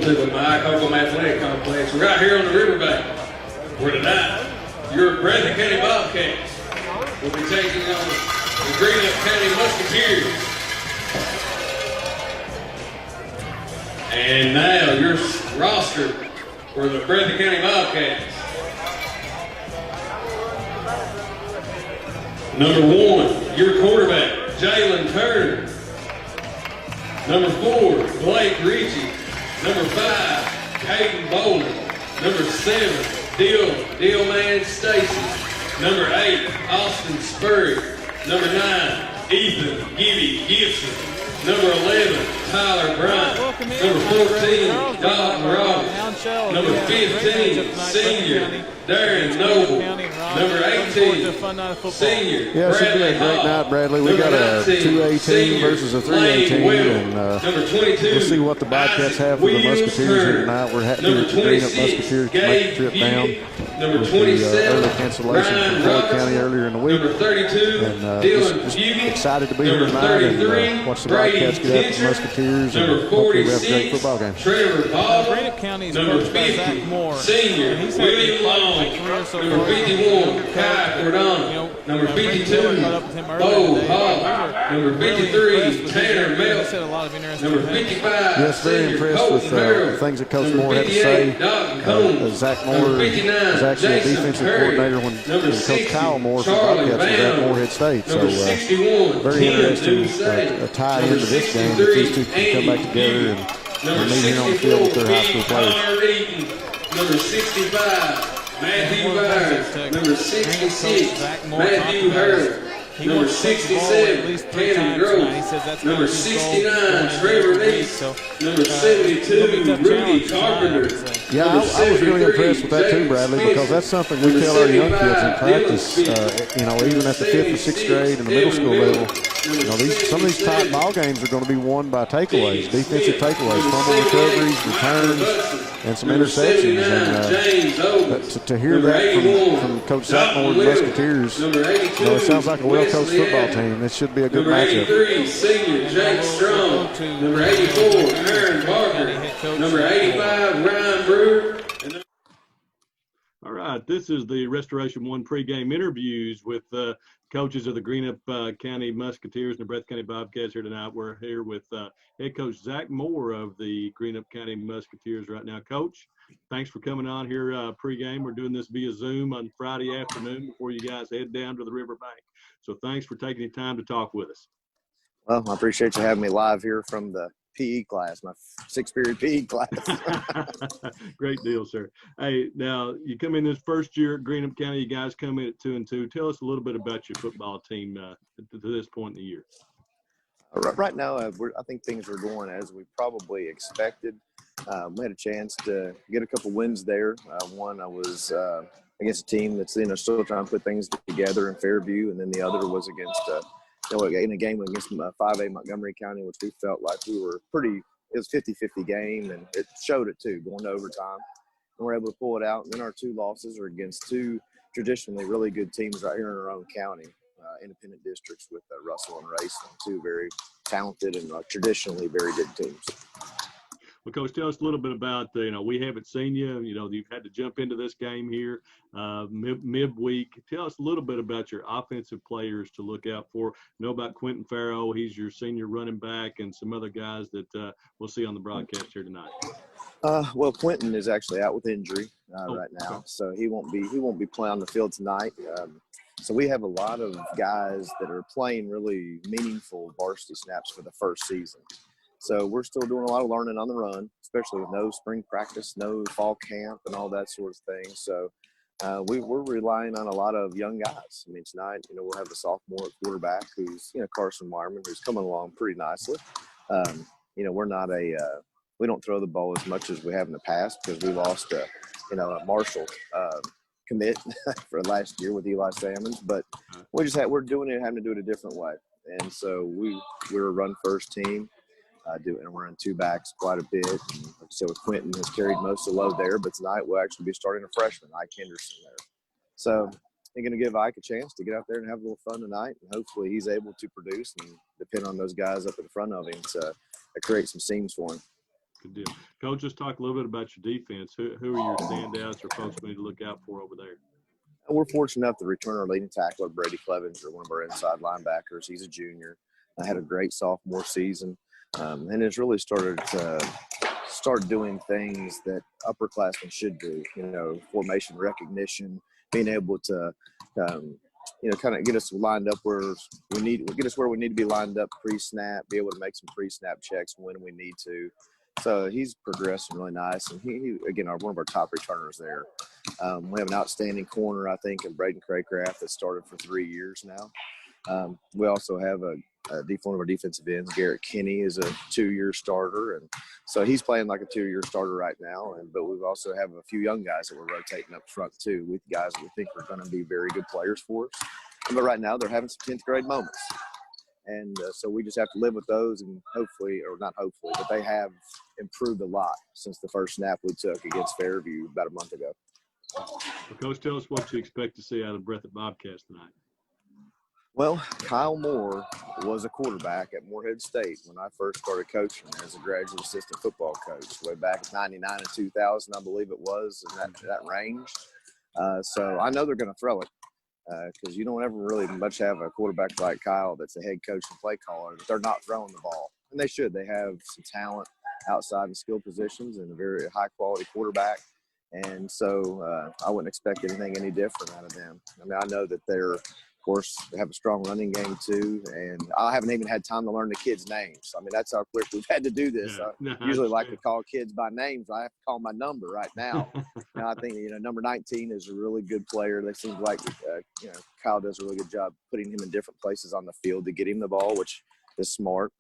to the Mike Holcomb Athletic Complex. We're right here on the Riverbank, where tonight your Breathitt County Bobcats will be taking on the Greenup County Musketeers. And now your roster for the Breathitt County Bobcats. Number 1, your quarterback, Jalen Turner. Number 4, Blake Ritchie. Number 5, Caden Bowling. Number 7, Dillman Stacy. Number 8, Austin Spurrier. Number 9, Ethan Gibson. Number 11, Tyler Bryant. Number 14, Dalton Roberts. Number 15, senior Darren Noble. Number 18, senior Yeah, it should be a great night, Bradley. We got a 2A team versus a 3A team, and we'll see what the Bobcats have for the Musketeers here tonight. We're happy that the Greenup Musketeers can make the trip down. Number with 27, the early cancellation from Floyd County earlier in the week. Number 32, and just excited to be here tonight and watch the Bobcats get after the Musketeers and hopefully we have a great football game. Trevor Ball. Greenup County is Number coached by 50, Zach Moore. senior William Long. Number 51, Kai Cordano. Number 52, Bo Hall. Number 53, Tanner Mel. Number 55, yes, very impressed with the things that Coach Moore had to say. Zach Moore is actually a defensive coordinator when Coach Kyle Moore from Bobcats was at Moorhead State. So very interesting a tie into this game that these two can come back together and meet here on the field with their high school players. Number 65, Matthew Byers. Number 66, Matthew Hurd. Number 67, Cannon Grove. Number 69, Trevor Neese. Number 72, Rudy Carpenter. Yeah, I was really impressed with that too, Bradley, because that's something we tell our young kids in practice, even at the 5th or 6th grade and the middle school level. Some of these tight ball games are going to be won by takeaways, defensive takeaways, fumble recoveries, returns, and some interceptions. And to hear that from Coach Zach Moore and the Musketeers, it sounds like a well-coached football team. This should be a good matchup. Number 83, senior Jake Strong. Number 84, Aaron Barker. Number 85, Ryan Brewer. All right, this is the Restoration 1 pregame interviews with coaches of the Greenup County Musketeers and the Breathitt County Bobcats here tonight. We're here with head coach Zach Moore of the Greenup County Musketeers right now. Coach, thanks for coming on here pregame. We're doing this via Zoom on Friday afternoon before you guys head down to the Riverbank. So thanks for taking the time to talk with us. Well, I appreciate you having me live here from the PE class, my 6th-period PE class. Great deal, sir. Hey, now you come in this first year at Greenup County. You guys come in at 2-2. Tell us a little bit about your football team to this point in the year. Right now, I think things are going as we probably expected. We had a chance to get a couple wins there. One, I was against a team that's still trying to put things together in Fairview, and then the other was against in a game against 5A Montgomery County, which we felt like we were it was a 50-50 game, and it showed it too, going to overtime. And we're able to pull it out. And then our 2 losses are against 2 traditionally really good teams right here in our own county, independent districts with Russell and Raceland, 2 very talented and traditionally very good teams. Well, Coach, tell us a little bit about, we haven't seen you. You've had to jump into this game here midweek. Tell us a little bit about your offensive players to look out for. Know about Quentin Farrow. He's your senior running back, and some other guys that we'll see on the broadcast here tonight. Well, Quentin is actually out with injury right now, so he won't be playing on the field tonight. So we have a lot of guys that are playing really meaningful varsity snaps for the first season. So we're still doing a lot of learning on the run, especially with no spring practice, no fall camp, and all that sort of thing. So we're relying on a lot of young guys. I mean, tonight, we'll have a sophomore quarterback who's, Carson Weirman, who's coming along pretty nicely. We're not we don't throw the ball as much as we have in the past because we lost a Marshall commit for last year with Eli Salmons, but we're having to do it a different way. And so we're a run-first team. And we're in 2 backs quite a bit. And like I said, Quentin has carried most of the load there, but tonight we'll actually be starting a freshman, Ike Henderson, there. So I'm going to give Ike a chance to get out there and have a little fun tonight, and hopefully he's able to produce and depend on those guys up in front of him to create some seams for him. Good deal. Coach, let's talk a little bit about your defense. Who are your standouts or folks we need to look out for over there? We're fortunate enough to return our leading tackler, Brady Clevenger, one of our inside linebackers. He's a junior. I had a great sophomore season, and has really started doing things that upperclassmen should do. Formation recognition, being able to, kind of get us lined up where we need to be lined up pre-snap, be able to make some pre-snap checks when we need to. So he's progressing really nice, and he again, one of our top returners there. We have an outstanding corner, I think, in Braden Craycraft that started for 3 years now. We also have one of our defensive ends, Garrett Kinney, is a 2-year starter, and so he's playing like a 2-year starter right now. But we also have a few young guys that we're rotating up front too, with guys that we think are going to be very good players for us. But right now, they're having some 10th grade moments. And so we just have to live with those, and but they have improved a lot since the first snap we took against Fairview about a month ago. Well, Coach, tell us what you expect to see out of Breathitt Bobcats tonight. Well, Kyle Moore was a quarterback at Morehead State when I first started coaching as a graduate assistant football coach way back in 99 and 2000, I believe it was, in that range. So I know they're going to throw it. Because you don't ever really much have a quarterback like Kyle that's a head coach and play caller. They're not throwing the ball, and they should. They have some talent outside the skill positions and a very high-quality quarterback. And so I wouldn't expect anything any different out of them. I mean, I know that of course, they have a strong running game too, and I haven't even had time to learn the kids' names. I mean, that's how quick we've had to do this. I usually like to call kids by names. I have to call my number right now. Now, I think, number 19 is a really good player. They seem like, Kyle does a really good job putting him in different places on the field to get him the ball, which is smart.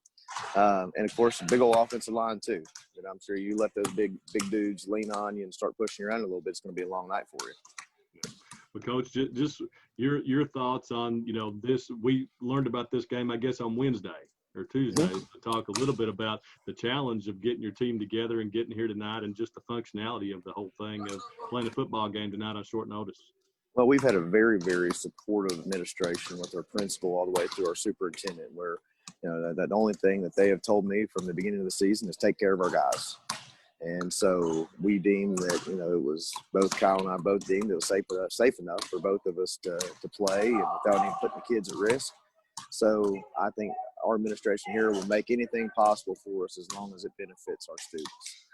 And, of course, a big old offensive line too. And I'm sure you let those big dudes lean on you and start pushing you around a little bit, it's going to be a long night for you. Well, Coach, just your thoughts on, this. We learned about this game, I guess, on Wednesday or Tuesday to talk a little bit about the challenge of getting your team together and getting here tonight and just the functionality of the whole thing of playing a football game tonight on short notice. Well, we've had a very, very supportive administration with our principal all the way through our superintendent, where, the only thing that they have told me from the beginning of the season is take care of our guys. And so we deemed that, it was both Kyle and I both deemed it was safe enough for both of us to play and without even putting the kids at risk. So I think our administration here will make anything possible for us as long as it benefits our students.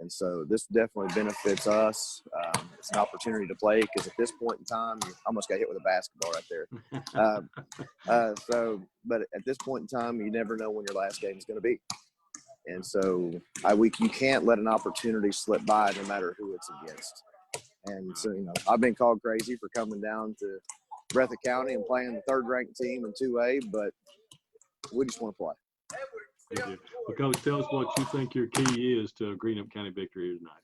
And so this definitely benefits us. It's an opportunity to play because at this point in time, you almost got hit with a basketball right there. But at this point in time, you never know when your last game is going to be. And so you can't let an opportunity slip by no matter who it's against. And so, I've been called crazy for coming down to Breathitt County and playing the third-ranked team in 2A, but we just want to play. Thank you. Well, Coach, tell us what you think your key is to a Greenup County victory here tonight.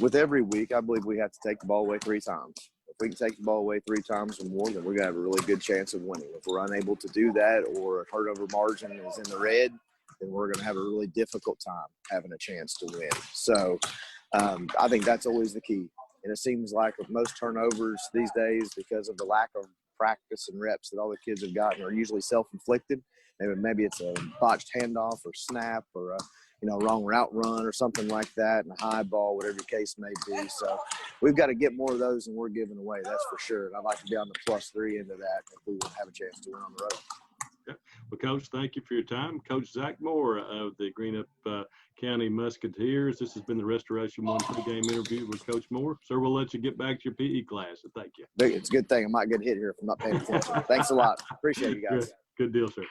With every week, I believe we have to take the ball away 3 times. If we can take the ball away 3 times or more, then we're going to have a really good chance of winning. If we're unable to do that, or a turnover margin is in the red, then we're going to have a really difficult time having a chance to win. So I think that's always the key. And it seems like with most turnovers these days, because of the lack of practice and reps that all the kids have gotten, are usually self-inflicted. Maybe it's a botched handoff or snap or a wrong route run or something like that, and a high ball, whatever the case may be. So we've got to get more of those than we're giving away, that's for sure. And I'd like to be on the +3 end of that if we would have a chance to win on the road. Well, Coach, thank you for your time. Coach Zach Moore of the Greenup County Musketeers. This has been the Restoration 1 pregame interview with Coach Moore. Sir, we'll let you get back to your PE class, so thank you. It's a good thing I might get hit here if I'm not paying attention. Thanks a lot. Appreciate you guys. Good deal, sir.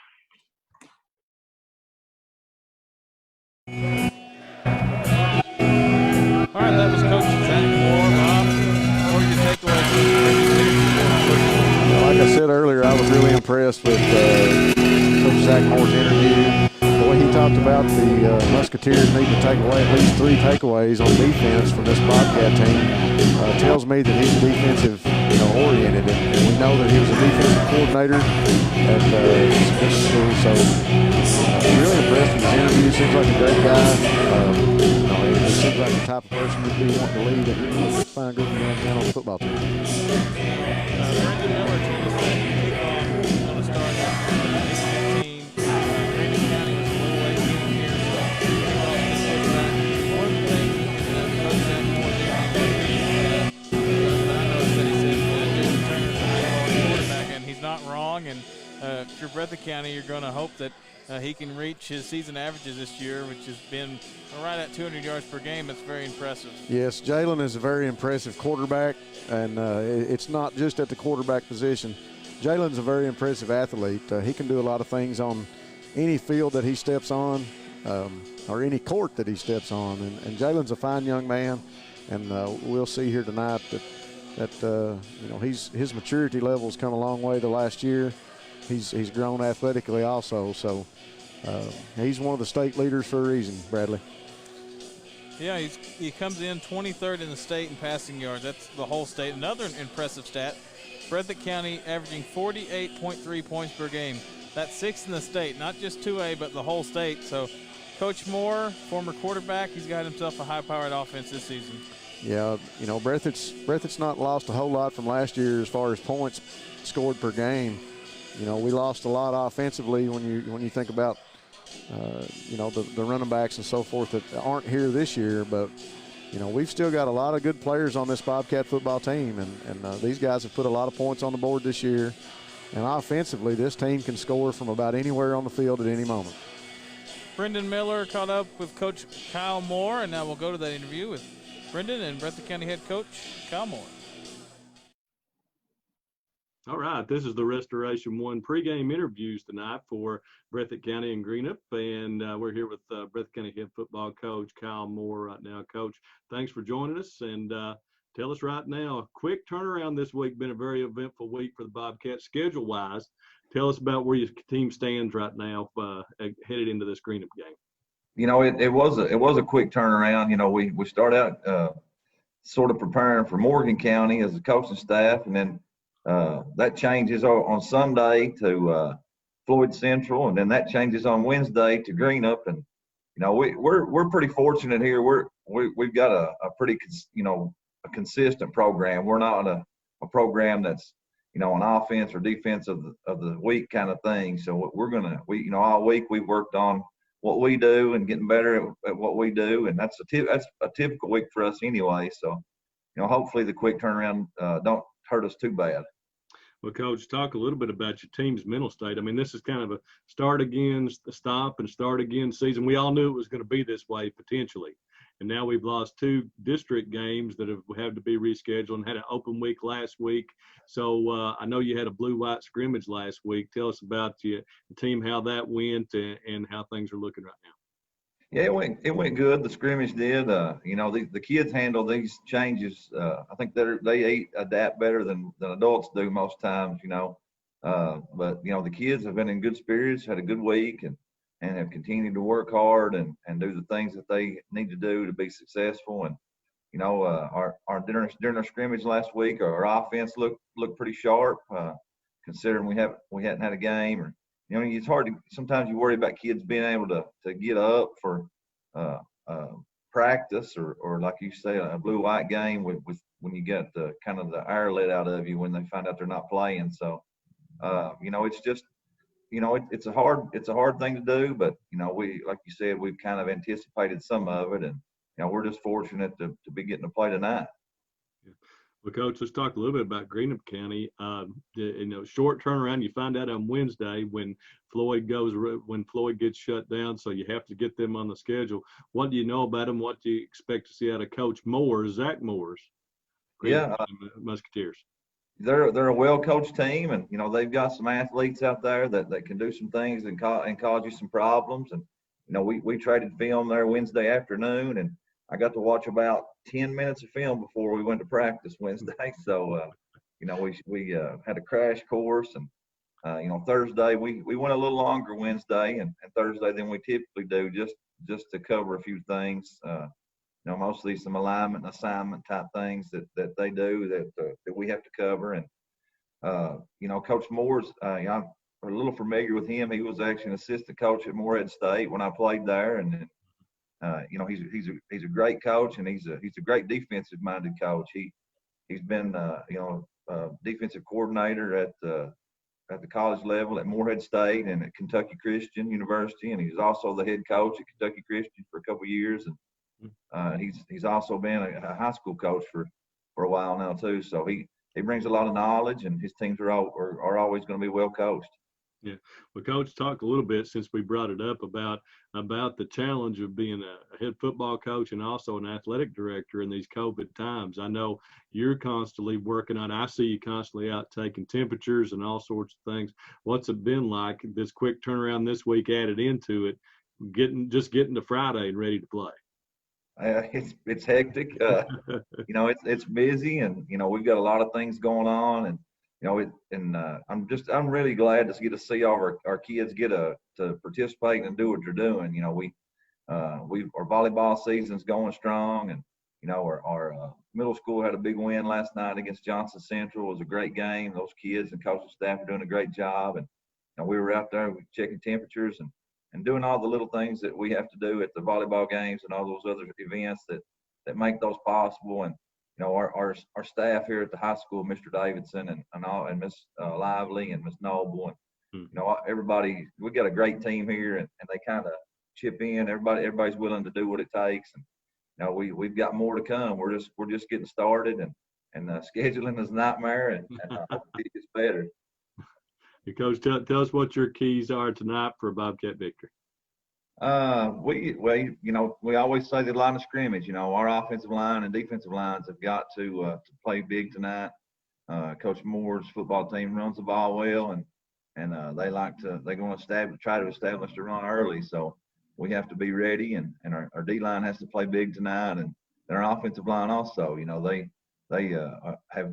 All right, that was Coach Zach Moore. Rob, what are your takeaways? Like I said earlier, I was really impressed with Coach Zach Moore's interview. The way he talked about the Musketeers need to take away at least 3 takeaways on defense from this Bobcat team tells me that he's defensive, oriented, and we know that he was a defensive coordinator at this school. So really impressed with his interview. Seems like a great guy. He seems like the type of person you'd be wanting to lead a fine group of young men on the football team. Brendan Miller told us that kickoff is going to start at 8:15. Brandon County was a little late getting here, so kickoff is you're Breathitt County, you're going to hope that he can reach his season averages this year, which has been right at 200 yards per game. That's very impressive. Yes, Jalen is a very impressive quarterback, and it's not just at the quarterback position. Jalen's a very impressive athlete. He can do a lot of things on any field that he steps on, or any court that he steps on. And Jalen's a fine young man, and we'll see here tonight that his maturity level's come a long way to last year. He's grown athletically also, so he's one of the state leaders for a reason, Bradley. Yeah, he comes in 23rd in the state in passing yards. That's the whole state. Another impressive stat, Breathitt County averaging 48.3 points per game. That's 6th in the state, not just 2A, but the whole state. So Coach Moore, former quarterback, he's got himself a high-powered offense this season. Yeah, Breathitt's not lost a whole lot from last year as far as points scored per game. We lost a lot offensively when you think about the running backs and so forth that aren't here this year, but we've still got a lot of good players on this Bobcat football team, and these guys have put a lot of points on the board this year. And offensively, this team can score from about anywhere on the field at any moment. Brendan Miller caught up with Coach Kyle Moore, and now we'll go to that interview with Brendan and Breathitt County head coach Kyle Moore. All right, this is the Restoration One pregame interviews tonight for Breathitt County and Greenup, and we're here with Breathitt County head football coach Kyle Moore right now. Coach, thanks for joining us, and tell us right now, a quick turnaround this week, been a very eventful week for the Bobcats schedule-wise. Tell us about where your team stands right now headed into this Greenup game. It was a quick turnaround. We started out sort of preparing for Morgan County as a coaching staff, and then that changes on Sunday to Floyd Central, and then that changes on Wednesday to Greenup. And we're pretty fortunate here. We've got a pretty a consistent program. We're not a program that's an offense or defense of the week kind of thing. So all week we've worked on what we do and getting better at what we do, and that's a typical week for us anyway. So hopefully the quick turnaround don't hurt us too bad. Well, Coach, talk a little bit about your team's mental state. I mean, this is kind of a start again, stop and start again season. We all knew it was going to be this way potentially. And now we've lost 2 district games that have had to be rescheduled and had an open week last week. So I know you had a blue-white scrimmage last week. Tell us about the team, how that went, and how things are looking right now. Yeah, it went good. The scrimmage did. The kids handle these changes. I think they adapt better than adults do most times. But the kids have been in good spirits, had a good week, and have continued to work hard and do the things that they need to do to be successful. And during our scrimmage last week, our offense looked pretty sharp, considering we hadn't had a game. Or it's hard to sometimes you worry about kids being able to get up for practice or like you say a blue-white game with when you get the kind of the air let out of you when they find out they're not playing. So it's just. It's a hard thing to do, but we, like you said, we've kind of anticipated some of it, and we're just fortunate to be getting to play tonight. Yeah. Well, Coach, let's talk a little bit about Greenup County. Short turnaround. You find out on Wednesday when Floyd gets shut down, so you have to get them on the schedule. What do you know about them? What do you expect to see out of Coach Moore, Zach Moore's Greenup Musketeers? They're a well-coached team, and they've got some athletes out there that can do some things and cause you some problems. And we traded film there Wednesday afternoon, and I got to watch about 10 minutes of film before we went to practice Wednesday. So we had a crash course, and Thursday we went a little longer Wednesday and Thursday than we typically do just to cover a few things. Mostly some alignment and assignment type things that they do that we have to cover. And, Coach Moore's, I'm a little familiar with him. He was actually an assistant coach at Morehead State when I played there. And, he's a great coach, and he's a great defensive minded coach. He's been, defensive coordinator at the college level at Morehead State and at Kentucky Christian University. And he's also the head coach at Kentucky Christian for a couple of years. And, he's also been a high school coach for a while now too. So he brings a lot of knowledge, and his teams are always going to be well coached. Yeah. Well, Coach, talk a little bit, since we brought it up, about the challenge of being a head football coach and also an athletic director in these COVID times. I know you're constantly working on, I see you constantly out taking temperatures and all sorts of things. What's it been like, this quick turnaround this week added into it, getting to Friday and ready to play? It's hectic. You know, it's busy, and you know, we've got a lot of things going on, and you know, I'm really glad to get to see all our kids get to participate and do what they're doing. You know, our volleyball season's going strong, and you know, our middle school had a big win last night against Johnson Central. It was a great game. Those kids and coaching staff are doing a great job, and you know, we were out there checking temperatures and doing all the little things that we have to do at the volleyball games and all those other events that make those possible. And you know, our staff here at the high school, Mr. Davidson and Miss Lively and Miss Noble, and you know, everybody, we got a great team here, and they kind of chip in. Everybody's willing to do what it takes, and you know, we've got more to come. We're just getting started, and scheduling is a nightmare, and I hope it gets better. Hey, Coach, tell us what your keys are tonight for a Bobcat victory. You know, we always say the line of scrimmage. You know, our offensive line and defensive lines have got to play big tonight. Coach Moore's football team runs the ball well, and they're going to try to establish the run early. So we have to be ready, and our D line has to play big tonight, and our offensive line also. You know, they have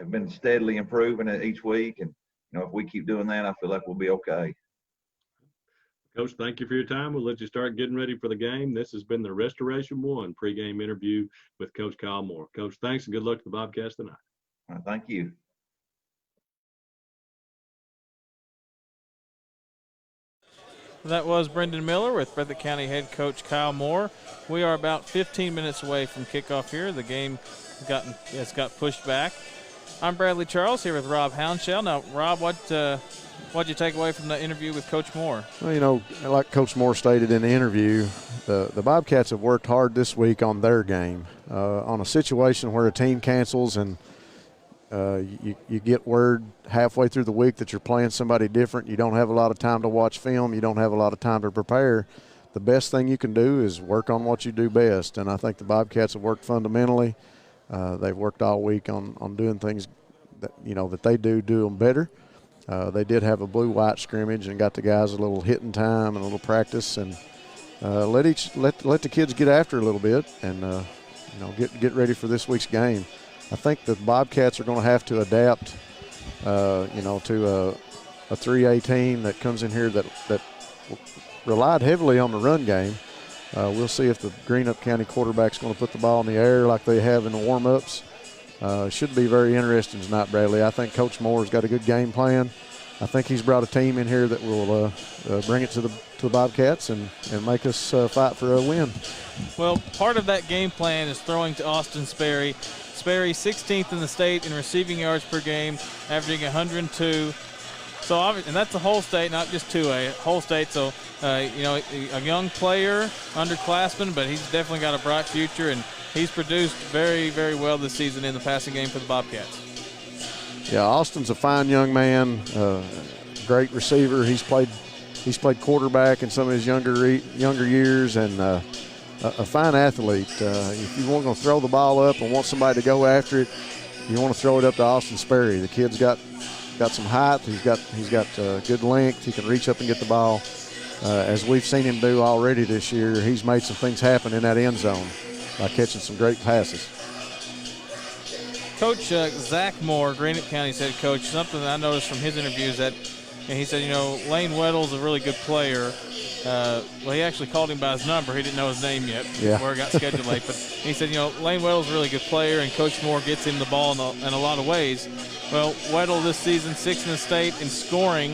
been steadily improving it each week, and you know, if we keep doing that, I feel like we'll be okay. Coach, thank you for your time. We'll let you start getting ready for the game. This has been the Restoration One pregame interview with Coach Kyle Moore. Coach, thanks, and good luck to the Bobcats tonight. All right, thank you. That was Brendan Miller with Breathitt County head coach Kyle Moore. We are about 15 minutes away from kickoff here. The game has got pushed back. I'm Bradley Charles here with Rob Hounshell. Now, Rob, what'd you take away from the interview with Coach Moore? Well, you know, like Coach Moore stated in the interview, the Bobcats have worked hard this week on their game, on a situation where a team cancels and you get word halfway through the week that you're playing somebody different. You don't have a lot of time to watch film. You don't have a lot of time to prepare. The best thing you can do is work on what you do best, and I think the Bobcats have worked fundamentally. They've worked all week on doing things that, you know, that they do them better. They did have a blue-white scrimmage and got the guys a little hitting time and a little practice, and let the kids get after a little bit, and you know, get ready for this week's game. I think the Bobcats are going to have to adapt, you know, to a 3A team that comes in here that relied heavily on the run game. We'll see if the Greenup County quarterback's going to put the ball in the air like they have in the warm-ups. Should be very interesting tonight, Bradley. I think Coach Moore's got a good game plan. I think he's brought a team in here that will bring it to the Bobcats and make us fight for a win. Well, part of that game plan is throwing to Austin Sperry. Sperry 16th in the state in receiving yards per game, averaging 102. So, and that's the whole state, not just 2A, whole state. So, you know, a young player, underclassman, but he's definitely got a bright future, and he's produced very, very well this season in the passing game for the Bobcats. Yeah, Austin's a fine young man, great receiver. He's played quarterback in some of his younger years, and a fine athlete. If you want to throw the ball up and want somebody to go after it, you want to throw it up to Austin Sperry. The kid's got some height. He's got good length. He can reach up and get the ball. As we've seen him do already this year, he's made some things happen in that end zone by catching some great passes. Coach Zach Moore, Greenup County's head coach, something that I noticed from his interviews that he said, you know, Lane Weddle's a really good player. Well, he actually called him by his number. He didn't know his name yet before it got scheduled late. But he said, you know, Lane Weddle's a really good player, and Coach Moore gets him the ball in a lot of ways. Well, Weddle this season, 6th in the state in scoring,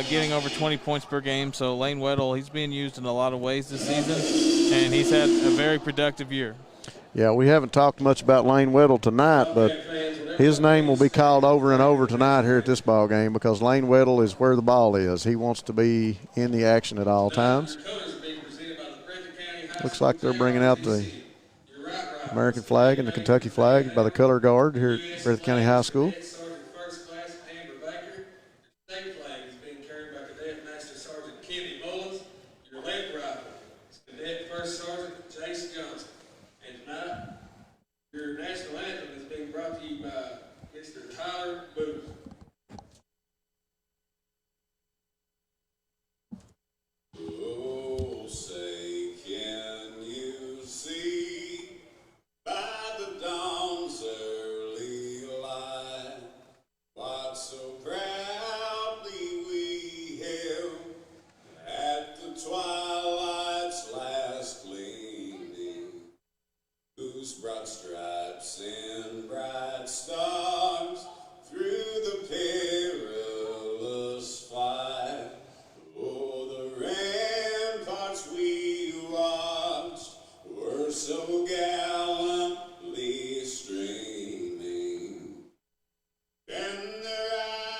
getting over 20 points per game. So Lane Weddle, he's being used in a lot of ways this season, and he's had a very productive year. Yeah, we haven't talked much about Lane Weddle tonight, but his name will be called over and over tonight here at this ball game because Lane Weddle is where the ball is. He wants to be in the action at all times. Looks like they're bringing out the American flag and the Kentucky flag by the color guard here at Breathitt County High School. Whose broad stripes and bright stars through the perilous fight. Oh, the ramparts we watched were so gallantly streaming, and their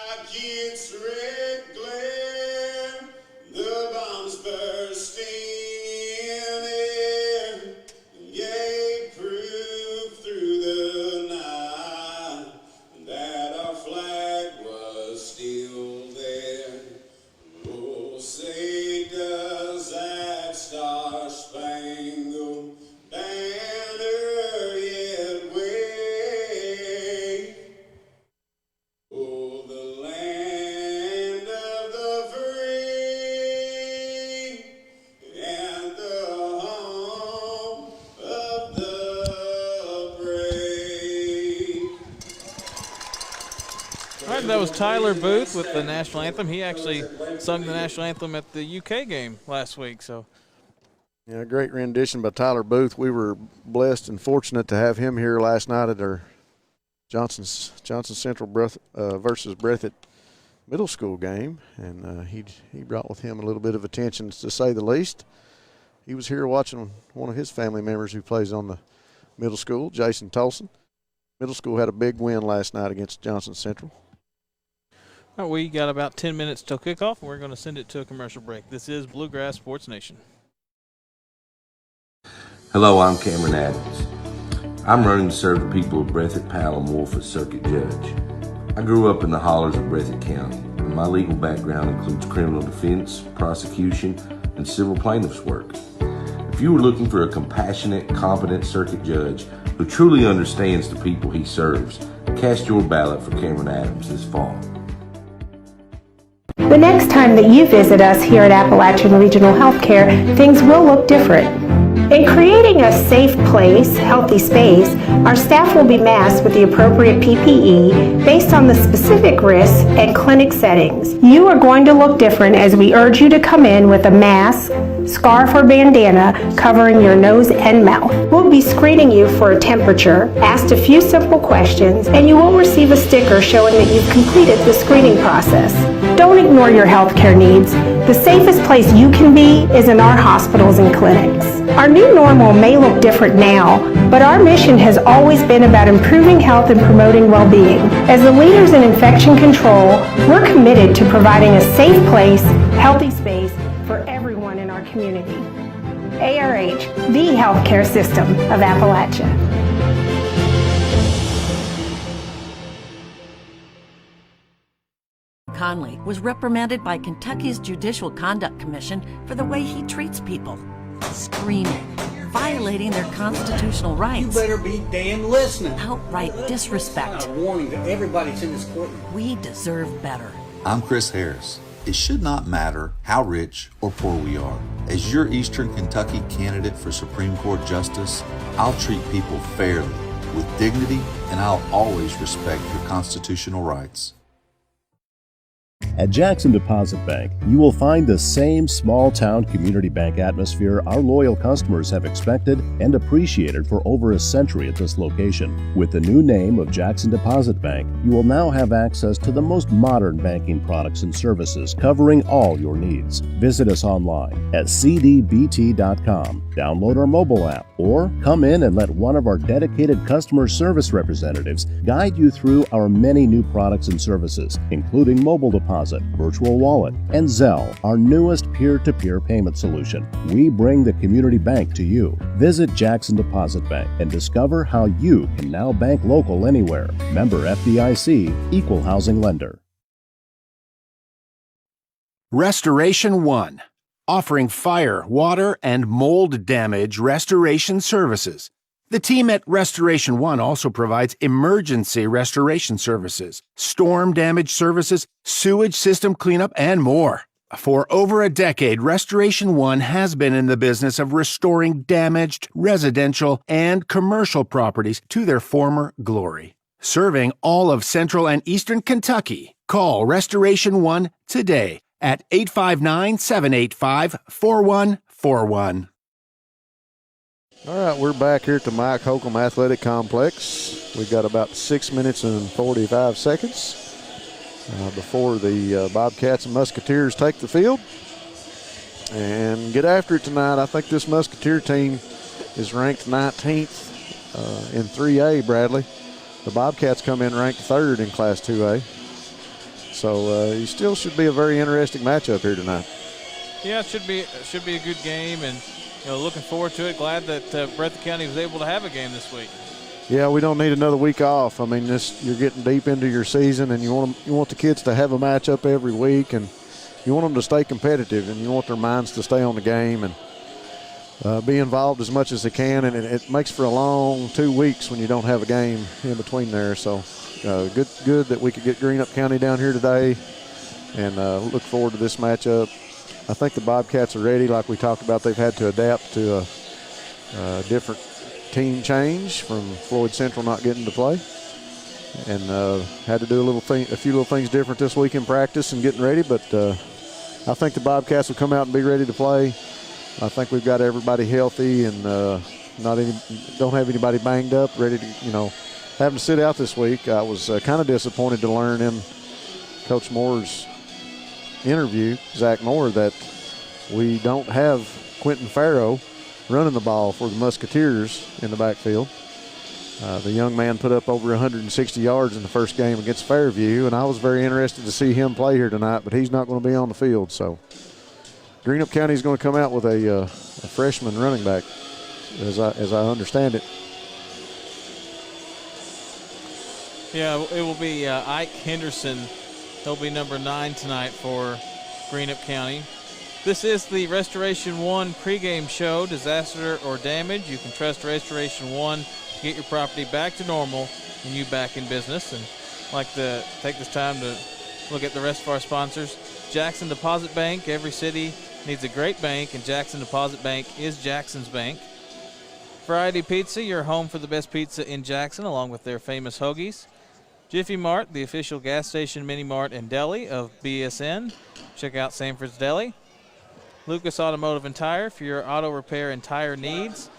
rockets' red glare, the bombs bursting in air, gave proof through the night that our flag was still there. Oh, say does that star-spangled banner yet wave? Oh, the land of the free and the home of the brave. All right, that was Tyler Booth with the national anthem. He actually sung the national anthem at the UK game last week. So, Yeah, a great rendition by Tyler Booth. We were blessed and fortunate to have him here last night at our Johnson Central versus Breathitt Middle School game, and he brought with him a little bit of attention, to say the least. He was here watching one of his family members who plays on the middle school, Jason Tolson. Middle school had a big win last night against Johnson Central. all right, we got about 10 minutes till kickoff, and we're going to send it to a commercial break. This is Bluegrass Sports Nation. Hello, I'm Cameron Adams. I'm running to serve the people of Breathitt, Powell, and Wolf as circuit judge. I grew up in the hollers of Breathitt County, and my legal background includes criminal defense, prosecution, and civil plaintiffs' work. If you are looking for a compassionate, competent circuit judge who truly understands the people he serves, cast your ballot for Cameron Adams this fall. The next time that you visit us here at Appalachian Regional Healthcare, things will look different. In creating a safe place, healthy space, our staff will be masked with the appropriate PPE based on the specific risks and clinic settings. You are going to look different as we urge you to come in with a mask, scarf, or bandana covering your nose and mouth. We'll be screening you for a temperature, asked a few simple questions, and you will receive a sticker showing that you've completed the screening process. Don't ignore your healthcare needs. The safest place you can be is in our hospitals and clinics. Our new normal may look different now, but our mission has always been about improving health and promoting well-being. As the leaders in infection control, we're committed to providing a safe place, healthy space for everyone in our community. ARH, the healthcare system of Appalachia. Conley was reprimanded by Kentucky's Judicial Conduct Commission for the way he treats people. Screaming, violating their constitutional rights. You better be damn listening. Outright disrespect. A warning to everybody that's in this courtroom. We deserve better. I'm Chris Harris. It should not matter how rich or poor we are. As your Eastern Kentucky candidate for Supreme Court Justice, I'll treat people fairly, with dignity, and I'll always respect your constitutional rights. At Jackson Deposit Bank, you will find the same small-town community bank atmosphere our loyal customers have expected and appreciated for over a century at this location. With the new name of Jackson Deposit Bank, you will now have access to the most modern banking products and services covering all your needs. Visit us online at cdbt.com, download our mobile app, or come in and let one of our dedicated customer service representatives guide you through our many new products and services, including mobile deposit, virtual wallet, and Zelle, our newest peer-to-peer payment solution. We bring the community bank to you. Visit Jackson Deposit Bank and discover how you can now bank local anywhere. Member FDIC, Equal Housing Lender. Restoration One, offering fire, water, and mold damage restoration services. The team at Restoration One also provides emergency restoration services, storm damage services, sewage system cleanup, and more. For over a decade, Restoration One has been in the business of restoring damaged residential and commercial properties to their former glory. Serving all of Central and Eastern Kentucky, call Restoration One today at 859-785-4141. All right, we're back here at the Mike Holcomb Athletic Complex. We've got about 6 minutes and 45 seconds before the Bobcats and Musketeers take the field and get after it tonight. I think this Musketeer team is ranked 19th in 3A, Bradley. The Bobcats come in ranked 3rd in Class 2A. So you still should be a very interesting matchup here tonight. Yeah, it should be a good game, and looking forward to it. Glad that Breathitt County was able to have a game this week. Yeah, we don't need another week off. I mean, you're getting deep into your season, and you want the kids to have a matchup every week, and you want them to stay competitive, and you want their minds to stay on the game and be involved as much as they can. And it makes for a long 2 weeks when you don't have a game in between there. So good that we could get Greenup County down here today, and look forward to this matchup. I think the Bobcats are ready. Like we talked about, they've had to adapt to a different team change from Floyd Central not getting to play, and had to do a few little things different this week in practice and getting ready. But I think the Bobcats will come out and be ready to play. I think we've got everybody healthy and don't have anybody banged up, ready to having to sit out this week. I was kind of disappointed to learn in Coach Moore's interview, Zach Moore, that we don't have Quentin Farrow running the ball for the Musketeers in the backfield. The young man put up over 160 yards in the first game against Fairview, and I was very interested to see him play here tonight, but he's not going to be on the field. So Greenup County is going to come out with a freshman running back, as I understand it. Yeah, it will be Ike Henderson. He'll be number 9 tonight for Greenup County. This is the Restoration 1 pregame show. Disaster or damage, you can trust Restoration 1 to get your property back to normal and you back in business. And I'd like to take this time to look at the rest of our sponsors. Jackson Deposit Bank. Every city needs a great bank, and Jackson Deposit Bank is Jackson's bank. Variety Pizza, your home for the best pizza in Jackson, along with their famous hoagies. Jiffy Mart, the official gas station, mini mart, and deli of BSN. Check out Sanford's Deli. Lucas Automotive and Tire for your auto repair and tire needs.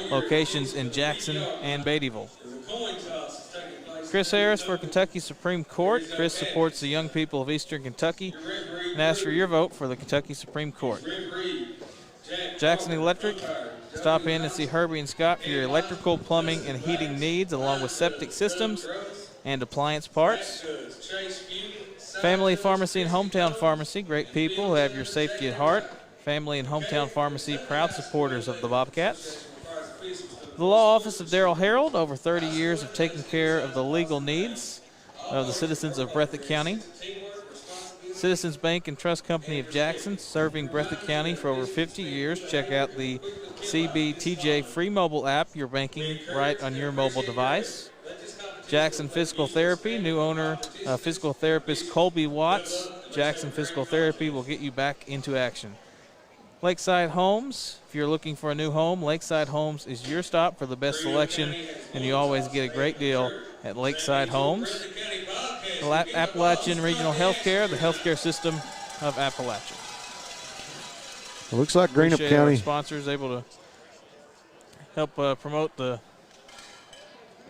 Locations in Jackson and Beattyville. Chris Harris for Kentucky Supreme Court. Chris supports the young people of Eastern Kentucky and asks for your vote for the Kentucky Supreme Court. Jackson Electric. Stop in and see Herbie and Scott for your electrical, plumbing, and heating needs, along with septic systems and appliance parts. Family Pharmacy and Hometown Pharmacy, great people who have your safety at heart. Family and Hometown Pharmacy, proud supporters of the Bobcats. The Law Office of Darrell Harold, over 30 years of taking care of the legal needs of the citizens of Breathitt County. Citizens Bank and Trust Company of Jackson, serving Breathitt County for over 50 years. Check out the CBTJ free mobile app, your banking right on your mobile device. Jackson Physical Therapy, new owner, physical therapist Colby Watts. Jackson Physical Therapy will get you back into action. Lakeside Homes, if you're looking for a new home, Lakeside Homes is your stop for the best selection, and you always get a great deal at Lakeside Homes. Appalachian Regional Healthcare, the healthcare system of Appalachia. It looks like Greenup County sponsors able to help promote the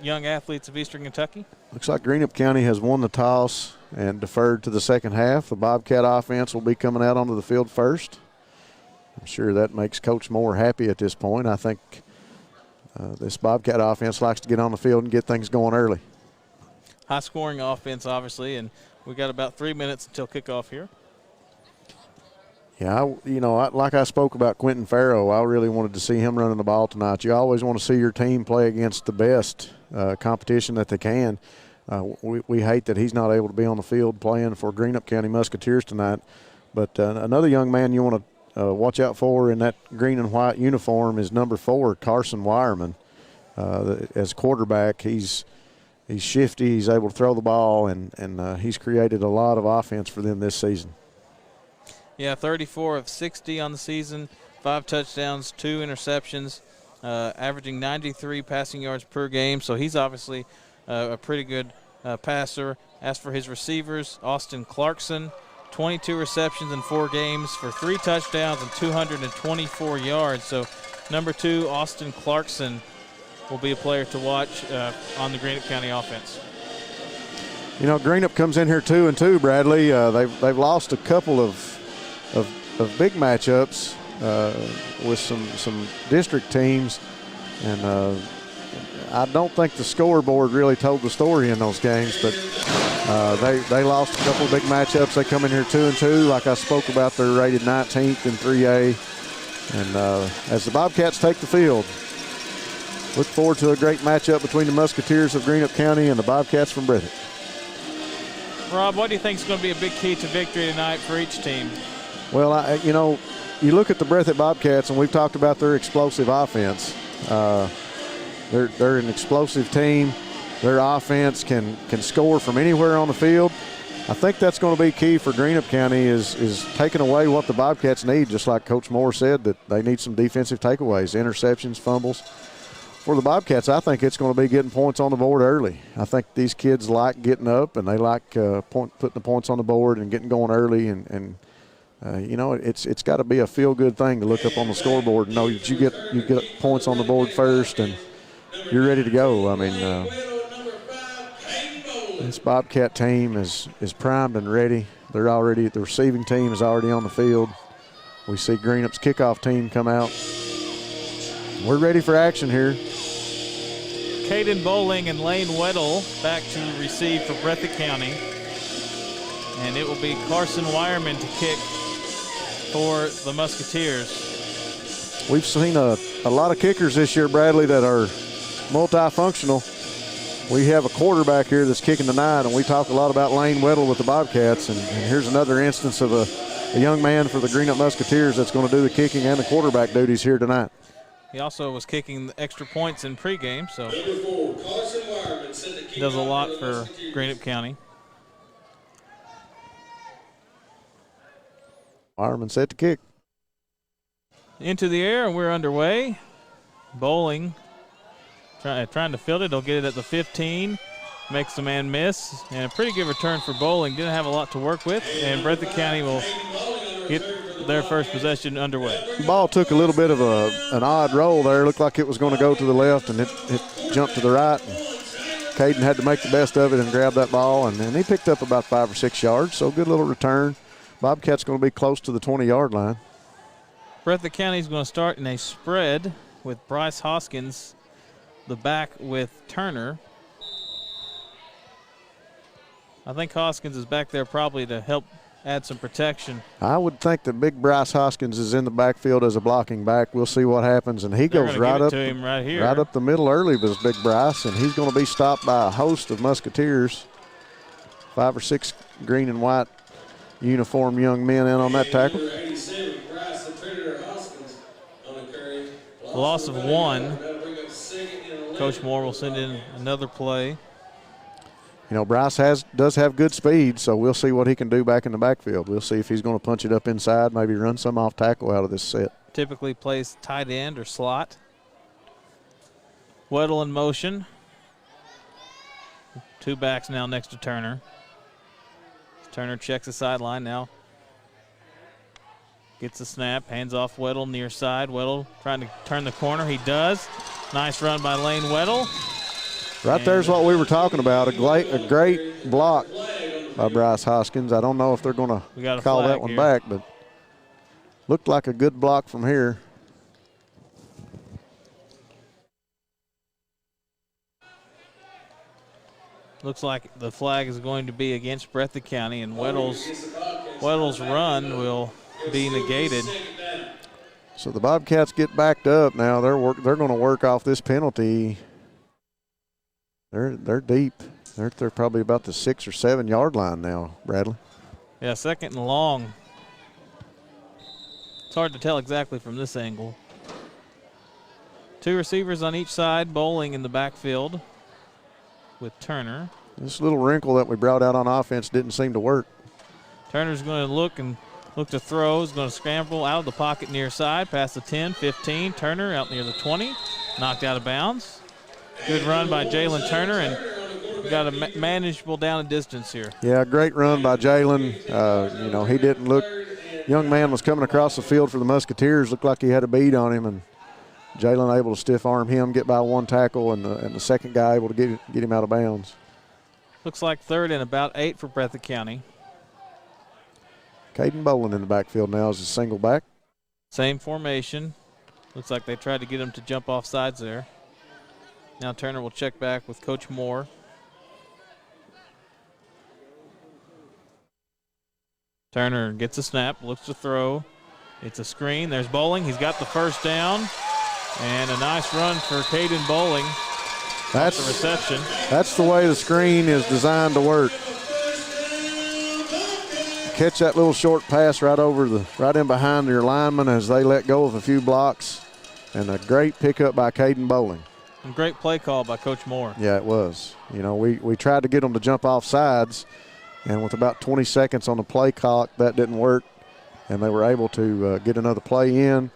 young athletes of Eastern Kentucky. Looks like Greenup County has won the toss and deferred to the second half. The Bobcat offense will be coming out onto the field first. I'm sure that makes Coach Moore happy at this point. I think this Bobcat offense likes to get on the field and get things going early. High-scoring offense, obviously, and we got about 3 minutes until kickoff here. Yeah, like I spoke about Quentin Farrow, I really wanted to see him running the ball tonight. You always want to see your team play against the best competition that they can. We hate that he's not able to be on the field playing for Greenup County Musketeers tonight. But another young man you want to watch out for in that green and white uniform is number 4, Carson Weirman. As quarterback, he's shifty, he's able to throw the ball, and he's created a lot of offense for them this season. Yeah, 34 of 60 on the season, 5 touchdowns, 2 interceptions, averaging 93 passing yards per game. So he's obviously a pretty good passer. As for his receivers, Austin Clarkson, 22 receptions in 4 games for 3 touchdowns and 224 yards. So Number 2, Austin Clarkson, will be a player to watch on the Greenup County offense. You know, Greenup comes in here 2-2, Bradley. They've lost a couple of big matchups with some district teams, and I don't think the scoreboard really told the story in those games, but they lost a couple of big matchups. They come in here 2-2. Like I spoke about, they're rated 19th in 3A. And as the Bobcats take the field, look forward to a great matchup between the Musketeers of Greenup County and the Bobcats from Breathitt. Rob, what do you think is going to be a big key to victory tonight for each team? Well, you know, you look at the Breathitt Bobcats, and we've talked about their explosive offense. They're an explosive team. Their offense can score from anywhere on the field. I think that's going to be key for Greenup County is taking away what the Bobcats need, just like Coach Moore said, that they need some defensive takeaways, interceptions, fumbles. For the Bobcats, I think it's going to be getting points on the board early. I think these kids like getting up, and they like putting the points on the board and getting going early. And you know, it's got to be a feel-good thing to look up on the scoreboard and know that you get points on the board first and you're ready to go. I mean, this Bobcat team is primed and ready. The receiving team is already on the field. We see Greenup's kickoff team come out. We're ready for action here. Caden Bowling and Lane Weddle back to receive for Breathitt County. And it will be Carson Weirman to kick for the Musketeers. We've seen a lot of kickers this year, Bradley, that are multifunctional. We have a quarterback here that's kicking tonight, and we talk a lot about Lane Weddle with the Bobcats, and here's another instance of a young man for the Greenup Musketeers that's going to do the kicking and the quarterback duties here tonight. He also was kicking the extra points in pregame, so does a lot for Greenup County. Weirman set to kick. Into the air, and we're underway. Bowling trying to field it. He'll get it at the 15. Makes the man miss. And a pretty good return for Bowling. Didn't have a lot to work with. And Breathitt County will get their first possession underway. The ball took a little bit of an odd roll there. Looked like it was going to go to the left, and it jumped to the right. And Caden had to make the best of it and grab that ball. And then he picked up about 5 or 6 yards. So good little return. Bobcat's going to be close to the 20-yard line. Breathitt County is going to start in a spread with Bryce Hoskins, the back with Turner. I think Hoskins is back there probably to help add some protection. I would think that big Bryce Hoskins is in the backfield as a blocking back. We'll see what happens. And he goes right up to him right here. Right up the middle early with big Bryce, and he's going to be stopped by a host of Musketeers. 5 or 6 green and white uniform young men in on that tackle. Loss of 1. Coach Moore will send in another play. You know, Bryce does have good speed, so we'll see what he can do back in the backfield. We'll see if he's going to punch it up inside, maybe run some off tackle out of this set. Typically plays tight end or slot. Weddle in motion. 2 backs now next to Turner. Turner checks the sideline now. Gets the snap, hands off Weddle near side. Weddle trying to turn the corner. He does. Nice run by Lane Weddle. Right there's what we were talking about, a great block by Bryce Hoskins. I don't know if they're going to call that one back, but looked like a good block from here. Looks like the flag is going to be against Breathitt County, and Weddle's run will be negated. So the Bobcats get backed up now. They're going to work off this penalty. They're deep. They're probably about the 6 or 7 yard line now, Bradley. Yeah, 2nd and long. It's hard to tell exactly from this angle. 2 receivers on each side, Bowling in the backfield with Turner. This little wrinkle that we brought out on offense didn't seem to work. Turner's going to look to throw. He's going to scramble out of the pocket near side, past the 10, 15. Turner out near the 20, knocked out of bounds. Good run by Jalen Turner, and got a manageable down and distance here. Yeah, great run by Jalen. You know, he didn't look – young man was coming across the field for the Musketeers. Looked like he had a bead on him, and Jalen able to stiff arm him, get by one tackle, and the second guy able to get him out of bounds. Looks like 3rd and about 8 for Breathitt County. Caden Boland in the backfield now as a single back. Same formation. Looks like they tried to get him to jump off sides there. Now Turner will check back with Coach Moore. Turner gets a snap, looks to throw. It's a screen. There's Bowling. He's got the first down. And a nice run for Caden Bowling. That's the reception. That's the way the screen is designed to work. Catch that little short pass right in behind your lineman as they let go of a few blocks. And a great pickup by Caden Bowling. And great play call by Coach Moore. Yeah, it was. You know, we tried to get them to jump off sides, and with about 20 seconds on the play clock, that didn't work. And they were able to get another play in.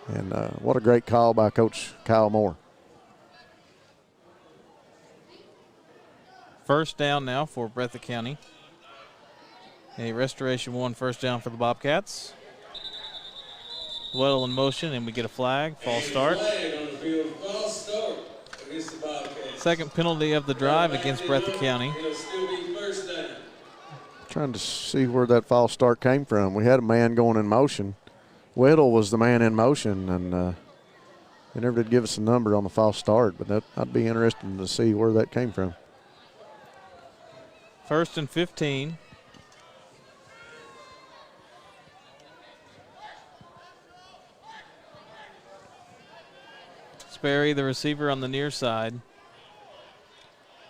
And what a great call by Coach Kyle Moore. First down now for Breathitt County. A Restoration 1 first down for the Bobcats. Weddle in motion, and we get a flag. False start. Second penalty of the drive against Breathitt County. Trying to see where that false start came from. We had a man going in motion. Weddle was the man in motion, and they never did give us a number on the false start, but I'd be interested to see where that came from. 1st and 15. Sperry, the receiver on the near side.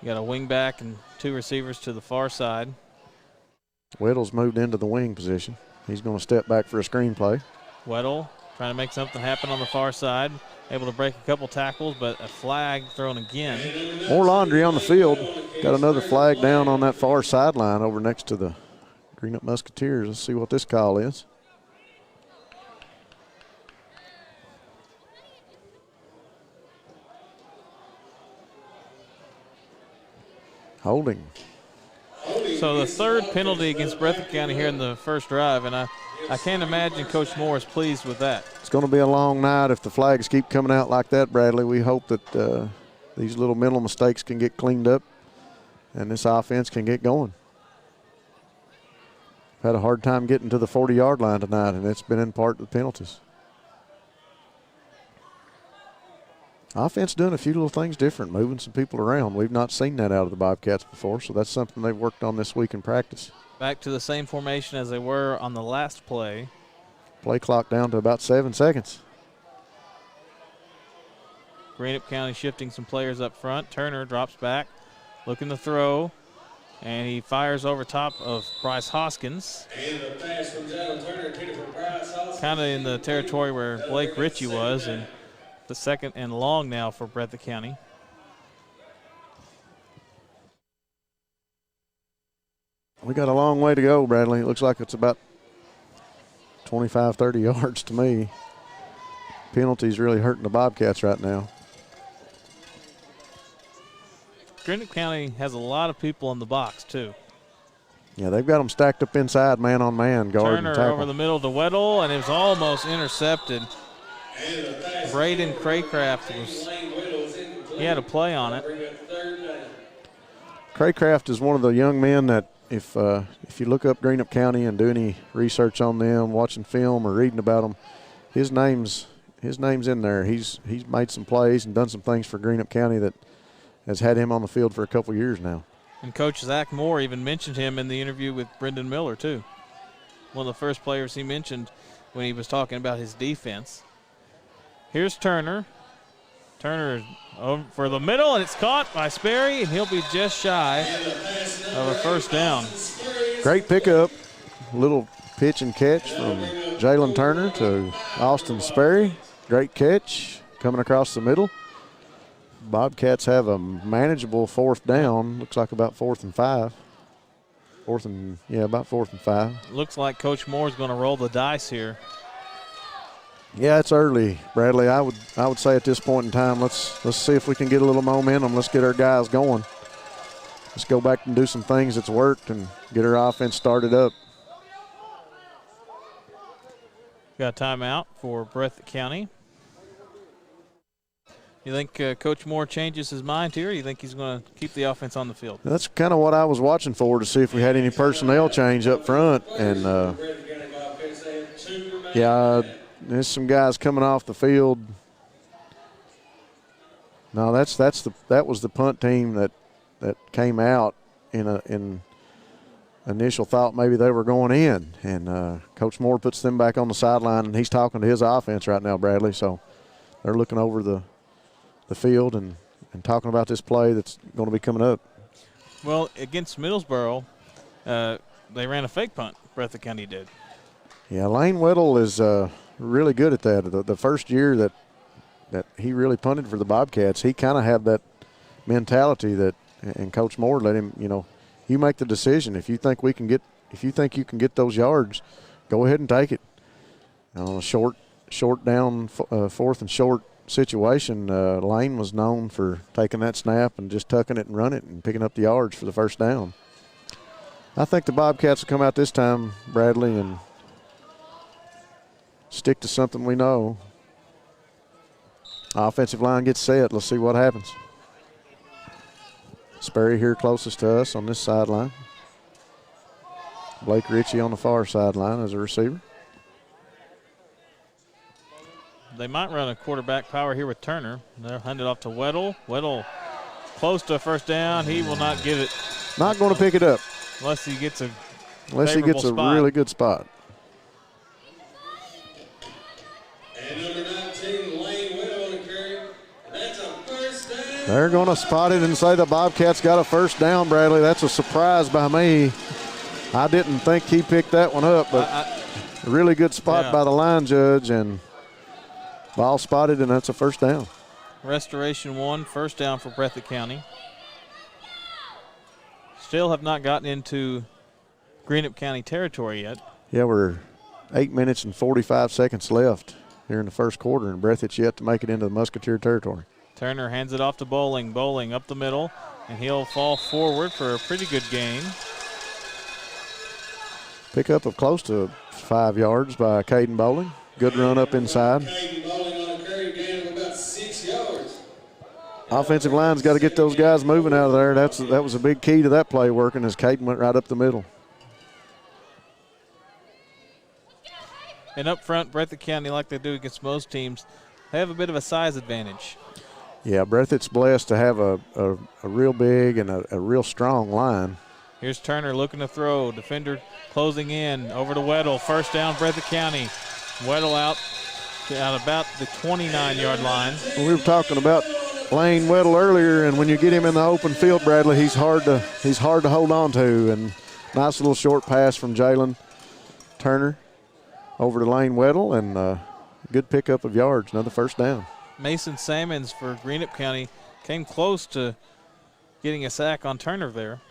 You got a wing back and 2 receivers to the far side. Weddle's moved into the wing position. He's going to step back for a screen play. Weddle trying to make something happen on the far side. Able to break a couple tackles, but a flag thrown again. More laundry on the field. Got another flag down on that far sideline over next to the Greenup Musketeers. Let's see what this call is. Holding. So the 3rd penalty against Breathitt County here in the first drive, and I can't imagine Coach Moore is pleased with that. It's going to be a long night if the flags keep coming out like that, Bradley. We hope that these little mental mistakes can get cleaned up and this offense can get going. Had a hard time getting to the 40-yard line tonight, and it's been in part with penalties. Offense doing a few little things different, moving some people around. We've not seen that out of the Bobcats before, so that's something they've worked on this week in practice. Back to the same formation as they were on the last play. Play clock down to about 7 seconds. Greenup County shifting some players up front. Turner drops back, looking to throw, and he fires over top of Bryce Hoskins. And the pass from Jalen Turner intended for Bryce Hoskins. Kind of in the territory where Blake Ritchie was, and the 2nd and long now for Breathitt County. We got a long way to go, Bradley. It looks like it's about 25, 30 yards to me. Penalties really hurting the Bobcats right now. Greenup County has a lot of people in the box, too. Yeah, they've got them stacked up inside, man on man, guard and Turner tackle. over the middle to Weddle, and it was almost intercepted. Braden Craycraft he had a play on it. Craycraft is one of the young men that if you look up Greenup County and do any research on them, watching film or reading about them, his name's in there. He's made some plays and done some things for Greenup County that has had him on the field for a couple years now. And Coach Zach Moore even mentioned him in the interview with Brendan Miller, too. One of the first players he mentioned when he was talking about his defense. Here's Turner. Turner over for the middle, and it's caught by Sperry, and he'll be just shy of a first down. Great pickup. Little pitch and catch from Jalen Turner to Austin Sperry. Great catch coming across the middle. Bobcats have a manageable 4th down. Looks like about 4th and 5. About 4th and 5. Looks like Coach Moore's going to roll the dice here. Yeah, it's early, Bradley. I would say at this point in time, let's see if we can get a little momentum. Let's get our guys going. Let's go back and do some things that's worked and get our offense started up. Got a timeout for Breathitt County. You think Coach Moore changes his mind here, or you think he's going to keep the offense on the field? That's kind of what I was watching for, to see if we had any personnel change up front. And, yeah, there's some guys coming off the field. No, that was the punt team that came out in initial thought maybe they were going in. And Coach Moore puts them back on the sideline, and he's talking to his offense right now, Bradley. So they're looking over the field and talking about this play that's going to be coming up. Well, against Middlesboro, they ran a fake punt, Breathitt County did. Yeah, Lane Weddle is really good at that. The first year that he really punted for the Bobcats, he kind of had that mentality and Coach Moore let him, you make the decision. If you think you can get those yards, go ahead and take it. On a short down, fourth and short situation, Lane was known for taking that snap and just tucking it and running it and picking up the yards for the first down. I think the Bobcats will come out this time, Bradley, and stick to something we know. Offensive line gets set. Let's see what happens. Sperry here closest to us on this sideline. Blake Ritchie on the far sideline as a receiver. They might run a quarterback power here with Turner. They'll hand it off to Weddle. Weddle close to a first down. He will not get it. Not going to pick it up. Unless he gets a really good spot. And number 19, Lane Weddle on the carry. That's a first down. They're going to spot it and say the Bobcats got a first down, Bradley. That's a surprise by me. I didn't think he picked that one up, but a really good spot by the line judge, and ball spotted, and that's a first down. Restoration 1, first down for Breathitt County. Still have not gotten into Greenup County territory yet. Yeah, we're 8 minutes and 45 seconds left here in the first quarter, and Breathitt's yet to make it into the Musketeer territory. Turner hands it off to Bowling. Bowling up the middle, and he'll fall forward for a pretty good gain. Pick up of close to 5 yards by Caden Bowling. Good run up inside. Caden Bowling on a carry gain of about 6 yards. Offensive line's got to get those guys moving out of there. That was a big key to that play working as Caden went right up the middle. And up front, Breathitt County, like they do against most teams, they have a bit of a size advantage. Yeah, Breathitt's blessed to have a real big and a real strong line. Here's Turner looking to throw. Defender closing in over to Weddle. First down, Breathitt County. Weddle out about the 29-yard line. We were talking about Lane Weddle earlier, and when you get him in the open field, Bradley, he's hard to hold on to. And nice little short pass from Jalen Turner over to Lane Weddle, and good pickup of yards, another first down. Mason Salmons for Greenup County came close to getting a sack on Turner there.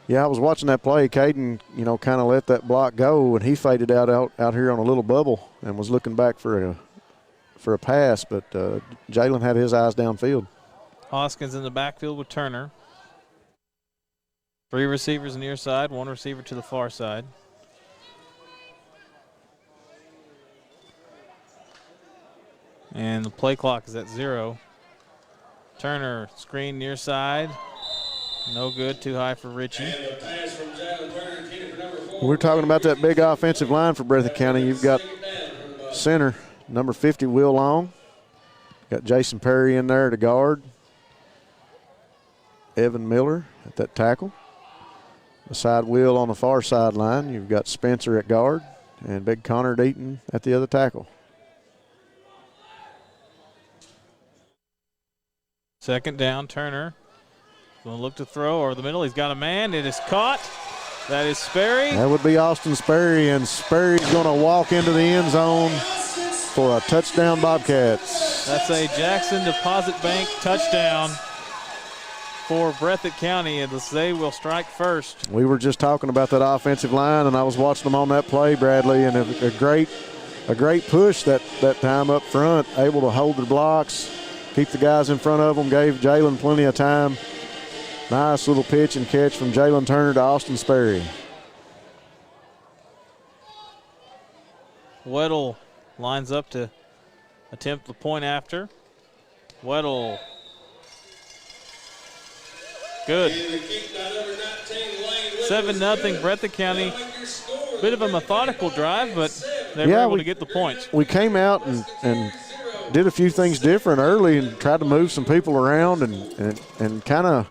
Yeah, I was watching that play. Caden, kind of let that block go, and he faded out here on a little bubble and was looking back for a pass, but Jalen had his eyes downfield. Hoskins in the backfield with Turner. 3 receivers near side, 1 receiver to the far side. And the play clock is at 0. Turner, screen near side. No good, too high for Ritchie. We're talking about that big offensive line for Breathitt County. You've got center, number 50, Will Long. Got Jason Perry in there to guard. Evan Miller at that tackle. Beside Will on the far sideline, you've got Spencer at guard and big Connor Deaton at the other tackle. Second down, Turner. Going to look to throw over the middle. He's got a man. It is caught. That is Sperry. That would be Austin Sperry, and Sperry's going to walk into the end zone for a touchdown, Bobcats. That's a Jackson Deposit Bank touchdown for Breathitt County, and they will strike first. We were just talking about that offensive line, and I was watching them on that play, Bradley, and a great push that time up front, able to hold the blocks, keep the guys in front of them, gave Jalen plenty of time. Nice little pitch and catch from Jalen Turner to Austin Sperry. Weddle lines up to attempt the point after. Weddle. Good. 7-0 Breathitt County. Bit of a methodical drive, but they were able to get the points. We came out and did a few things different early and tried to move some people around and kind of,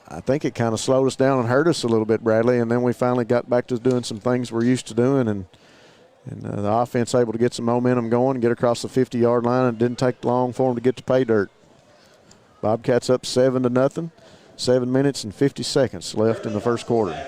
I think it kind of slowed us down and hurt us a little bit, Bradley, and then we finally got back to doing some things we're used to doing, and the offense able to get some momentum going, get across the 50-yard line, and it didn't take long for them to get to pay dirt. Bobcats up 7-0, 7 minutes and 50 seconds left in the first quarter.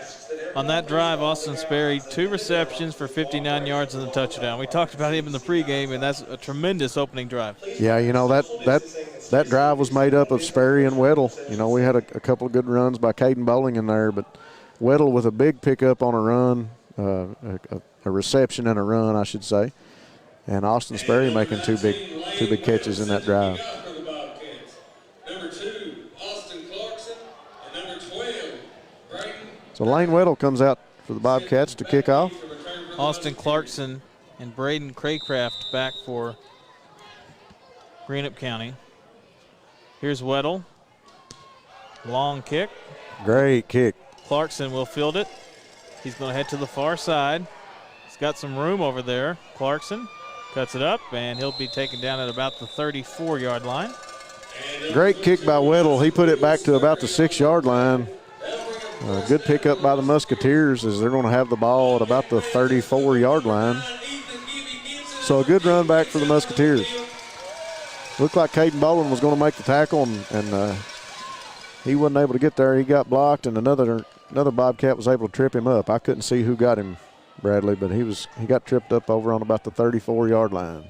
On that drive, Austin Sperry, 2 receptions for 59 yards and a touchdown. We talked about him in the pregame, and that's a tremendous opening drive. Yeah, you know, that drive was made up of Sperry and Weddle. You know, we had a couple of good runs by Caden Bowling in there, but Weddle with a big pickup on a run, a reception and a run, I should say, and Austin Sperry making two big catches in that drive. So Lane Weddle comes out for the Bobcats to kick off. Austin Clarkson and Braden Craycraft back for Greenup County. Here's Weddle. Long kick. Great kick. Clarkson will field it. He's going to head to the far side. He's got some room over there. Clarkson cuts it up, and he'll be taken down at about the 34-yard line. Great kick by Weddle. He put it back to about the 6-yard line. Good pickup by the Musketeers as they're going to have the ball at about the 34-yard line. So a good run back for the Musketeers. Looked like Caden Bowling was going to make the tackle, and he wasn't able to get there. He got blocked, and another Bobcat was able to trip him up. I couldn't see who got him, Bradley, but he got tripped up over on about the 34-yard line.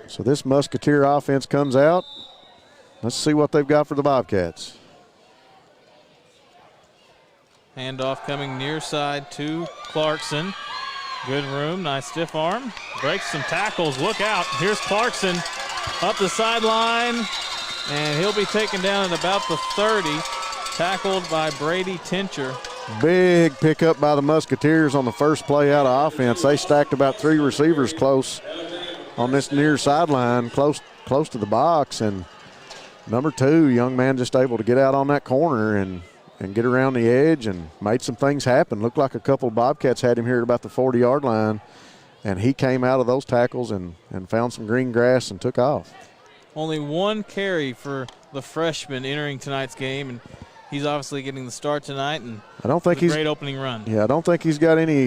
So this Musketeer offense comes out. Let's see what they've got for the Bobcats. Handoff coming near side to Clarkson. Good room, nice stiff arm. Breaks some tackles, look out. Here's Clarkson up the sideline, and he'll be taken down at about the 30. Tackled by Brady Tincher. Big pickup by the Musketeers on the first play out of offense. They stacked about 3 receivers close on this near sideline, close to the box, and number 2, young man just able to get out on that corner and get around the edge and made some things happen. Looked like a couple of Bobcats had him here at about the 40-yard line, and he came out of those tackles and found some green grass and took off. Only 1 carry for the freshman entering tonight's game, and he's obviously getting the start tonight, and I don't think he's a great opening run. Yeah, I don't think he's got any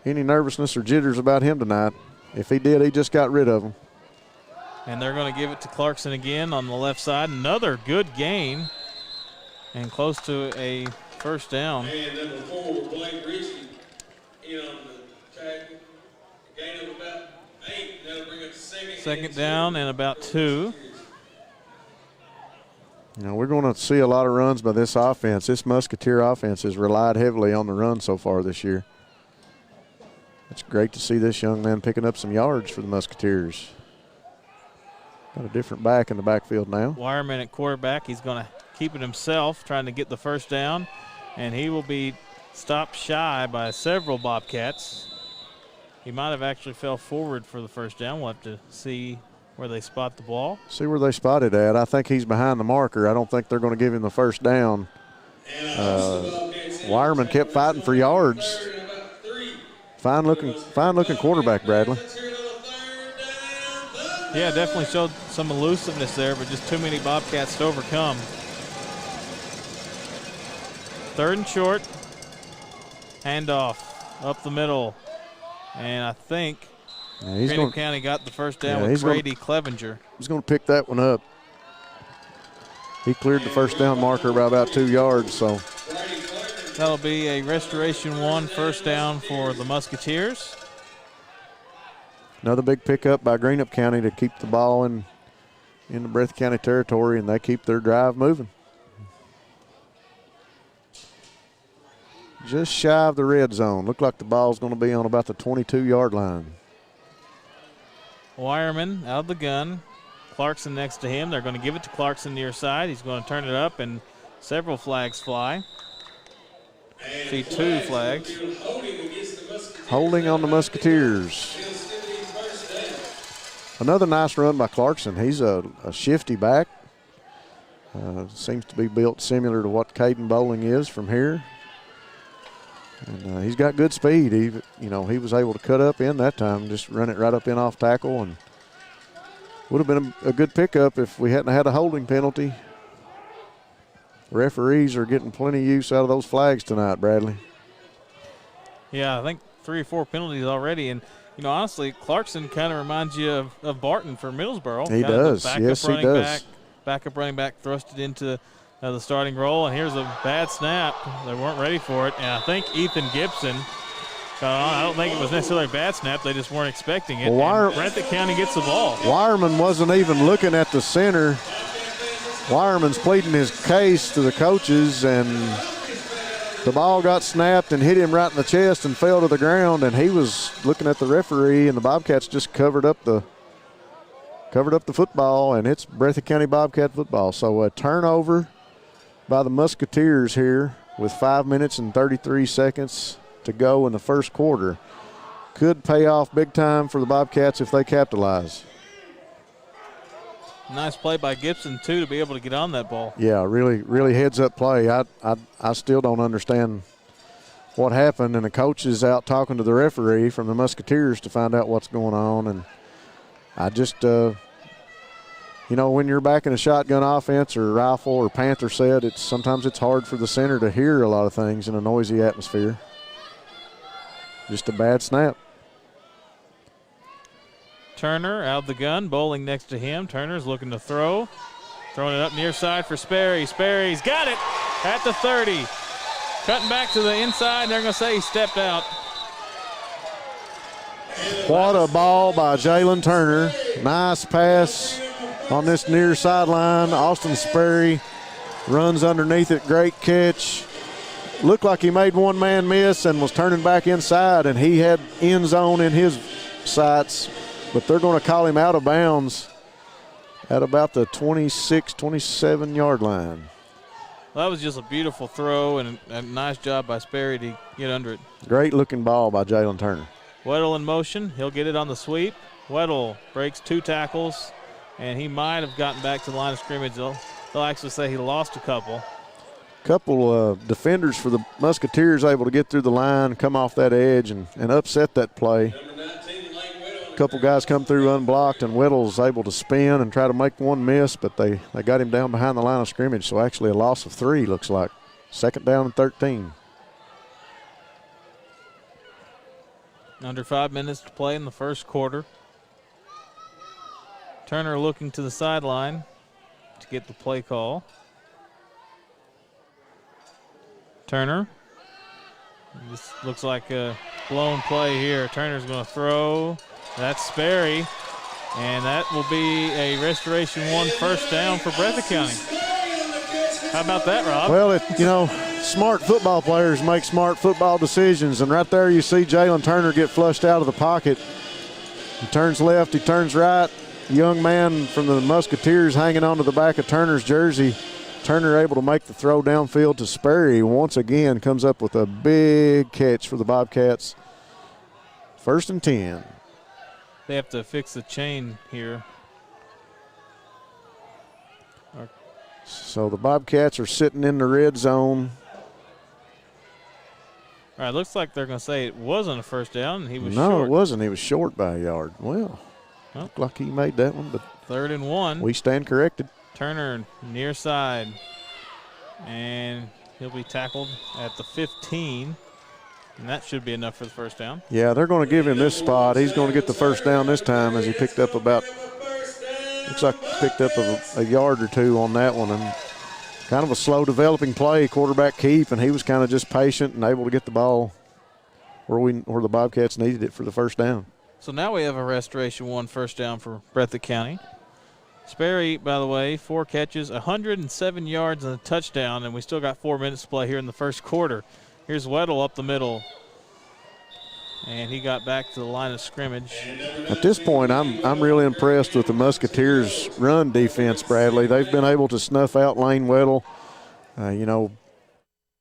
nervousness or jitters about him tonight. If he did, he just got rid of them. And they're going to give it to Clarkson again on the left side. Another good gain. And close to a first down. And number 4, Blake Ritchie, in on the tackle. Gain of about 8. That'll bring up second down and about 2. You know, we're going to see a lot of runs by this offense. This Musketeer offense has relied heavily on the run so far this year. It's great to see this young man picking up some yards for the Musketeers. Got a different back in the backfield now. Wireman at quarterback. He's going to keep it himself, trying to get the first down, and he will be stopped shy by several Bobcats. He might have actually fell forward for the first down. We'll have to see where they spot the ball. See where they spot it at. I think he's behind the marker. I don't think they're going to give him the first down. Wireman kept fighting for yards. Fine looking quarterback, Bradley. Yeah, definitely showed some elusiveness there, but just too many Bobcats to overcome. 3rd and short. Handoff up the middle. And I think Greenup County got the first down with Brady Clevenger. He's going to pick that one up. He cleared the first down marker by about 2 yards, so. That'll be a Restoration 1 first down for the Musketeers. Another big pickup by Greenup County to keep the ball in the Breathitt County territory, and they keep their drive moving. Just shy of the red zone. Looked like the ball's going to be on about the 22-yard line. Wireman out of the gun. Clarkson next to him. They're going to give it to Clarkson near side. He's going to turn it up, and several flags fly. See 2 flags. Holding on the Musketeers. Another nice run by Clarkson. He's a shifty back. Seems to be built similar to what Caden Bowling is from here. And he's got good speed. He was able to cut up in that time, just run it right up in off tackle, and would have been a good pickup if we hadn't had a holding penalty. Referees are getting plenty of use out of those flags tonight, Bradley. Yeah, I think 3 or 4 penalties already. And, honestly, Clarkson kind of reminds you of Barton for Middlesboro. He does. Yes, he does. Backup running back thrusted into the starting role. And here's a bad snap. They weren't ready for it. And I think Ethan Gibson got on. I don't think it was necessarily a bad snap. They just weren't expecting it. Well, Breathitt County gets the ball. Wireman wasn't even looking at the center. Wireman's pleading his case to the coaches, and the ball got snapped and hit him right in the chest and fell to the ground, and he was looking at the referee, and the Bobcats just covered up the football, and it's Breathitt County Bobcat football. So a turnover by the Musketeers here with 5 minutes and 33 seconds to go in the first quarter. Could pay off big time for the Bobcats if they capitalize. Nice play by Gibson, too, to be able to get on that ball. Yeah, really heads-up play. I still don't understand what happened, and the coach is out talking to the referee from the Musketeers to find out what's going on. And I just, when you're backing a shotgun offense or rifle or Panther set, sometimes it's hard for the center to hear a lot of things in a noisy atmosphere. Just a bad snap. Turner out of the gun, Bowling next to him. Turner's looking to throw. Throwing it up near side for Sperry. Sperry's got it at the 30. Cutting back to the inside, they're going to say he stepped out. What a ball by Jalen Turner. Nice pass on this near sideline. Austin Sperry runs underneath it. Great catch. Looked like he made one man miss and was turning back inside, and he had end zone in his sights. But they're going to call him out of bounds at about the 26, 27-yard line. Well, that was just a beautiful throw and a nice job by Sperry to get under it. Great-looking ball by Jalen Turner. Weddle in motion. He'll get it on the sweep. Weddle breaks 2 tackles, and he might have gotten back to the line of scrimmage. They'll actually say he lost a couple. Couple defenders for the Musketeers able to get through the line, come off that edge, and upset that play. A couple guys come through unblocked, and Weddle's able to spin and try to make one miss, but they got him down behind the line of scrimmage, so actually a loss of 3 looks like. 2nd down and 13. Under 5 minutes to play in the first quarter. Turner looking to the sideline to get the play call. Turner. This looks like a blown play here. Turner's going to throw. That's Sperry. And that will be a Restoration 1 first down for Breathitt County. How about that, Rob? Well, smart football players make smart football decisions. And right there you see Jalen Turner get flushed out of the pocket. He turns left, he turns right. Young man from the Musketeers hanging onto the back of Turner's jersey. Turner able to make the throw downfield to Sperry. Once again comes up with a big catch for the Bobcats. 1st and 10. They have to fix the chain here. So the Bobcats are sitting in the red zone. All right, looks like they're going to say it wasn't a first down. He was short. No, it wasn't. He was short by a yard. Well, looked like he made that one, but 3rd and 1. We stand corrected. Turner near side, and he'll be tackled at the 15, and that should be enough for the first down. Yeah, they're going to give him this spot. He's going to get the first down this time as he picked up about, looks like he picked up a yard or 2 on that one, and kind of a slow developing play, quarterback keep, and he was kind of just patient and able to get the ball where the Bobcats needed it for the first down. So now we have a Restoration 1 first down for Breathitt County. Sperry, by the way, 4 catches, 107 yards and a touchdown, and we still got 4 minutes to play here in the first quarter. Here's Weddle up the middle, and he got back to the line of scrimmage. At this point, I'm really impressed with the Musketeers' run defense, Bradley. They've been able to snuff out Lane Weddle.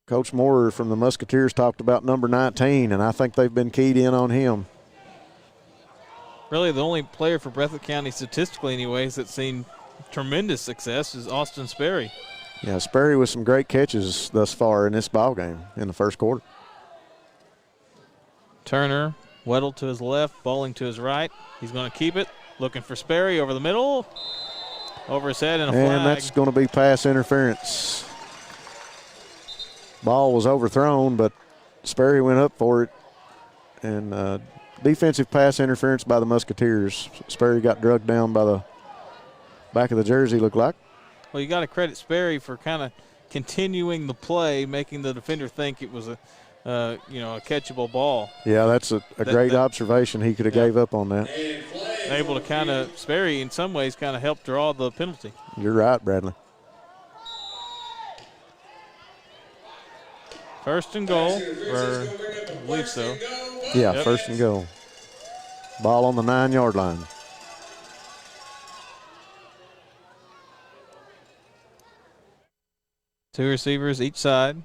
Coach Moore from the Musketeers talked about number 19, and I think they've been keyed in on him. really the only player for Breathitt County statistically anyways that's seen tremendous success is Austin Sperry. Yeah, Sperry with some great catches thus far in this ball game in the first quarter. Turner, Weddle to his left, Bowling to his right. He's going to keep it, looking for Sperry over the middle, over his head, and a flag. And that's going to be pass interference. Ball was overthrown, but Sperry went up for it. And defensive pass interference by the Musketeers. Sperry got drugged down by the back of the jersey, looked like. Well, you got to credit Sperry for kind of continuing the play, making the defender think it was a catchable ball. Yeah, that's a great observation. He could have gave up on that. Able to kind of, Sperry in some ways kind of helped draw the penalty. You're right, Bradley. First and goal, or I believe so. Yeah, Yep. First and goal. Ball on the 9-yard line. Two receivers each side.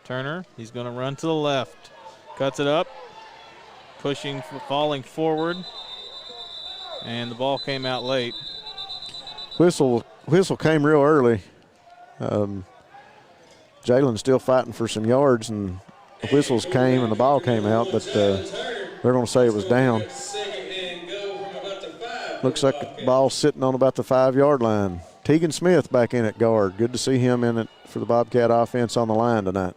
Turner, he's going to run to the left. Cuts it up. Pushing, falling forward. And the ball came out late. Whistle came real early. Jalen's still fighting for some yards, and the whistles came and the ball came out, but they're going to say it was down. Looks like the ball's sitting on about the 5-yard line. Tegan Smith back in at guard. Good to see him in it for the Bobcat offense on the line tonight.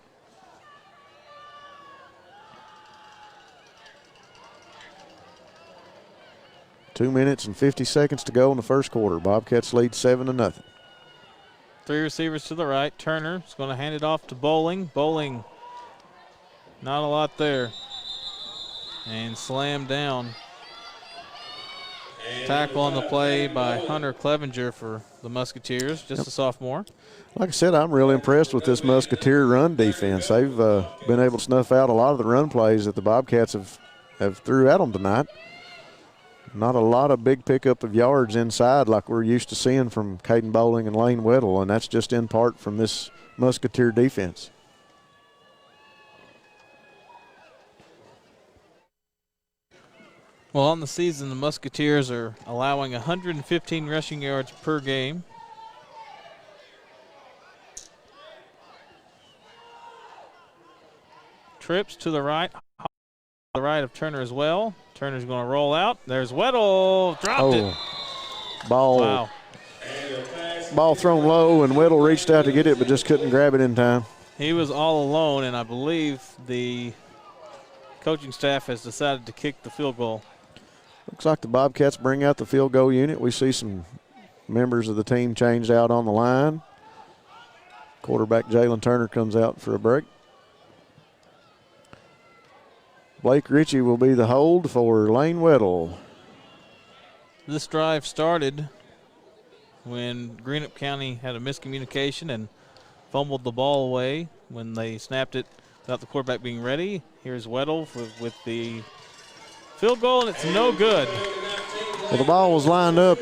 Two minutes and 50 seconds to go in the first quarter. Bobcats lead 7-0. Three receivers to the right. Turner is going to hand it off to Bowling. Bowling, not a lot there. And slammed down. Tackle on the play by Hunter Clevenger for the Musketeers, just a sophomore. Like I said, I'm really impressed with this Musketeer run defense. They've been able to snuff out a lot of the run plays that the Bobcats have threw at them tonight. Not a lot of big pickup of yards inside like we're used to seeing from Caden Bowling and Lane Weddle, and that's just in part from this Musketeer defense. Well, on the season, the Musketeers are allowing 115 rushing yards per game. Trips to the right of Turner as well. Turner's going to roll out. There's Weddle. Dropped it. Ball. Wow. Ball thrown low, and Weddle reached out to get it, but just couldn't grab it in time. He was all alone, and I believe the coaching staff has decided to kick the field goal. Looks like the Bobcats bring out the field goal unit. We see some members of the team changed out on the line. Quarterback Jalen Turner comes out for a break. Blake Ritchie will be the hold for Lane Weddle. This drive started when Greenup County had a miscommunication and fumbled the ball away when they snapped it without the quarterback being ready. Here's Weddle with the field goal, and it's no good. Well, the ball was lined up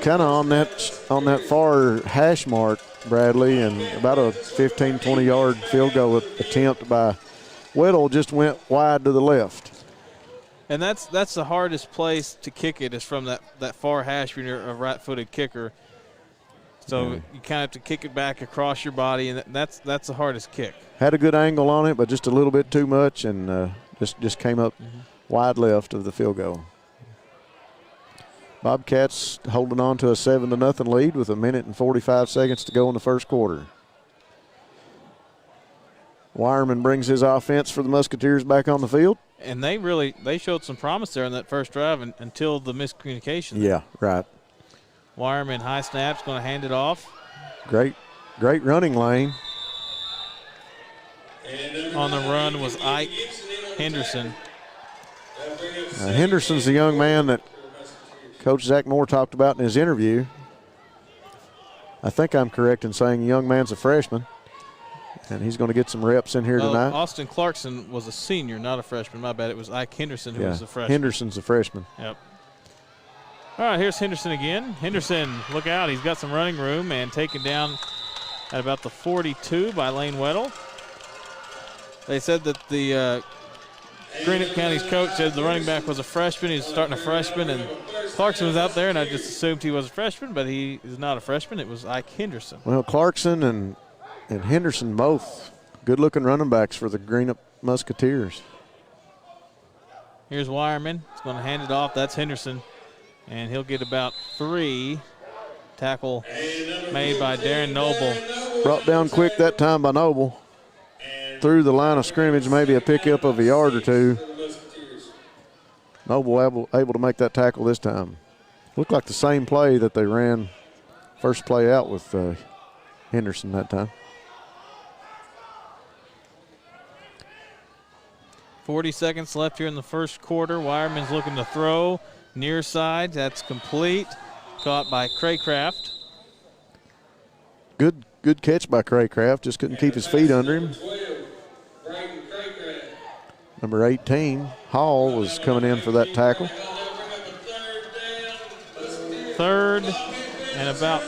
kind of on that far hash mark, Bradley, and about a 15, 20-yard field goal attempt by Weddle just went wide to the left. And that's the hardest place to kick it is from that far hash when you're a right-footed kicker. So you kind of have to kick it back across your body, and that's the hardest kick. Had a good angle on it, but just a little bit too much, and just came up wide left of the field goal. Bobcats holding on to a 7-0 lead with 1 minute and 45 seconds to go in the first quarter. Weirman brings his offense for the Musketeers back on the field. And they showed some promise there in that first drive until the miscommunication. Yeah, right. Weirman, high snaps, going to hand it off. Great running lane. On the run was Ike Henderson. Henderson's the young man that Coach Zach Moore talked about in his interview. I think I'm correct in saying the young man's a freshman. And he's going to get some reps in here tonight. Austin Clarkson was a senior, not a freshman. My bad. It was Ike Henderson who was a freshman. Henderson's a freshman. Yep. All right, here's Henderson again. Henderson, look out. He's got some running room and taken down at about the 42 by Lane Weddle. They said that the Greenup County's coach said the running back was a freshman. He was starting a freshman, and Clarkson was out there, and I just assumed he was a freshman, but he is not a freshman. It was Ike Henderson. Well, Clarkson and Henderson both good-looking running backs for the Greenup Musketeers. Here's Weirman. He's going to hand it off. That's Henderson, and he'll get about 3. Tackle made by Darren Noble. Brought down quick that time by Noble. Through the line of scrimmage, maybe a pickup of a yard or two. Noble able to make that tackle this time. Looked like the same play that they ran first play out with Henderson that time. 40 seconds left here in the first quarter. Weirman's looking to throw. Near side, that's complete. Caught by Craycraft. Good catch by Craycraft. Just couldn't keep his feet under him. Number 18, Hall, was coming in for that tackle. Third and about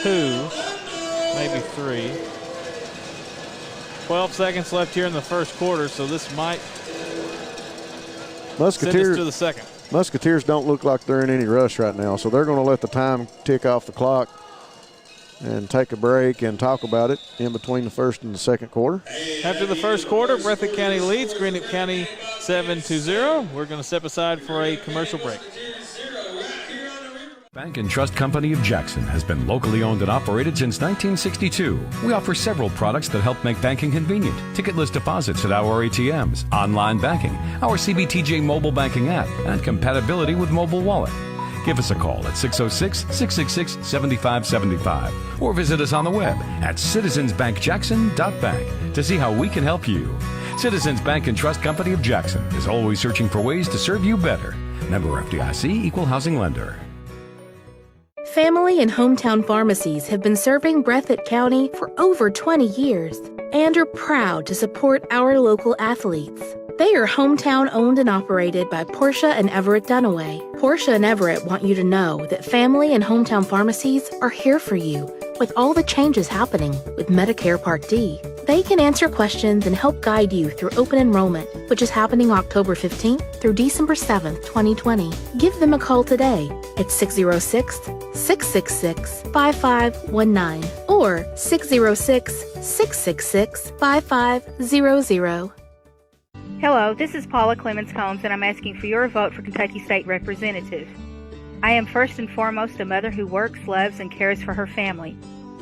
2, maybe 3. 12 seconds left here in the first quarter, so this might send us to the second. Musketeers don't look like they're in any rush right now, so they're going to let the time tick off the clock and take a break and talk about it in between the first and the second quarter. After the first quarter, Breathitt County leads Greenup County 7-0. We're going to step aside for a commercial break. Bank and Trust Company of Jackson has been locally owned and operated since 1962. We offer several products that help make banking convenient. Ticketless deposits at our ATMs, online banking, our CBTJ mobile banking app, and compatibility with mobile wallet. Give us a call at 606-666-7575 or visit us on the web at citizensbankjackson.bank to see how we can help you. Citizens Bank and Trust Company of Jackson is always searching for ways to serve you better. Member FDIC, Equal Housing Lender. Family and hometown pharmacies have been serving Breathitt County for over 20 years and are proud to support our local athletes. They are hometown owned and operated by Portia and Everett Dunaway. Portia and Everett want you to know that family and hometown pharmacies are here for you with all the changes happening with Medicare Part D. They can answer questions and help guide you through open enrollment, which is happening October 15th through December 7th, 2020. Give them a call today at 606-666-5519 or 606-666-5500. Hello, this is Paula Clemens-Combs, and I'm asking for your vote for Kentucky State Representative. I am first and foremost a mother who works, loves, and cares for her family.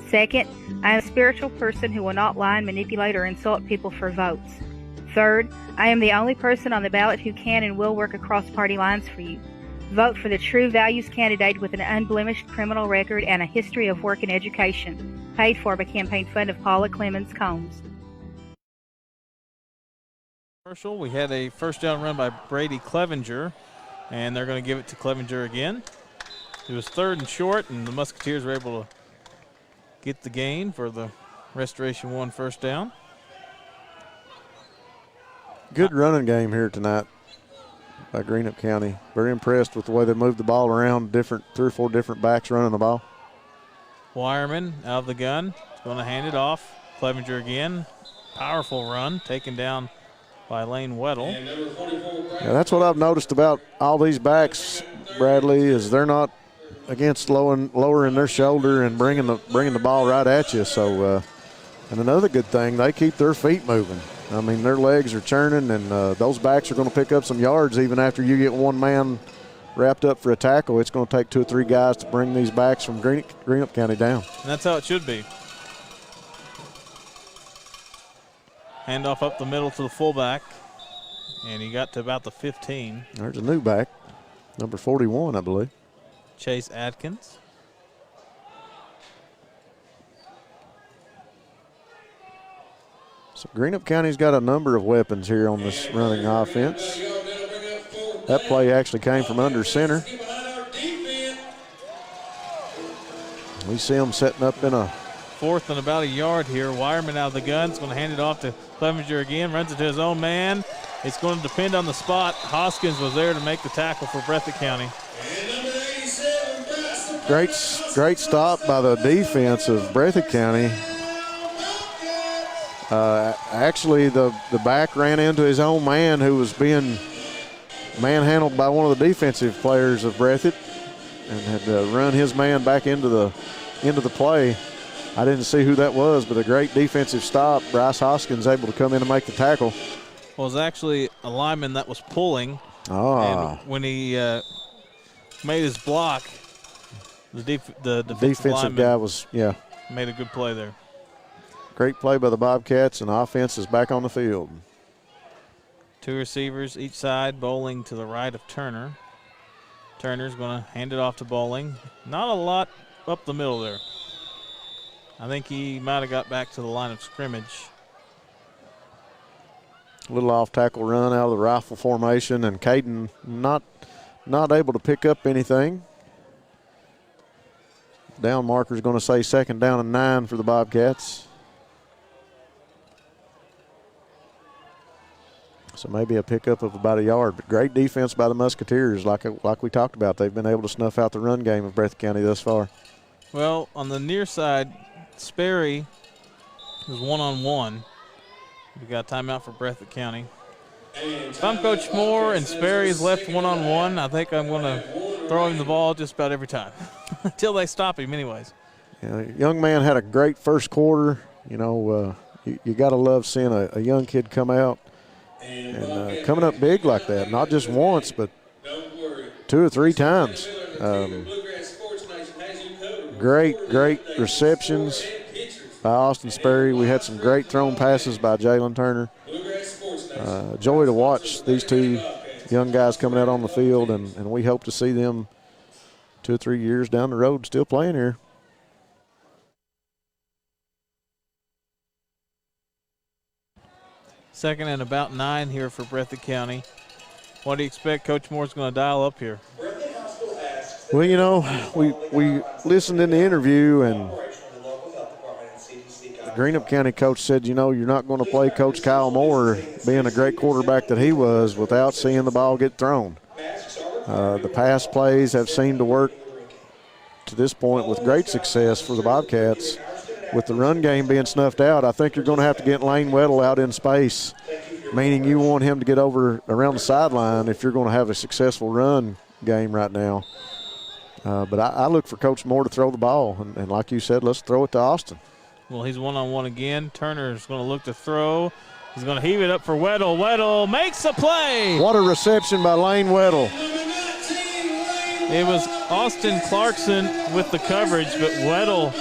Second, I am a spiritual person who will not lie, manipulate, or insult people for votes. Third, I am the only person on the ballot who can and will work across party lines for you. Vote for the true values candidate with an unblemished criminal record and a history of work and education. Paid for by campaign fund of Paula Clemens-Combs. We had a first down run by Brady Clevenger, and they're going to give it to Clevenger again. It was 3rd and short, and the Musketeers were able to get the gain for the Restoration 1 first down. Good running game here tonight by Greenup County. Very impressed with the way they moved the ball around, 3 or 4 different backs running the ball. Weirman out of the gun. He's going to hand it off. Clevenger again. Powerful run, taken down by Lane Weddle. Yeah, that's what I've noticed about all these backs, Bradley, is they're not against lowering their shoulder and bringing the ball right at you. So, and another good thing, they keep their feet moving. I mean, their legs are churning, and those backs are going to pick up some yards even after you get one man wrapped up for a tackle. It's going to take 2 or 3 guys to bring these backs from Greenup County down. And that's how it should be. Handoff up the middle to the fullback, and he got to about the 15. There's a new back, number 41, I believe. Chase Atkins. So Greenup County's got a number of weapons here on this running offense. That play actually came from under center. We see them setting up in a 4th and about a yard here. Weirman out of the gun. He's going to hand it off to Clevenger again. Runs it to his own man. It's going to depend on the spot. Hoskins was there to make the tackle for Breathitt County. Great stop by the defense of Breathitt County. Actually, the back ran into his own man who was being manhandled by one of the defensive players of Breathitt and had run his man back into the play. I didn't see who that was, but a great defensive stop. Bryce Hoskins able to come in and make the tackle. Well, it was actually a lineman that was pulling. And when he made his block, the defensive guy was, made a good play there. Great play by the Bobcats, and the offense is back on the field. 2 receivers each side, Bowling to the right of Turner. Turner's going to hand it off to Bowling. Not a lot up the middle there. I think he might have got back to the line of scrimmage. A little off-tackle run out of the rifle formation, and Caden not able to pick up anything. Down marker is going to say 2nd down and 9 for the Bobcats. So maybe a pickup of about a yard, but great defense by the Musketeers. Like we talked about, they've been able to snuff out the run game of Breathitt County thus far. Well, on the near side, Sperry is one-on-one. We got a timeout for Breathitt County. If I'm Coach Moore and Sperry is left one-on-one, I think I'm going to throw him the ball just about every time until they stop him anyways. Yeah, young man had a great first quarter. You know, you got to love seeing a young kid come out and coming up big like that, not just once, but 2 or 3 times. Great receptions by Austin Sperry. We had some great thrown passes by Jalen Turner. Joy to watch these 2 young guys coming out on the field, and we hope to see them 2 or 3 years down the road still playing here. Second and about 9 here for Breathitt County. What do you expect Coach Moore's going to dial up here? Well, you know, we listened in the interview, and the Greenup County coach said, you know, you're not going to play Coach Kyle Moore, being a great quarterback that he was, without seeing the ball get thrown. The pass plays have seemed to work to this point with great success for the Bobcats. With the run game being snuffed out, I think you're going to have to get Lane Weddle out in space, meaning you want him to get over around the sideline if you're going to have a successful run game right now. But I look for Coach Moore to throw the ball, and like you said, let's throw it to Austin. Well, he's one-on-one again. Turner's going to look to throw. He's going to heave it up for Weddle. Weddle makes the play. What a reception by Lane Weddle. It was Austin Clarkson with the coverage, but Weddle,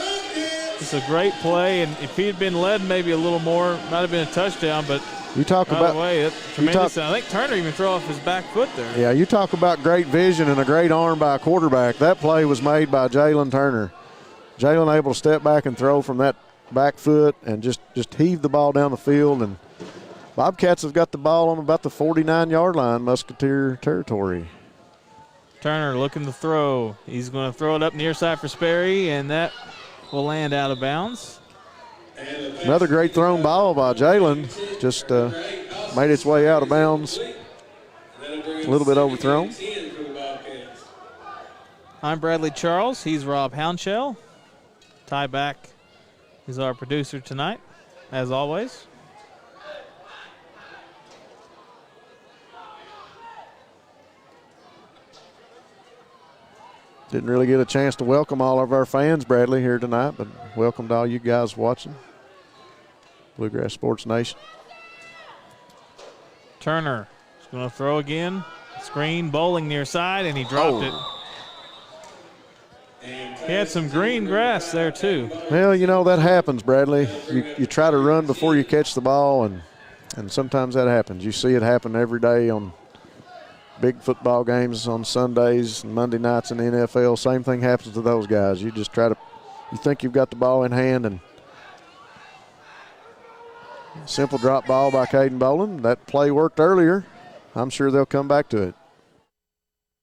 it's a great play, and if he had been led maybe a little more, might have been a touchdown, but you talk by about the way, it's tremendous. I think Turner even threw off his back foot there. Yeah, you talk about great vision and a great arm by a quarterback. That play was made by Jalen Turner. Jalen able to step back and throw from that back foot and just heave the ball down the field, and Bobcats have got the ball on about the 49-yard line, Musketeer territory. Turner looking to throw. He's going to throw it up near side for Sperry, and that will land out of bounds. Another great thrown ball by Jalen. Just made its way out of bounds. A little bit overthrown. I'm Bradley Charles. He's Rob Hounshell. Ty Back is our producer tonight, as always. Didn't really get a chance to welcome all of our fans, Bradley, here tonight, but welcome to all you guys watching Bluegrass Sports Nation. Turner is going to throw again. Screen, bowling near side, and he dropped it. He had some green grass there, too. Well, you know, that happens, Bradley. You try to run before you catch the ball, and sometimes that happens. You see it happen every day on big football games on Sundays and Monday nights in the NFL. Same thing happens to those guys. You just you think you've got the ball in hand, and simple drop ball by Caden Boland. That play worked earlier. I'm sure they'll come back to it.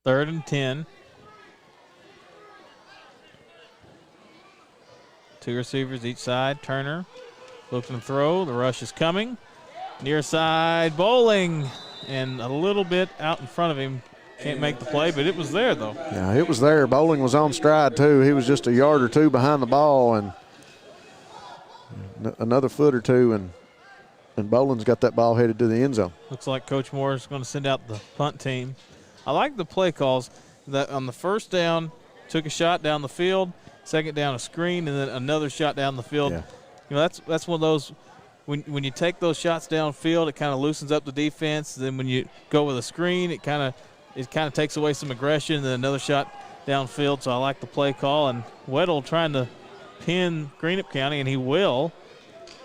3rd and 10. 2 receivers each side. Turner looking to throw. The rush is coming. Near side, bowling. And a little bit out in front of him. Can't make the play, but it was there, though. Yeah, it was there. Bowling was on stride, too. He was just a yard or two behind the ball, and another foot or two, and And Boland's got that ball headed to the end zone. Looks like Coach Moore is going to send out the punt team. I like the play calls that on the first down, took a shot down the field, second down a screen, and then another shot down the field. Yeah. You know, that's one of those, when you take those shots downfield, it kind of loosens up the defense. Then when you go with a screen, it kind of takes away some aggression, and then another shot downfield. So I like the play call. And Weddle trying to pin Greenup County, and he will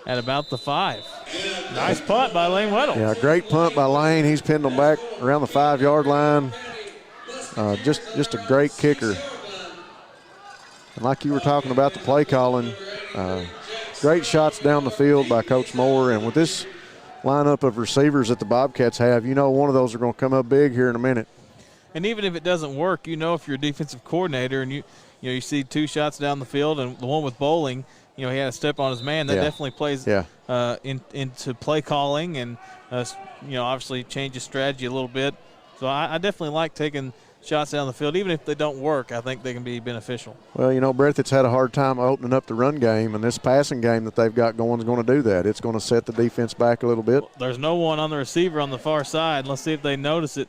at about the 5. Nice punt by Lane Weddle. Yeah, great punt by Lane. He's pinned them back around the 5-yard line. Just a great kicker. And like you were talking about the play calling, great shots down the field by Coach Moore. And with this lineup of receivers that the Bobcats have, you know one of those are going to come up big here in a minute. And even if it doesn't work, you know if you're a defensive coordinator and you see 2 shots down the field, and the one with Bowling, he had a step on his man. That definitely plays into play calling and, obviously changes strategy a little bit. So I definitely like taking shots down the field. Even if they don't work, I think they can be beneficial. Well, Breathitt's had a hard time opening up the run game, and this passing game that they've got going is going to do that. It's going to set the defense back a little bit. There's no one on the receiver on the far side. Let's see if they notice it.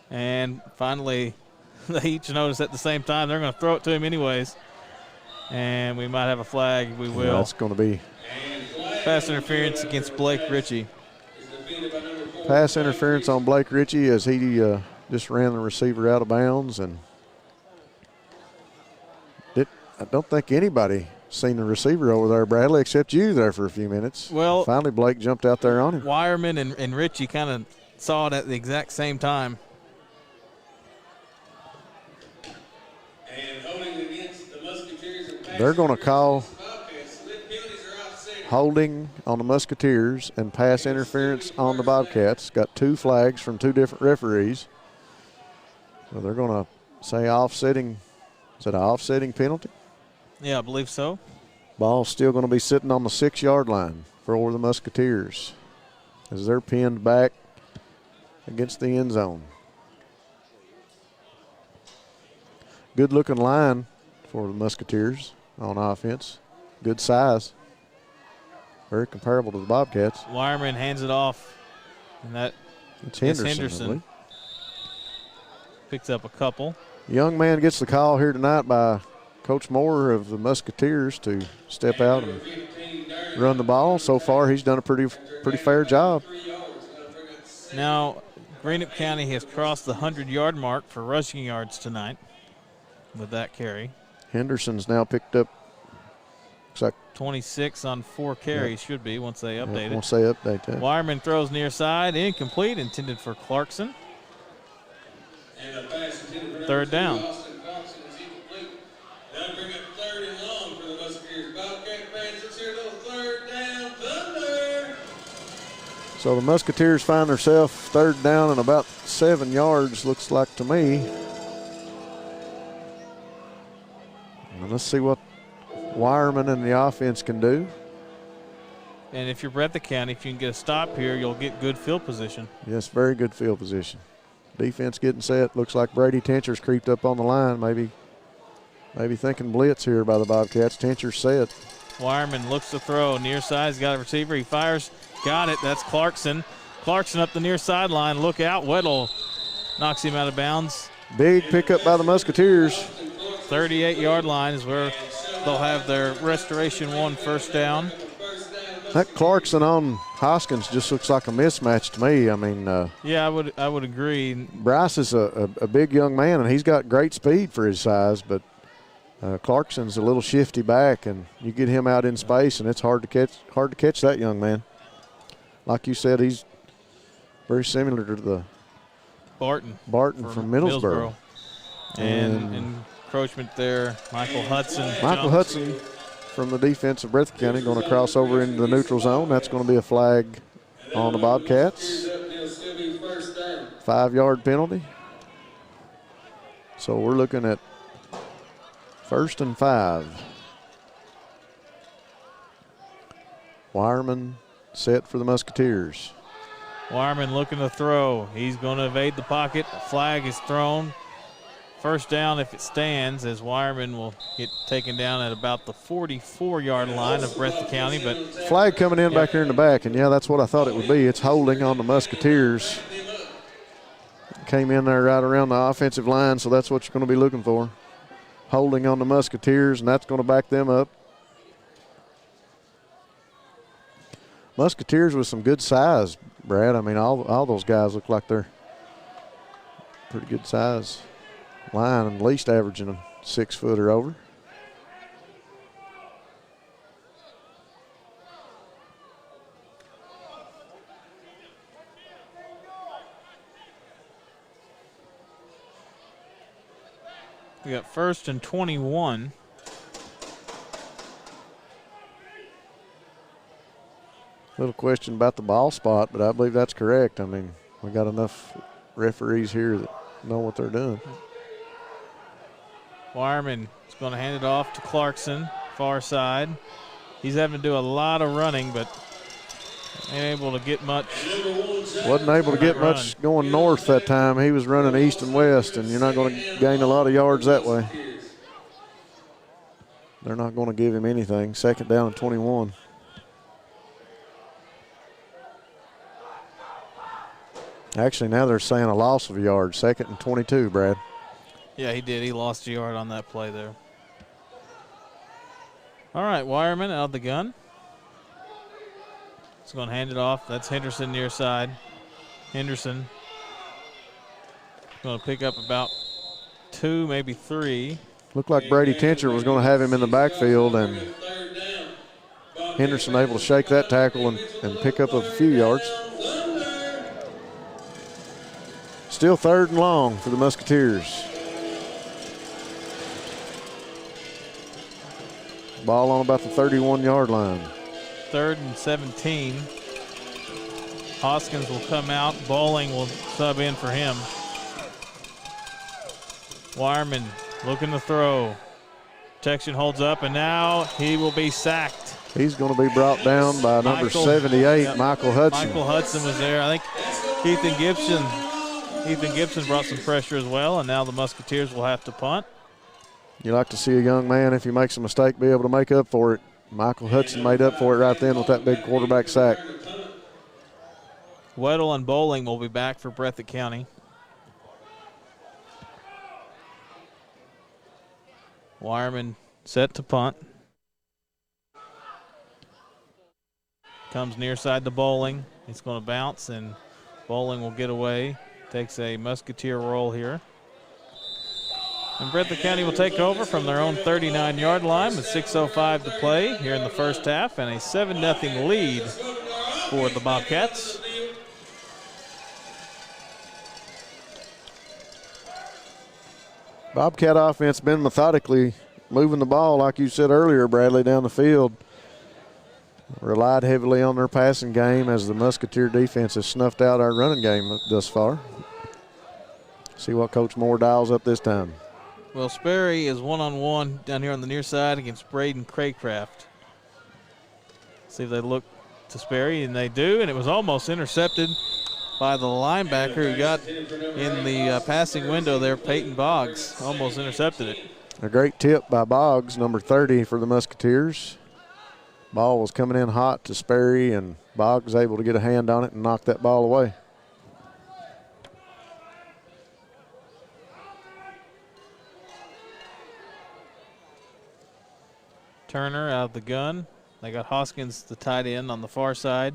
And finally, they each notice at the same time. They're going to throw it to him anyways. And we might have a flag. We will. That's going to be pass interference against Blake Ritchie. Pass interference on Blake Ritchie as he just ran the receiver out of bounds. And I don't think anybody seen the receiver over there, Bradley, except you there for a few minutes. Well, finally Blake jumped out there on him. Weirman and Ritchie kind of saw it at the exact same time. They're going to call holding on the Musketeers and pass interference on the Bobcats. Got 2 flags from 2 different referees. So they're going to say offsetting. Is it an offsetting penalty? Yeah, I believe so. Ball's still going to be sitting on the 6-yard line for the Musketeers as they're pinned back against the end zone. Good looking line for the Musketeers on offense. Good size. Very comparable to the Bobcats. Weirman hands it off. And it's Henderson. Picks up a couple. Young man gets the call here tonight by Coach Moore of the Musketeers to step out and run the ball. So far, he's done a pretty fair job. Now, Greenup County has crossed the 100-yard mark for rushing yards tonight with that carry. Henderson's now picked up, looks like 26 on 4 carries, should be once they update it. Once they update that. Weirman throws near side, incomplete, intended for Clarkson. Third down. So the Musketeers find themselves 3rd down and about 7 yards, looks like to me. And let's see what Weirman and the offense can do. And if you're Breathitt County, if you can get a stop here, you'll get good field position. Yes, very good field position. Defense getting set. Looks like Brady Tencher's creeped up on the line. Maybe thinking blitz here by the Bobcats. Tencher's set. Weirman looks to throw. Near side, he's got a receiver. He fires. Got it. That's Clarkson. Clarkson up the near sideline. Look out. Weddle knocks him out of bounds. Big pickup by the Musketeers. 38-yard line is where they'll have their Restoration 1 first down. That Clarkson on Hoskins just looks like a mismatch to me. I mean, yeah, I would agree. Bryce is a big young man, and he's got great speed for his size, but Clarkson's a little shifty back, and you get him out in space, and it's hard to catch that young man. Like you said, he's very similar to the Barton from Middlesboro. And encroachment there, Michael Hudson. Hudson from the defense of Breathitt County going to cross over into the neutral zone. That's going to be a flag on the Bobcats. 5-yard penalty. So we're looking at 1st and 5. Weirman set for the Musketeers. Weirman looking to throw. He's going to evade the pocket. A flag is thrown. First down if it stands, as Weirman will get taken down at about the 44-yard line of Breathitt County. But flag coming in back here in the back, and yeah, that's what I thought it would be. It's holding on the Musketeers. Came in there right around the offensive line, so that's what you're going to be looking for. Holding on the Musketeers, and that's going to back them up. Musketeers with some good size, Brad. I mean, all those guys look like they're pretty good size line, and at least averaging a 6 foot or over. We got 1st and 21. Little question about the ball spot, but I believe that's correct. I mean, we got enough referees here that know what they're doing. Weirman is going to hand it off to Clarkson, far side. He's having to do a lot of running, but ain't able to get much. Wasn't able to get much going north that time. He was running east and west, and you're not going to gain a lot of yards that way. They're not going to give him anything. 2nd down and 21. Actually, now they're saying a loss of a yard. 2nd and 22, Brad. Yeah, he did. He lost a yard on that play there. All right, Weirman out of the gun. He's going to hand it off. That's Henderson near side. Henderson going to pick up about 2, maybe 3. Looked like Brady Tincher was going to have him in the backfield, and Henderson able to shake that tackle and pick up a few yards. Still 3rd and long for the Musketeers. Ball on about the 31-yard line. 3rd and 17. Hoskins will come out. Bowling will sub in for him. Weirman looking to throw. Protection holds up, and now he will be sacked. He's going to be brought down by number 78, yep. Michael Hudson. Michael Hudson was there. I think Ethan Gibson brought some pressure as well, and now the Musketeers will have to punt. You like to see a young man, if he makes a mistake, be able to make up for it. Michael Hudson made up for it right then with that big quarterback sack. Weddle and Bowling will be back for Breathitt County. Weirman set to punt. Comes near side to Bowling. He's going to bounce, and Bowling will get away. Takes a Musketeer roll here. And Breathitt County will take over from their own 39-yard line with 6:05 to play here in the first half, and a 7-0 lead for the Bobcats. Bobcat offense been methodically moving the ball, like you said earlier, Bradley, down the field. Relied heavily on their passing game as the Musketeer defense has snuffed out our running game thus far. See what Coach Moore dials up this time. Well, Sperry is one-on-one down here on the near side against Braden Craycraft. See if they look to Sperry, and they do, and it was almost intercepted by the linebacker who got in the passing window there, Peyton Boggs. Almost intercepted it. A great tip by Boggs, number 30 for the Musketeers. Ball was coming in hot to Sperry, and Boggs able to get a hand on it and knock that ball away. Turner out of the gun. They got Hoskins, the tight end, on the far side.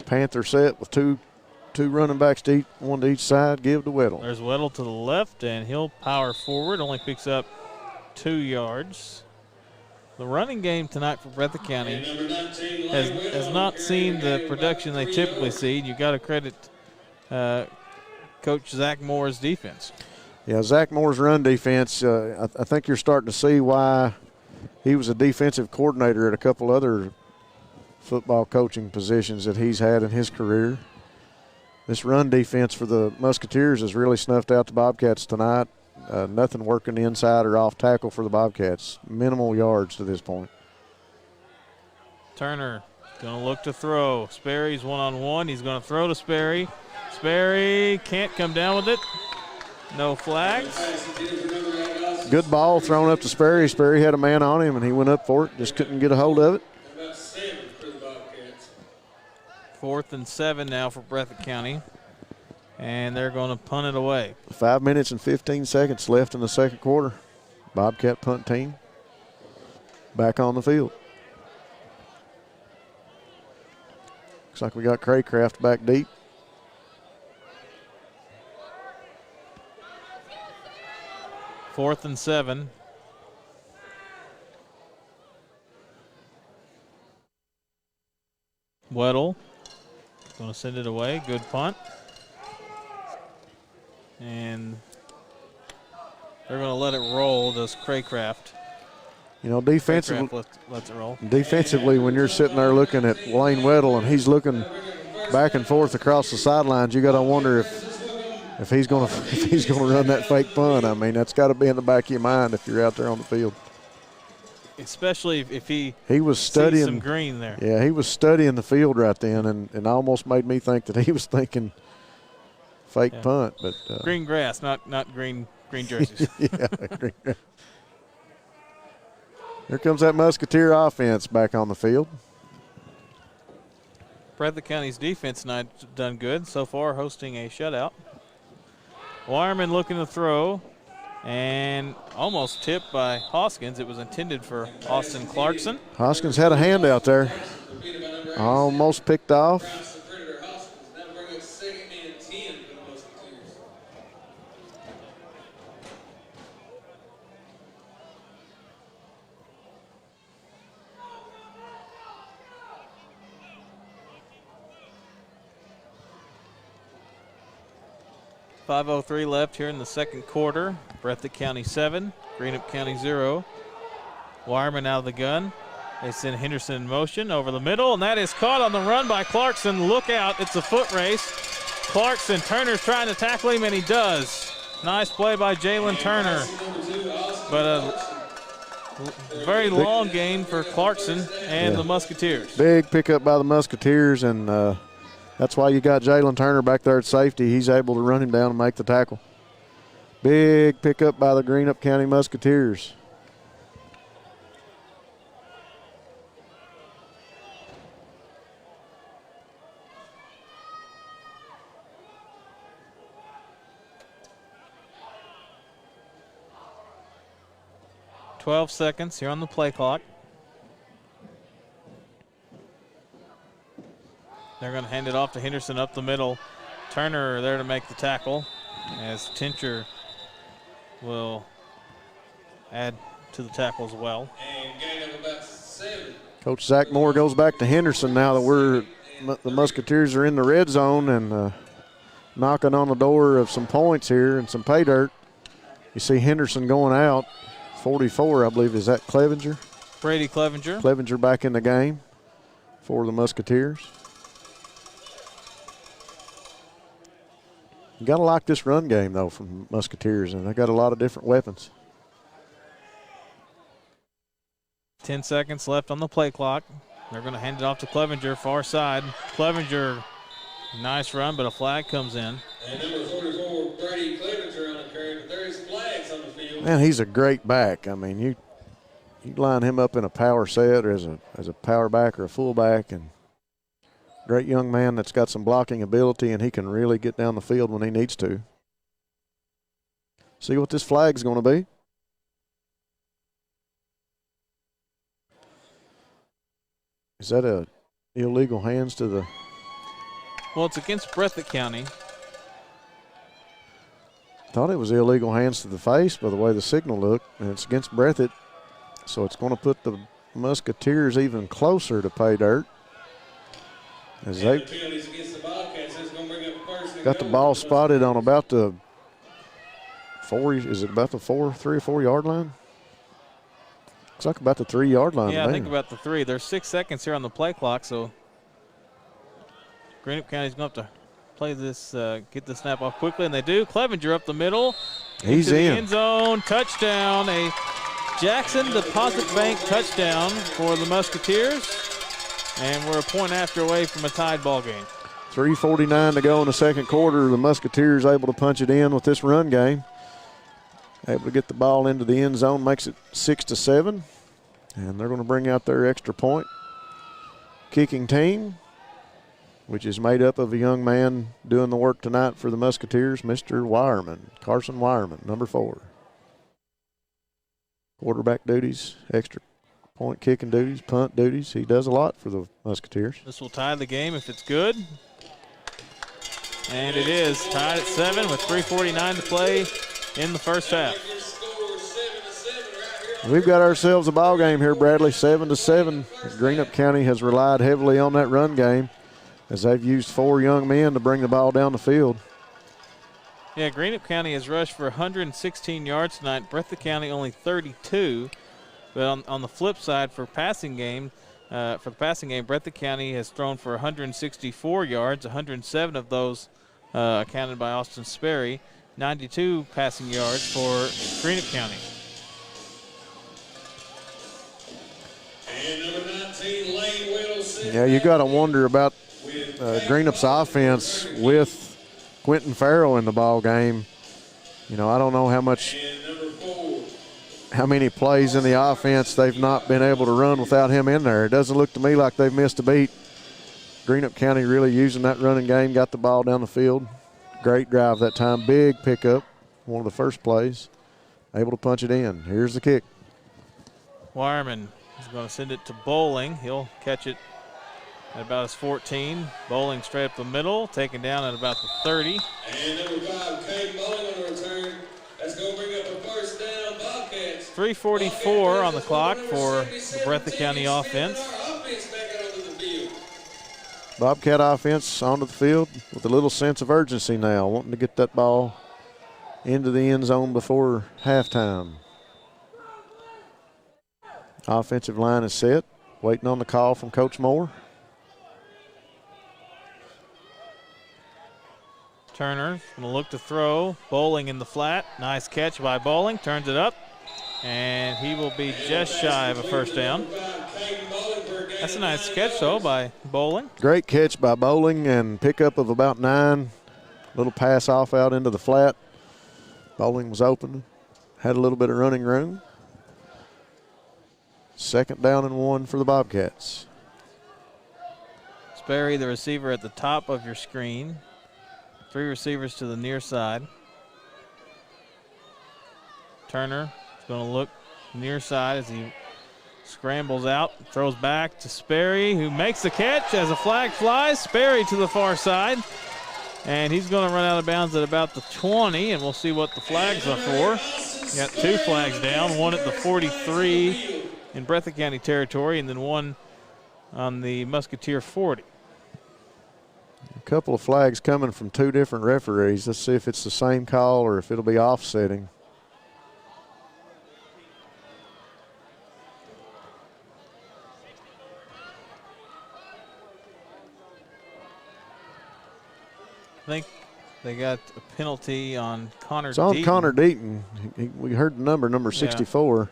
Panther set with two running backs, one to each side. Give to Weddle. There's Weddle to the left, and he'll power forward. Only picks up 2 yards. The running game tonight for Breathitt County has not seen the production they typically see. You got to credit Coach Zach Moore's defense. Yeah, Zach Moore's run defense, I think you're starting to see why he was a defensive coordinator at a couple other football coaching positions that he's had in his career. This run defense for the Musketeers has really snuffed out the Bobcats tonight. Nothing working inside or off tackle for the Bobcats. Minimal yards to this point. Turner going to look to throw. Sperry's one-on-one. He's going to throw to Sperry. Sperry can't come down with it. No flags. Good ball thrown up to Sperry. Sperry had a man on him, and he went up for it. Just couldn't get a hold of it. 4th and 7 now for Breathitt County. And they're going to punt it away. 5 minutes and 15 seconds left in the second quarter. Bobcat punt team back on the field. Looks like we got Craycraft back deep. 4th and 7. Weddle going to send it away. Good punt. And they're going to let it roll, does Craycraft. You know, defensively, lets it roll. Defensively, when you're sitting there looking at Wayne Weddle and he's looking back and forth across the sidelines, you got to wonder if he's going to run that fake punt. I mean, that's got to be in the back of your mind if you're out there on the field. Especially if he was studying sees some green there. Yeah, he was studying the field right then, and almost made me think that he was thinking fake punt. But green grass, not green jerseys. Yeah, green grass. Here comes that Musketeer offense back on the field. Breathitt County's defense tonight done good so far, hosting a shutout. Weirman looking to throw, and almost tipped by Hoskins. It was intended for Austin Clarkson. Hoskins had a hand out there. Almost picked off. 5:03 left here in the second quarter. Breathitt County 7, Greenup County 0. Weirman out of the gun. They send Henderson in motion over the middle, and that is caught on the run by Clarkson. Look out, it's a foot race. Clarkson, Turner's trying to tackle him, and he does. Nice play by Jalen Turner. But a very long gain for Clarkson and the Musketeers. Big pickup by the Musketeers, and that's why you got Jalen Turner back there at safety. He's able to run him down and make the tackle. Big pickup by the Greenup County Musketeers. .12 seconds here on the play clock. They're going to hand it off to Henderson up the middle. Turner there to make the tackle as Tincher will add to the tackle as well. Coach Zach Moore goes back to Henderson now that the Musketeers are in the red zone and knocking on the door of some points here and some pay dirt. You see Henderson going out. 44, I believe, is that Clevenger? Brady Clevenger. Clevenger back in the game for the Musketeers. You got to like this run game, though, from Musketeers, and they got a lot of different weapons. 10 seconds left on the play clock. They're going to hand it off to Clevenger, far side. Clevenger, nice run, but a flag comes in. And number 44, Brady Clevenger on the carry, but there is flags on the field. Man, he's a great back. I mean, you line him up in a power set or as a power back or a fullback, and great young man that's got some blocking ability, and he can really get down the field when he needs to. See what this flag's going to be. Is that a illegal hands to the? Well, it's against Breathitt County. Thought it was illegal hands to the face by the way the signal looked, and it's against Breathitt, so it's going to put the Musketeers even closer to pay dirt. As they got the ball spotted on about the 4, is it about the 3 or 4 yard line? Looks like about the 3 yard line. Yeah, I think about the 3. There's 6 seconds here on the play clock, so Greenup County's going to have to play this, get the snap off quickly, and they do. Clevenger up the middle. He's into in. The end zone, touchdown, a Jackson Deposit Bank touchdown for the Musketeers, and we're a point after away from a tied ball game. 3:49 to go in the second quarter. The Musketeers able to punch it in with this run game. Able to get the ball into the end zone, makes it 6-7. And they're going to bring out their extra point. Kicking team, which is made up of a young man doing the work tonight for the Musketeers, Mr. Weirman, Carson Weirman, number 4. Quarterback duties, extra point kicking duties, punt duties. He does a lot for the Musketeers. This will tie the game if it's good. And it is tied at 7 with 3:49 to play in the first half. We've got ourselves a ball game here, Bradley, 7-7. Greenup County has relied heavily on that run game as they've used 4 young men to bring the ball down the field. Yeah, Greenup County has rushed for 116 yards tonight. Breathitt County only 32. But on the flip side, for the passing game, Breathitt County has thrown for 164 yards, 107 of those accounted by Austin Sperry, 92 passing yards for Greenup County. And number 19, Lane Weddle. Yeah, you got to wonder about Greenup's offense with Quentin Farrell in the ball game. You know, I don't know how many plays in the offense they've not been able to run without him in there. It doesn't look to me like they've missed a beat. Greenup County really using that running game, got the ball down the field. Great drive that time, big pickup, one of the first plays. Able to punch it in. Here's the kick. Weirman is going to send it to Bowling. He'll catch it at about his 14. Bowling straight up the middle, taken down at about the 30. And number 5, Kate Bowling on the return. That's going to bring up a first down, Bobcats. 3:44 on the clock for the Breathitt County offense. Bobcat offense onto the field with a little sense of urgency now, wanting to get that ball into the end zone before halftime. Offensive line is set, waiting on the call from Coach Moore. Turner's going to look to throw. Bowling in the flat. Nice catch by Bowling. Turns it up. And he will be just shy of a first down. That's a nice catch, though, by Bowling. Great catch by Bowling and pickup of about 9. Little pass off out into the flat. Bowling was open. Had a little bit of running room. 2nd down and 1 for the Bobcats. Sperry, the receiver at the top of your screen. 3 receivers to the near side. Turner is going to look near side as he scrambles out, throws back to Sperry, who makes the catch as a flag flies. Sperry to the far side, and he's going to run out of bounds at about the 20, and we'll see what the flags are for. Got 2 flags down, one at the 43 in Breathitt County territory, and then one on the Musketeer 40. A couple of flags coming from 2 different referees. Let's see if it's the same call or if it'll be offsetting. I think they got a penalty on Connor It's on Deaton. Connor Deaton. We heard the number 64.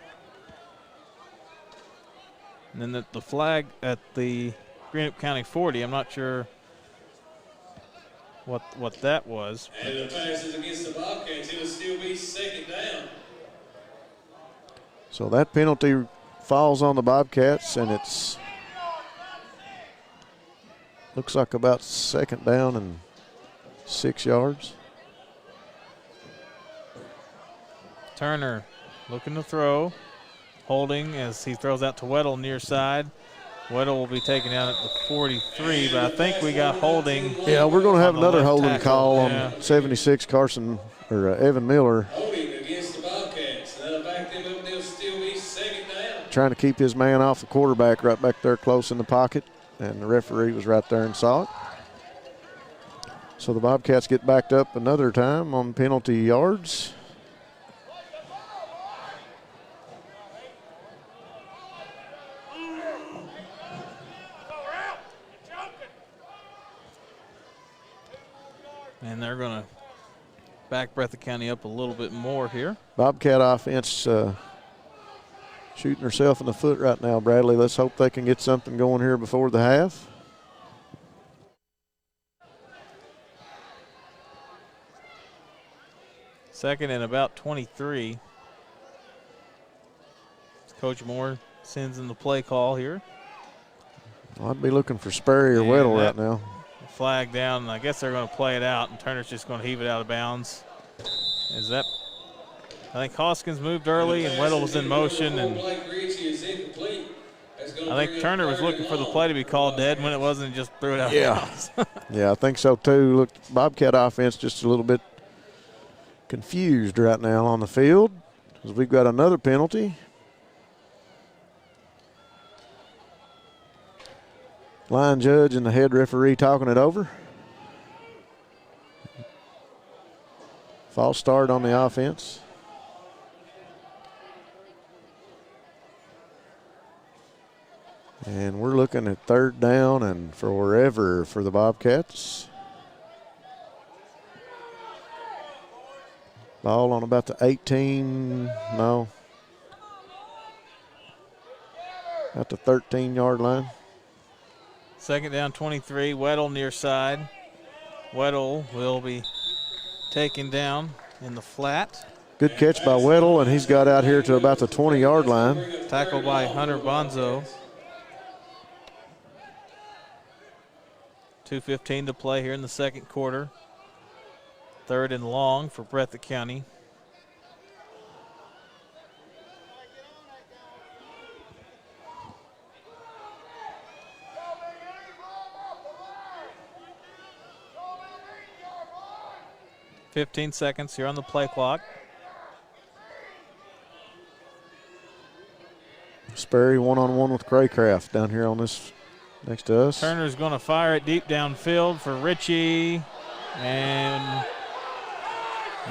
And then the flag at the Greenup County 40, I'm not sure what that was. And the pass is against the Bobcats. It'll still be 2nd down. So that penalty falls on the Bobcats, and it's looks like about 2nd down and 6 yards. Turner looking to throw, holding as he throws out to Weddle near side. Weddle will be taken out at the 43, but I think we got holding. Yeah, we're going to have another holding tackle. call on Yeah. 76 Evan Miller. Holding against the Bobcats. That'll back them up. They'll still be 2nd down. Trying to keep his man off the quarterback right back there close in the pocket, and the referee was right there and saw it. So the Bobcats get backed up another time on penalty yards. And they're going to back Breathitt County up a little bit more here. Bobcat offense shooting herself in the foot right now, Bradley. Let's hope they can get something going here before the half. 2nd and about 23. Coach Moore sends in the play call here. I'd be looking for Sperry or Weddle right now. Flag down, and I guess they're going to play it out, and Turner's just going to heave it out of bounds. I think Hoskins moved early, and Weddle was in motion, and I think Turner was looking for the play to be called dead when it wasn't, and just threw it out of bounds. Yeah, I think so too. Look, Bobcat offense just a little bit confused right now on the field because we've got another penalty. Line judge and the head referee talking it over. False start on the offense. And we're looking at 3rd down and forever for the Bobcats. Ball on about the 18, no. At the 13-yard line. 2nd down, 23. Weddle near side. Weddle will be taken down in the flat. Good catch by Weddle, and he's got out here to about the 20-yard line. Tackled by Hunter Bonzo. 2:15 to play here in the 2nd quarter. 3rd and long for Breathitt County. $15 seconds here on the play clock. Sperry one-on-one with Craycraft down here on this next to us. Turner's going to fire it deep downfield for Ritchie, and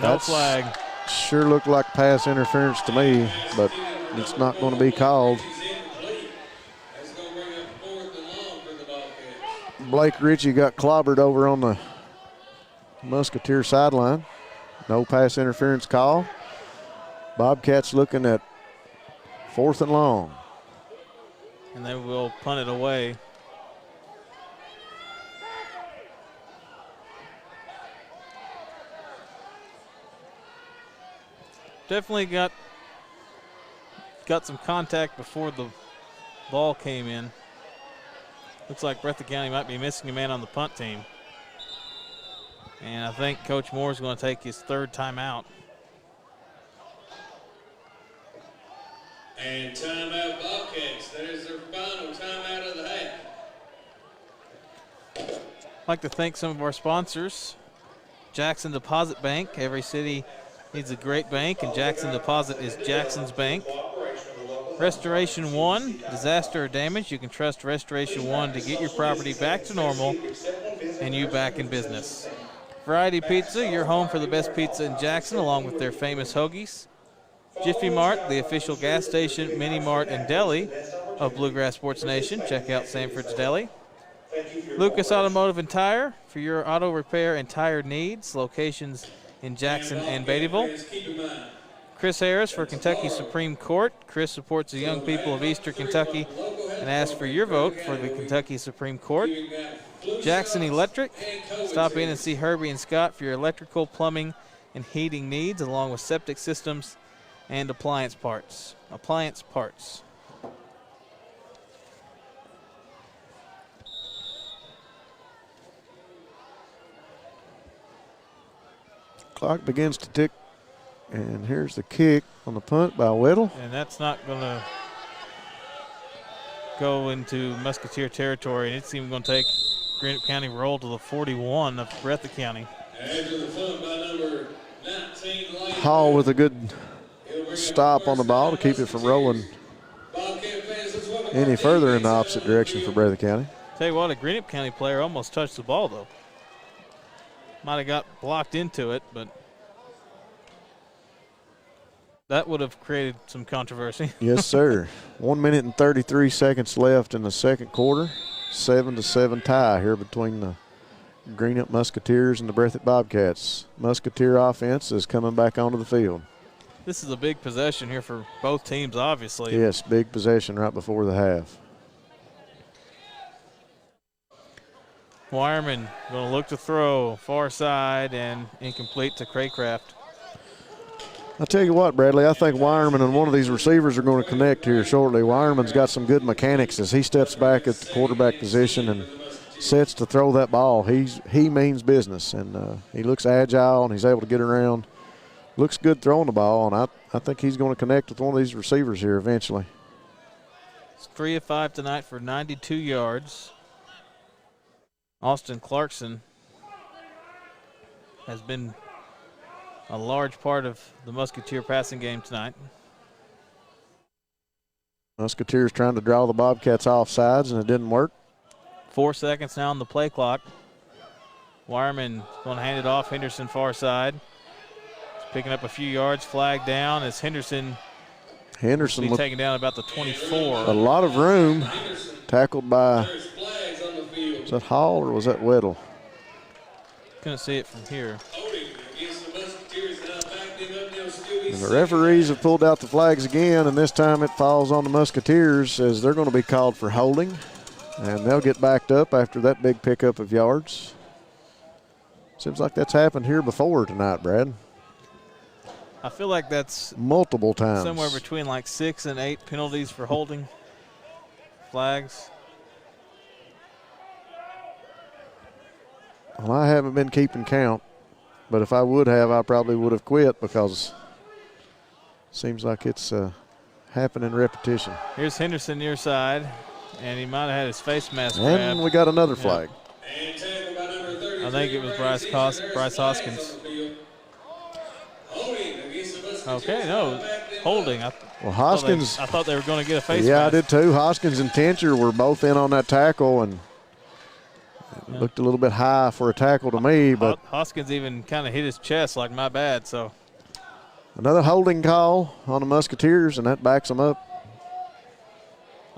no flag. Sure looked like pass interference to me, but it's not going to be called. Blake Ritchie got clobbered over on the Musketeer sideline. No pass interference call. Bobcats looking at 4th and long. And they will punt it away. Definitely got some contact before the ball came in. Looks like Breathitt County might be missing a man on the punt team. And I think Coach Moore is going to take his 3rd timeout. And timeout Bobcats. That is their final timeout of the half. I'd like to thank some of our sponsors. Jackson Deposit Bank. Every city needs a great bank, and Jackson Deposit is Jackson's bank. Restoration One, disaster or damage. You can trust Restoration One to get your property back to normal and you back in business. Variety Pizza, your home for the best pizza in Jackson, along with their famous hoagies. Jiffy Mart, the official gas station, mini mart, and deli of Bluegrass Sports Nation. Check out Sanford's Deli. Lucas Automotive and Tire for your auto repair and tire needs. Locations in Jackson and Beattyville. Chris Harris for Kentucky Supreme Court. Chris supports the young people of Eastern Kentucky and asks for your vote for the Kentucky Supreme Court. Jackson Electric. Stop in and see Herbie and Scott for your electrical, plumbing, and heating needs, along with septic systems and appliance parts. Clock begins to tick, and here's the kick on the punt by Weddle. And that's not going to go into Musketeer territory, and it's even going to take Greenup County roll to the 41 of Breathitt County. After the punt by number 19, Hall with a good stop on the ball to keep it from rolling any further in the opposite direction for Breathitt County. Tell you what, a Greenup County player almost touched the ball, though. Might have got blocked into it, but that would have created some controversy. Yes, sir. 1 minute and 33 seconds left in the 2nd quarter. 7-7 tie here between the Greenup Musketeers and the Breathitt Bobcats. Musketeer offense is coming back onto the field. This is a big possession here for both teams, obviously. Yes, big possession right before the half. Weirman going to look to throw far side and incomplete to Craycraft. I'll tell you what, Bradley, I think Weirman and one of these receivers are going to connect here shortly. Weirman's got some good mechanics as he steps back at the quarterback position and sets to throw that ball. He means business, and he looks agile, and he's able to get around. Looks good throwing the ball, and I think he's going to connect with one of these receivers here eventually. It's 3 of 5 tonight for 92 yards. Austin Clarkson has been a large part of the Musketeer passing game tonight. Musketeers trying to draw the Bobcats off sides, and it didn't work. 4 seconds now on the play clock. Weirman going to hand it off. Henderson far side. He's picking up a few yards. Flag down as Henderson will be taken down about the 24. A lot of room. Tackled by, was that Hall or was that Weddle? Couldn't see it from here. And the referees have pulled out the flags again, and this time it falls on the Musketeers as they're going to be called for holding. And they'll get backed up after that big pickup of yards. Seems like that's happened here before tonight, Brad. I feel like that's multiple times. Somewhere between like 6 and 8 penalties for holding flags. Well, I haven't been keeping count, but if I would have, I probably would have quit because it seems like it's happening in repetition. Here's Henderson near side, and he might have had his face mask and grabbed. We got another flag. I think it was Bryce Hoskins. Okay, no, holding. Well, Hoskins. I thought they were going to get a face mask. mask. I did too. Hoskins and Tencher were both in on that tackle, and it looked a little bit high for a tackle to me. But Hoskins even kind of hit his chest like my bad. So another holding call on the Musketeers, and that backs them up.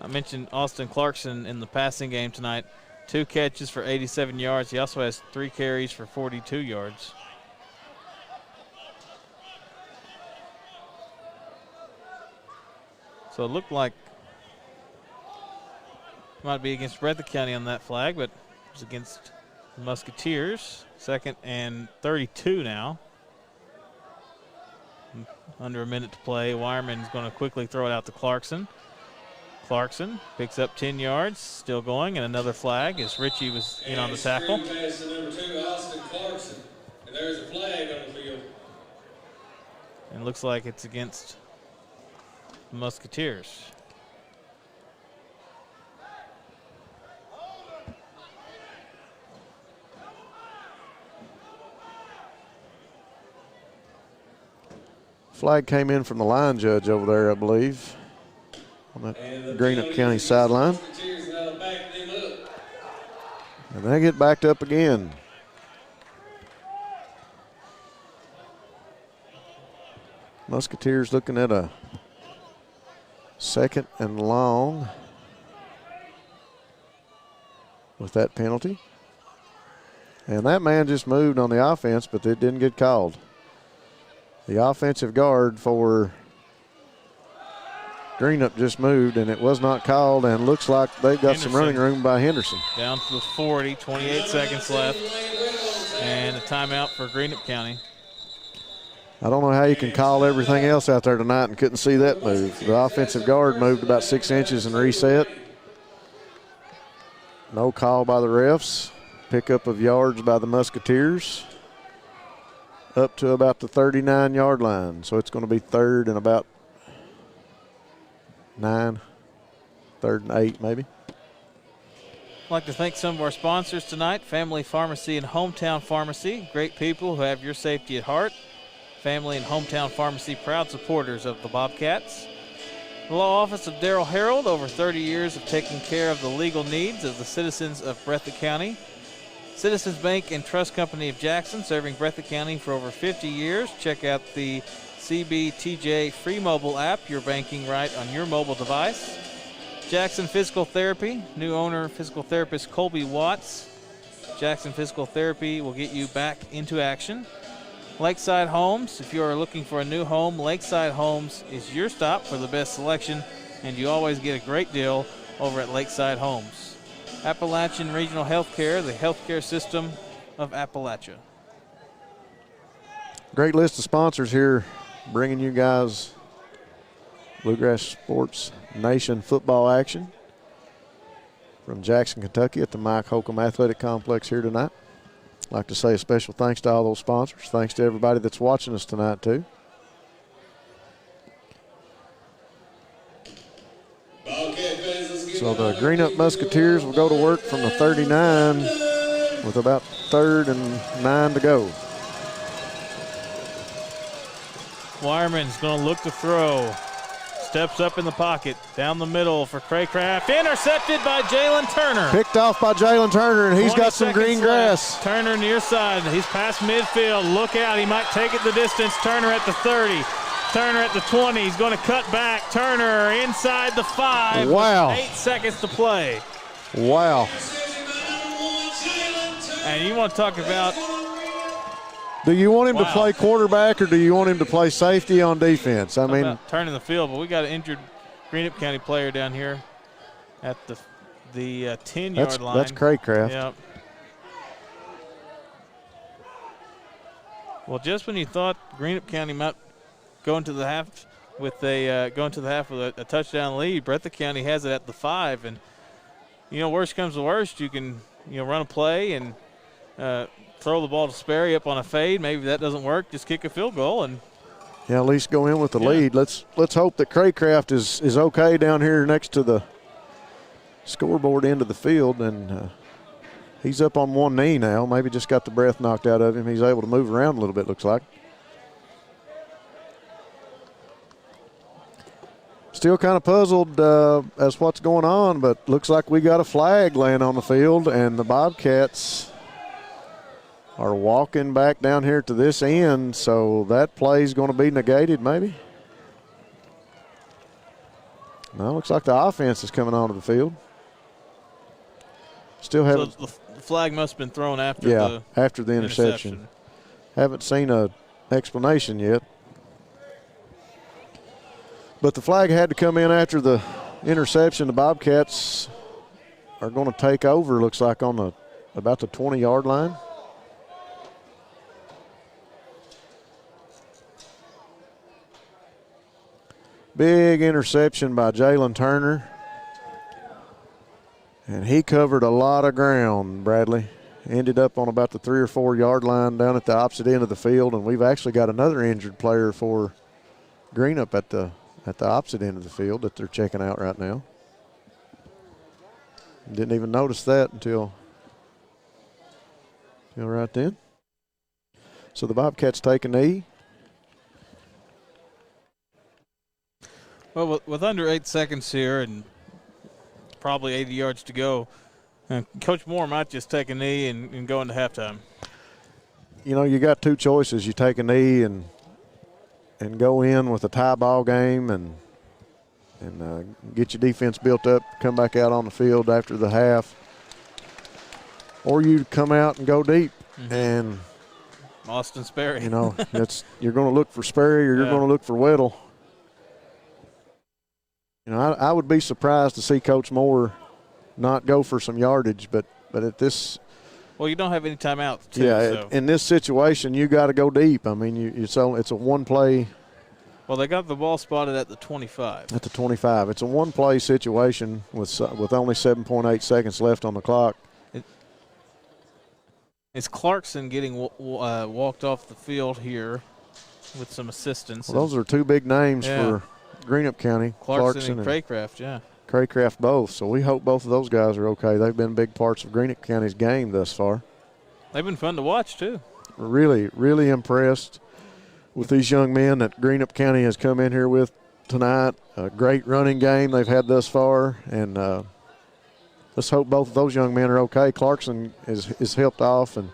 I mentioned Austin Clarkson in the passing game tonight. 2 catches for 87 yards. He also has 3 carries for 42 yards. So it looked like it might be against Breathitt County on that flag, but it was against the Musketeers. 2nd and 32 now. Under a minute to play. Weirman is going to quickly throw it out to Clarkson. Clarkson picks up 10 yards, still going, and another flag as Ritchie was in on the tackle. Pass to number 2, Austin Clarkson. And there's a flag on the field. And it looks like it's against the Musketeers. Flag came in from the line judge over there, I believe, on that Greenup County sideline. And they get backed up again. Musketeers looking at a 2nd and long with that penalty. And that man just moved on the offense, but it didn't get called. The offensive guard for Greenup just moved, and it was not called, and looks like they've got some running room by Henderson. Down to the 40, 28 seconds left, and a timeout for Greenup County. I don't know how you can call everything else out there tonight and couldn't see that move. The offensive guard moved about 6 inches and reset. No call by the refs. Pickup of yards by the Musketeers. Up to about the 39-yard line. So it's going to be 3rd and about 9, 3rd and 8 maybe. I'd like to thank some of our sponsors tonight, Family Pharmacy and Hometown Pharmacy. Great people who have your safety at heart. Family and Hometown Pharmacy, proud supporters of the Bobcats. The Law Office of Darrell Harold, over 30 years of taking care of the legal needs of the citizens of Breathitt County. Citizens Bank and Trust Company of Jackson, serving Breathitt County for over 50 years. Check out the CBTJ free mobile app, your banking right on your mobile device. Jackson Physical Therapy, new owner, physical therapist Colby Watts. Jackson Physical Therapy will get you back into action. Lakeside Homes, if you are looking for a new home, Lakeside Homes is your stop for the best selection, and you always get a great deal over at Lakeside Homes. Appalachian Regional Healthcare, the healthcare system of Appalachia. Great list of sponsors here bringing you guys Bluegrass Sports Nation football action from Jackson, Kentucky at the Mike Holcomb Athletic Complex here tonight. I'd like to say a special thanks to all those sponsors. Thanks to everybody that's watching us tonight, too. So the Greenup Musketeers will go to work from the 39 with about 3rd and 9 to go. Weirman's going to look to throw. Steps up in the pocket, down the middle for Craycraft. Intercepted by Jalen Turner. Picked off by Jalen Turner, and he's got some green grass. Turner near side. He's past midfield. Look out. He might take it the distance. Turner at the 30. Turner at the 20. He's going to cut back. Turner inside the 5. Wow. 8 seconds to play. Wow. And you want to talk about. Do you want him to play quarterback or do you want him to play safety on defense? I mean, turning the field, but we got an injured Greenup County player down here at the 10-yard line. That's Craycraft. Yep. Well, just when you thought Greenup County might go into the half with a touchdown lead, Breathitt County has it at the 5, and worst comes to worst, you can run a play and throw the ball to Sperry up on a fade. Maybe that doesn't work. Just kick a field goal and at least go in with the lead. Let's hope that Craycraft is okay down here next to the scoreboard end of the field, and he's up on one knee now. Maybe just got the breath knocked out of him. He's able to move around a little bit, looks like. Still kind of puzzled as what's going on, but looks like we got a flag laying on the field, and the Bobcats are walking back down here to this end, so that play's going to be negated maybe. No, looks like the offense is coming onto the field. Still haven't. So the flag must have been thrown after after the interception. Haven't seen an explanation yet. But the flag had to come in after the interception. The Bobcats are going to take over, looks like, on about the 20-yard line. Big interception by Jalen Turner. And he covered a lot of ground, Bradley. Ended up on about the 3 or 4 yard line down at the opposite end of the field, and we've actually got another injured player for Greenup at the opposite end of the field that they're checking out right now. Didn't even notice that until right then. So the Bobcats take a knee. Well, with under 8 seconds here and probably 80 yards to go, Coach Moore might just take a knee and go into halftime. You got two choices. You take a knee and go in with a tie ball game and get your defense built up, come back out on the field after the half. Or you come out and go deep. Mm-hmm. And Austin Sperry. you're going to look for Sperry or you're going to look for Weddle. I would be surprised to see Coach Moore not go for some yardage, but at this. Well, you don't have any timeouts, too. Yeah, in this situation, you got to go deep. I mean, it's a one-play. Well, they got the ball spotted at the 25. At the 25. It's a one-play situation with only 7.8 seconds left on the clock. It's Clarkson getting walked off the field here with some assistance. Well, those are two big names for Greenup County. Clarkson and Craycraft, Craycraft both. So we hope both of those guys are okay. They've been big parts of Greenup County's game thus far. They've been fun to watch, too. Really, really impressed with these young men that Greenup County has come in here with tonight. A great running game they've had thus far, and let's hope both of those young men are okay. Clarkson is helped off and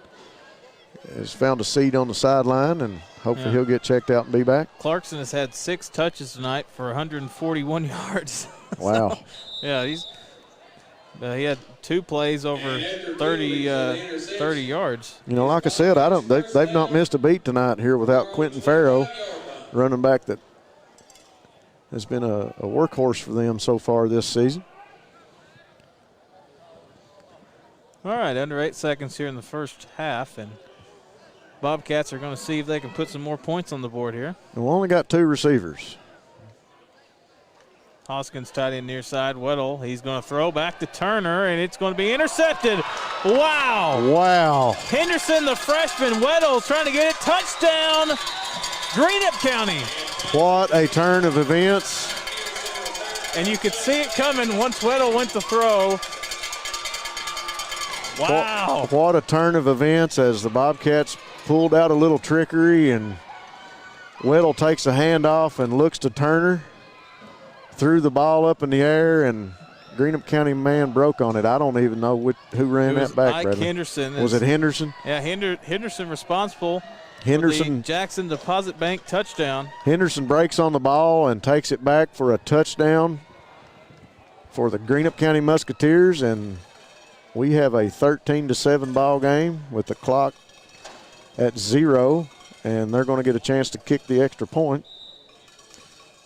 has found a seat on the sideline, and hopefully he'll get checked out and be back. Clarkson has had 6 touches tonight for 141 yards. Wow. He had 2 plays over 30 yards. Like I said, they've not missed a beat tonight here without Quentin Farrow, running back that has been a workhorse for them so far this season. All right, under 8 seconds here in the first half, and Bobcats are going to see if they can put some more points on the board here. And we only got 2 receivers. Hoskins tight end near side. Weddle, he's going to throw back to Turner, and it's going to be intercepted. Wow. Wow. Henderson, the freshman. Weddle trying to get it. Touchdown, Greenup County. What a turn of events. And you could see it coming once Weddle went to throw. Wow. What a turn of events as the Bobcats pulled out a little trickery, and Weddle takes a handoff and looks to Turner. Threw the ball up in the air, and Greenup County man broke on it. I don't even know who ran that back, Ike Bradley. Henderson. Was it Henderson? Yeah, Henderson responsible Henderson. for the Jackson Deposit Bank touchdown. Henderson breaks on the ball and takes it back for a touchdown for the Greenup County Musketeers, and we have a 13-7 ball game with the clock at 0, and they're going to get a chance to kick the extra point.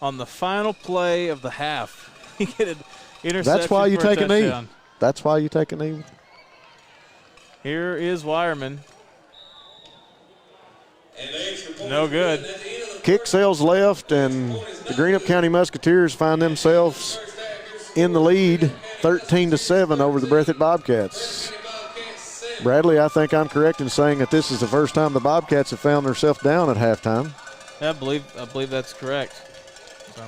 On the final play of the half, he get an interception. That's why you for a take a knee. touchdown. That's why you take a knee. Here is Weirman. No good. Kick sails left, and the Greenup County Musketeers find themselves in the lead 13-7 over the Breathitt Bobcats. Bradley, I think I'm correct in saying that this is the first time the Bobcats have found themselves down at halftime. I believe that's correct. So,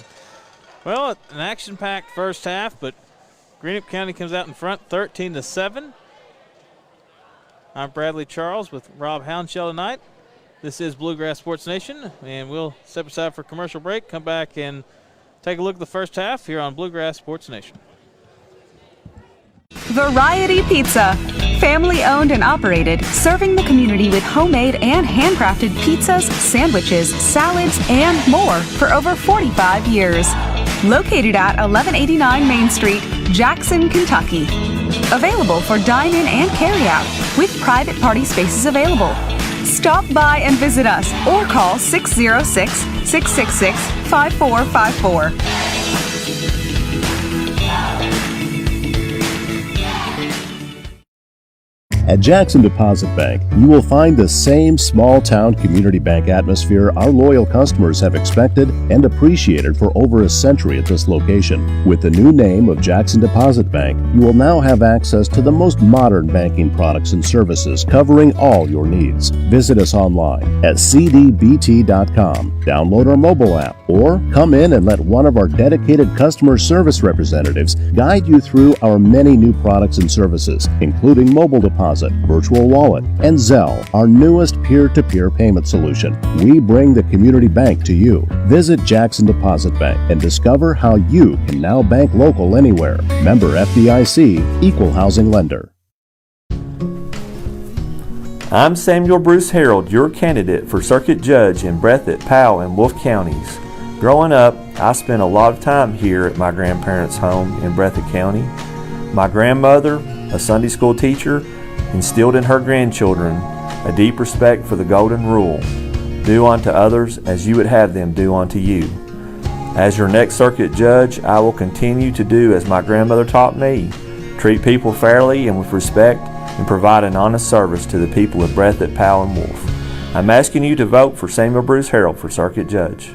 well, an action-packed first half, but Greenup County comes out in front 13-7. I'm Bradley Charles with Rob Hounshell tonight. This is Bluegrass Sports Nation, and we'll step aside for a commercial break, come back and take a look at the first half here on Bluegrass Sports Nation. Variety Pizza. Family owned and operated, serving the community with homemade and handcrafted pizzas, sandwiches, salads, and more for over 45 years. Located at 1189 Main Street, Jackson, Kentucky. Available for dine-in and carry-out, with private party spaces available. Stop by and visit us or call 606-666-5454. At Jackson Deposit Bank, you will find the same small-town community bank atmosphere our loyal customers have expected and appreciated for over a century at this location. With the new name of Jackson Deposit Bank, you will now have access to the most modern banking products and services covering all your needs. Visit us online at cdbt.com, download our mobile app, or come in and let one of our dedicated customer service representatives guide you through our many new products and services, including mobile deposit, virtual wallet, and Zelle, our newest peer-to-peer payment solution. We bring the community bank to you. Visit Jackson Deposit Bank and discover how you can now bank local anywhere. Member FDIC, Equal Housing Lender. I'm Samuel Bruce Harold, your candidate for Circuit Judge in Breathitt, Powell, and Wolfe counties. Growing up, I spent a lot of time here at my grandparents' home in Breathitt County. My grandmother, a Sunday school teacher, instilled in her grandchildren a deep respect for the golden rule: do unto others as you would have them do unto you. As your next circuit judge, I will continue to do as my grandmother taught me: treat people fairly and with respect, and provide an honest service to the people of Breathitt, Powell, and Wolfe. I'm asking you to vote for Samuel Bruce Harold for circuit judge.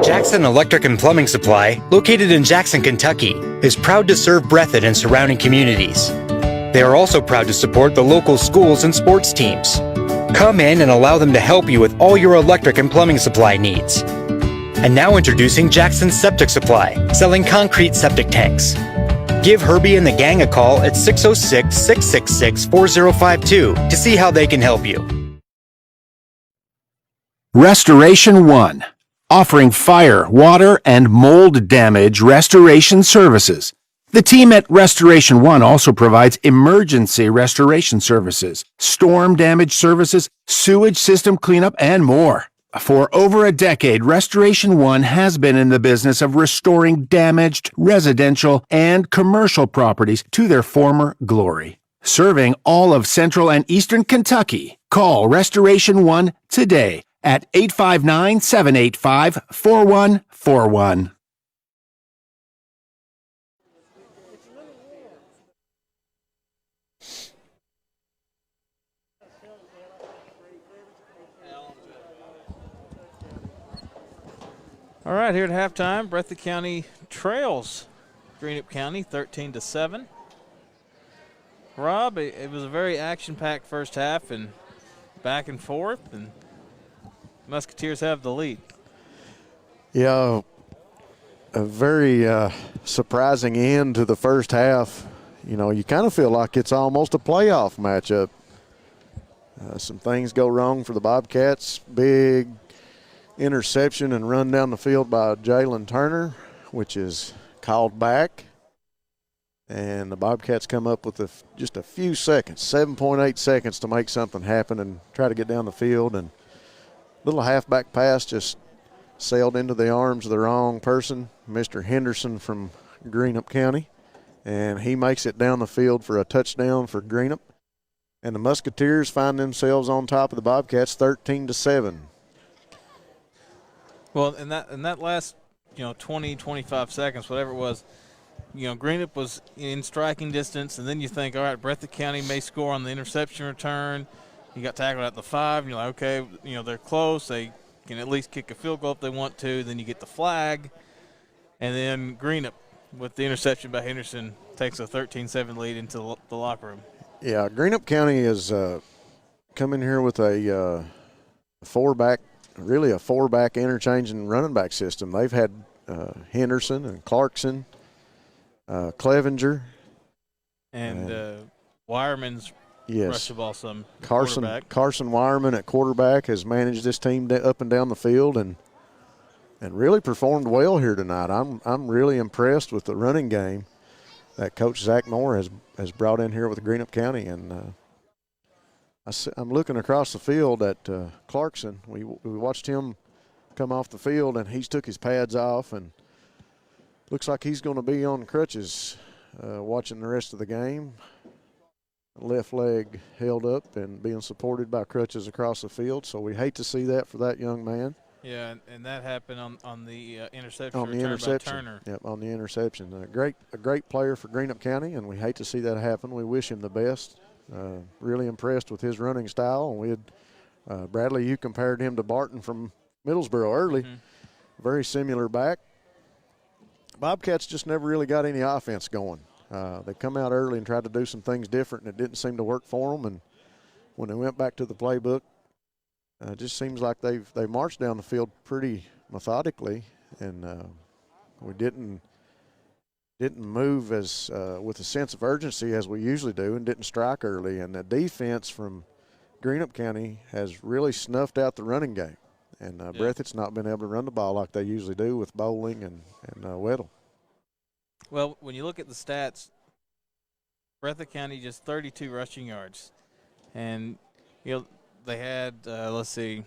Jackson Electric and Plumbing Supply, located in Jackson, Kentucky, is proud to serve Breathitt and surrounding communities. They are also proud to support the local schools and sports teams. Come in and allow them to help you with all your electric and plumbing supply needs. And now introducing Jackson Septic Supply, selling concrete septic tanks. Give Herbie and the gang a call at 606-666-4052 to see how they can help you. Restoration One, offering fire, water, and mold damage restoration services. The team at Restoration One also provides emergency restoration services, storm damage services, sewage system cleanup, and more. For over a decade, Restoration One has been in the business of restoring damaged residential and commercial properties to their former glory. Serving all of Central and Eastern Kentucky, call Restoration One today at 859-785-4141. All right, here at halftime, Breathitt County trails Greenup County 13-7. Rob, it was a very action-packed first half and back and forth, and Musketeers have the lead. Yeah, a very surprising end to the first half. You know, you kind of feel like it's almost a playoff matchup. Some things go wrong for the Bobcats. Big interception and run down the field by Jalen Turner, which is called back. And the Bobcats come up with just a few seconds, 7.8 seconds to make something happen and try to get down the field. And little halfback pass just sailed into the arms of the wrong person, Mr. Henderson from Greenup County. And he makes it down the field for a touchdown for Greenup. And the Musketeers find themselves on top of the Bobcats 13-7. Well, in that last, 20, 25 seconds, whatever it was, Greenup was in striking distance, and then you think, all right, Breathitt County may score on the interception return. You got tackled at the 5, and you're like, okay, they're close. They can at least kick a field goal if they want to. Then you get the flag, and then Greenup, with the interception by Henderson, takes a 13-7 lead into the locker room. Yeah, Greenup County is coming here with a four-back interchanging running back system. They've had Henderson and Clarkson, Clevenger. And Wireman's rushed the ball some. Carson Weirman at quarterback has managed this team up and down the field and really performed well here tonight. I'm really impressed with the running game that Coach Zach Moore has brought in here with Greenup County. And I'm looking across the field at Clarkson. We watched him come off the field, and he's took his pads off, and looks like he's going to be on crutches watching the rest of the game. Left leg held up and being supported by crutches across the field. So we hate to see that for that young man. Yeah, and that happened on the interception. On the interception, by Turner. Yep, on the interception. A great player for Greenup County, and we hate to see that happen. We wish him the best. Really impressed with his running style. And we had Bradley. You compared him to Barton from Middlesboro early. Mm-hmm. Very similar back. Bobcats just never really got any offense going. They come out early and tried to do some things different, and it didn't seem to work for them. And when they went back to the playbook, it just seems like they marched down the field pretty methodically, and we didn't move as with a sense of urgency as we usually do, and didn't strike early. And the defense from Greenup County has really snuffed out the running game, and Breathitt's not been able to run the ball like they usually do with Bowling and Weddle. Well, when you look at the stats, Breathitt County just 32 rushing yards, and they had 11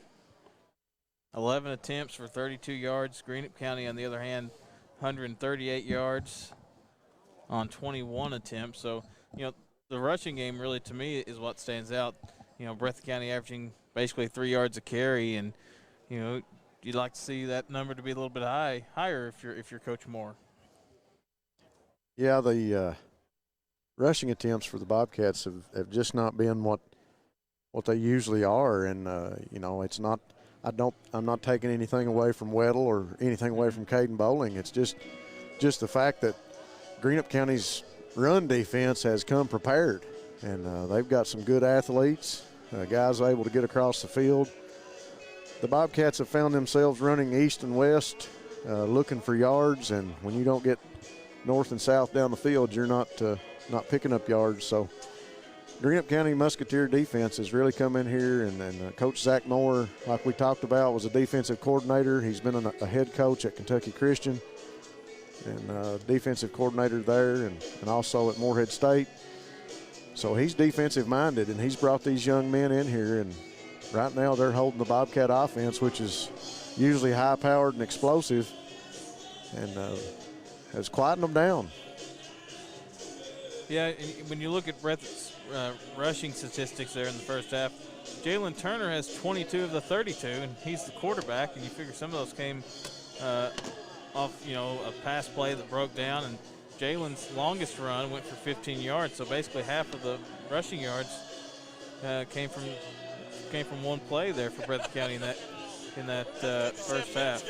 attempts for 32 yards. Greenup County, on the other hand, 138 yards on 21 attempts. So, the rushing game really, to me, is what stands out. Breathitt County averaging basically 3 yards a carry, and you'd like to see that number to be a little bit higher if you're Coach Moore. Yeah, the rushing attempts for the Bobcats have just not been what they usually are, and it's not. I'm not taking anything away from Weddle or anything away from Caden Bowling. It's just the fact that Greenup County's run defense has come prepared, and they've got some good athletes, guys able to get across the field. The Bobcats have found themselves running east and west, looking for yards, and when you don't get north and south down the field, you're not picking up yards. So Greenup County Musketeer defense has really come in here, and Coach Zach Moore, like we talked about, was a defensive coordinator. He's been a head coach at Kentucky Christian and defensive coordinator there, and also at Morehead State. So he's defensive minded, and he's brought these young men in here, and right now they're holding the Bobcat offense, which is usually high powered and explosive, and has quietened them down. Yeah, and when you look at Breathitt's rushing statistics there in the first half, Jalen Turner has 22 of the 32, and he's the quarterback, and you figure some of those came off, a pass play that broke down, and Jalen's longest run went for 15 yards, so basically half of the rushing yards came from one play there for Breathitt County in that first half.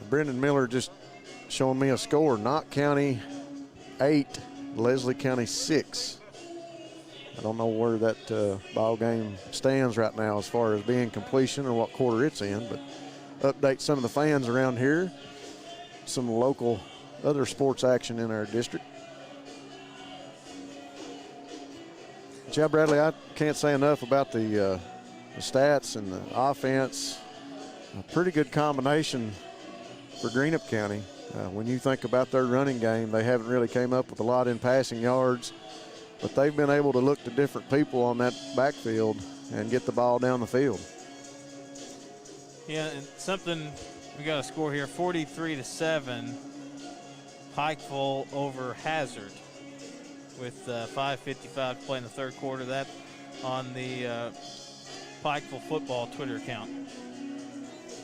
Brendan Miller just showing me a score. Knott County 8, Leslie County 6. I don't know where that ball game stands right now as far as being completion or what quarter it's in, but update some of the fans around here, some local other sports action in our district. Yeah, Bradley, I can't say enough about the stats and the offense. A pretty good combination for Greenup County. When you think about their running game, they haven't really came up with a lot in passing yards, but they've been able to look to different people on that backfield and get the ball down the field. Yeah, and something, we got a score here, 43-7, Pikeville over Hazard with 5:55 to play in the third quarter. That on the Pikeville football Twitter account.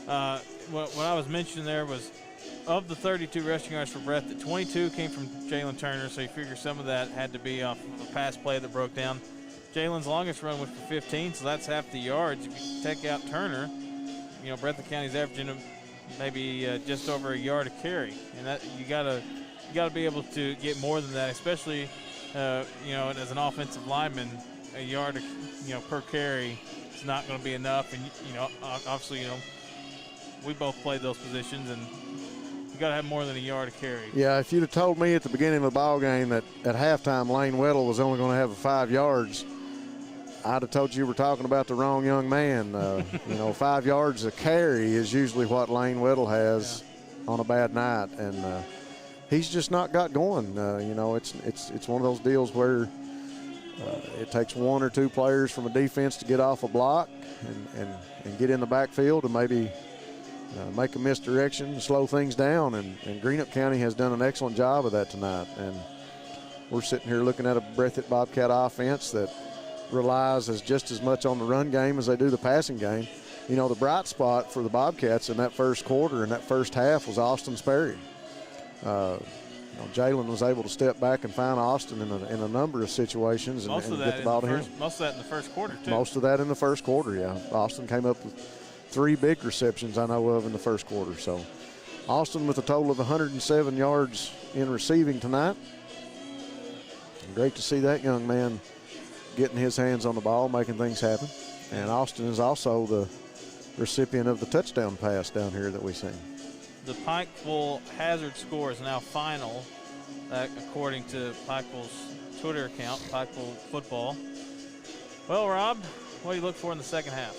What I was mentioning there was, of the 32 rushing yards for Breathitt, 22 came from Jalen Turner, so you figure some of that had to be off of a pass play that broke down. Jalen's longest run was for 15, so that's half the yards. If you take out Turner, you know, Breathitt County's averaging maybe just over a yard a carry, and that you gotta be able to get more than that, especially you know, as an offensive lineman, a yard per carry is not going to be enough. And you know, obviously, you know, we both played those positions, and you got to have more than a yard to carry. Yeah, if you'd have told me at the beginning of the ball game that at halftime Lane Weddle was only going to have 5 yards, I'd have told you were talking about the wrong young man. You know, 5 yards a carry is usually what Lane Weddle has on a bad night, and he's just not got going. You know, it's one of those deals where it takes 1 or 2 players from a defense to get off a block and get in the backfield and maybe make a misdirection, slow things down, and Greenup County has done an excellent job of that tonight. And we're sitting here looking at a Breathitt Bobcat offense that relies just as much on the run game as they do the passing game. You know, the bright spot for the Bobcats in that first quarter and that first half was Austin Sperry. You know, Jalen was able to step back and find Austin in a number of situations and get the ball to him. Most of that in the first quarter, too. Most of that in the first quarter, yeah. Austin came up with 3 big receptions I know of in the first quarter. So Austin with a total of 107 yards in receiving tonight. Great to see that young man getting his hands on the ball, making things happen. And Austin is also the recipient of the touchdown pass down here that we've seen. The Pikeville Hazard score is now final, according to Pikeville's Twitter account, Pikeville Football. Well, Rob, what do you look for in the second half?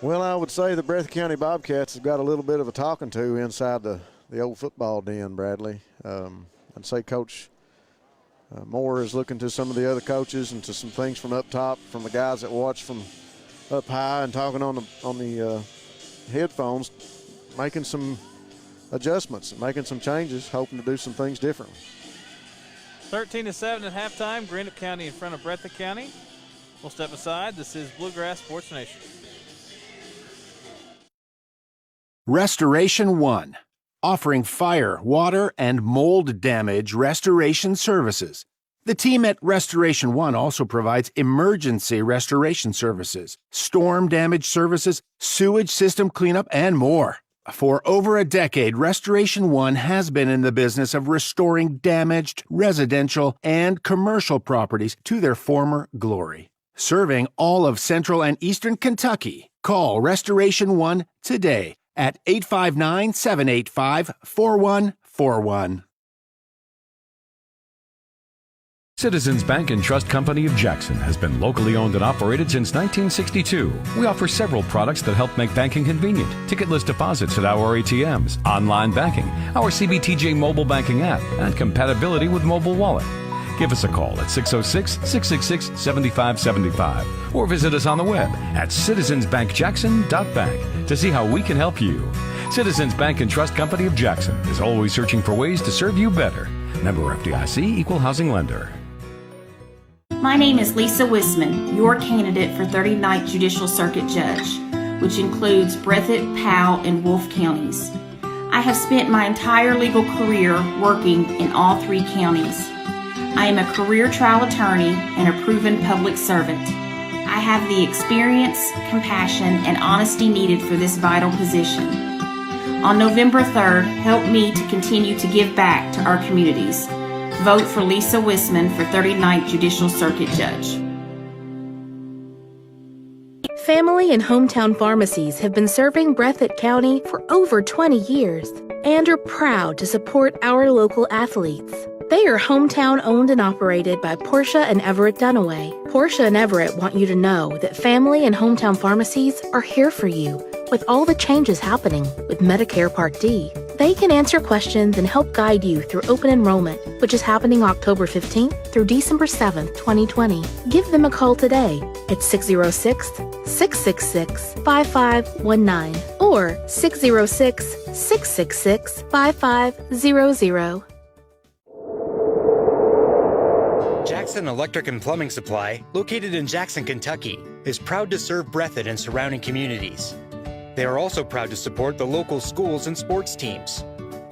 Well, I would say the Breathitt County Bobcats have got a little bit of a talking to inside the old football den, Bradley. I'd say Coach Moore is looking to some of the other coaches and to some things from up top, from the guys that watch from up high and talking on the headphones, making some adjustments and making some changes, hoping to do some things differently. 13-7 at halftime, Greenup County in front of Breathitt County. We'll step aside. This is Bluegrass Sports Nation. Restoration One, offering fire, water, and mold damage restoration services. The team at Restoration One also provides emergency restoration services, storm damage services, sewage system cleanup, and more. For over a decade, Restoration One has been in the business of restoring damaged residential and commercial properties to their former glory. Serving all of Central and Eastern Kentucky, call Restoration One today at 859-785-4141. Citizens Bank and Trust Company of Jackson has been locally owned and operated since 1962. We offer several products that help make banking convenient. Ticketless deposits at our ATMs, online banking, our CBTJ mobile banking app, and compatibility with mobile wallet. Give us a call at 606-666-7575 or visit us on the web at citizensbankjackson.bank to see how we can help you. Citizens Bank and Trust Company of Jackson is always searching for ways to serve you better. Member FDIC, Equal Housing Lender. My name is Lisa Wisman, your candidate for 39th Judicial Circuit Judge, which includes Breathitt, Powell, and Wolfe counties. I have spent my entire legal career working in all 3 counties. I am a career trial attorney and a proven public servant. I have the experience, compassion, and honesty needed for this vital position. On November 3rd, help me to continue to give back to our communities. Vote for Lisa Wisman for 39th Judicial Circuit Judge. Family and hometown pharmacies have been serving Breathitt County for over 20 years and are proud to support our local athletes. They are hometown owned and operated by Portia and Everett Dunaway. Portia and Everett want you to know that family and hometown pharmacies are here for you with all the changes happening with Medicare Part D. They can answer questions and help guide you through open enrollment, which is happening October 15th through December 7th, 2020. Give them a call today at 606-666-5519 or 606-666-5500. Jackson Electric and Plumbing Supply, located in Jackson, Kentucky, is proud to serve Breathitt and surrounding communities. They are also proud to support the local schools and sports teams.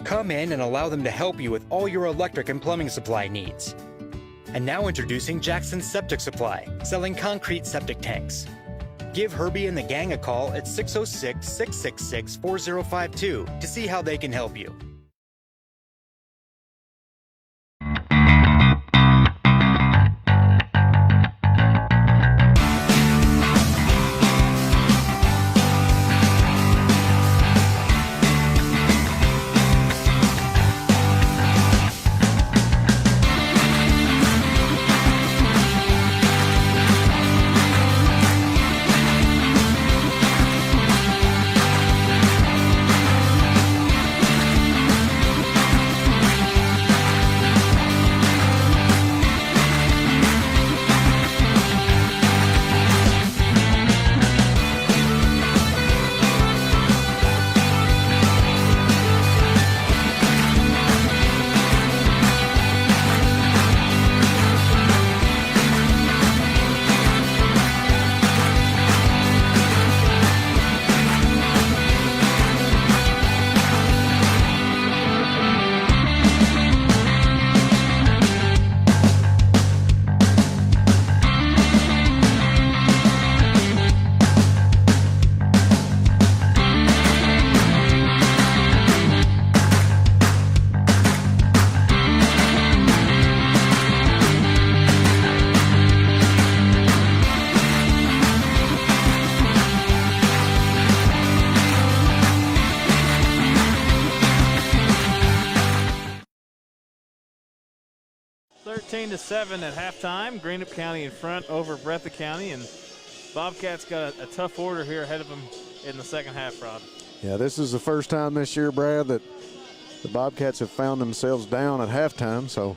Come in and allow them to help you with all your electric and plumbing supply needs. And now introducing Jackson Septic Supply, selling concrete septic tanks. Give Herbie and the gang a call at 606-666-4052 to see how they can help you. To 7 at halftime. Greenup County in front over Breathitt County, and Bobcats got a tough order here ahead of them in the second half, Rod. Yeah, this is the first time this year, Brad, that the Bobcats have found themselves down at halftime, so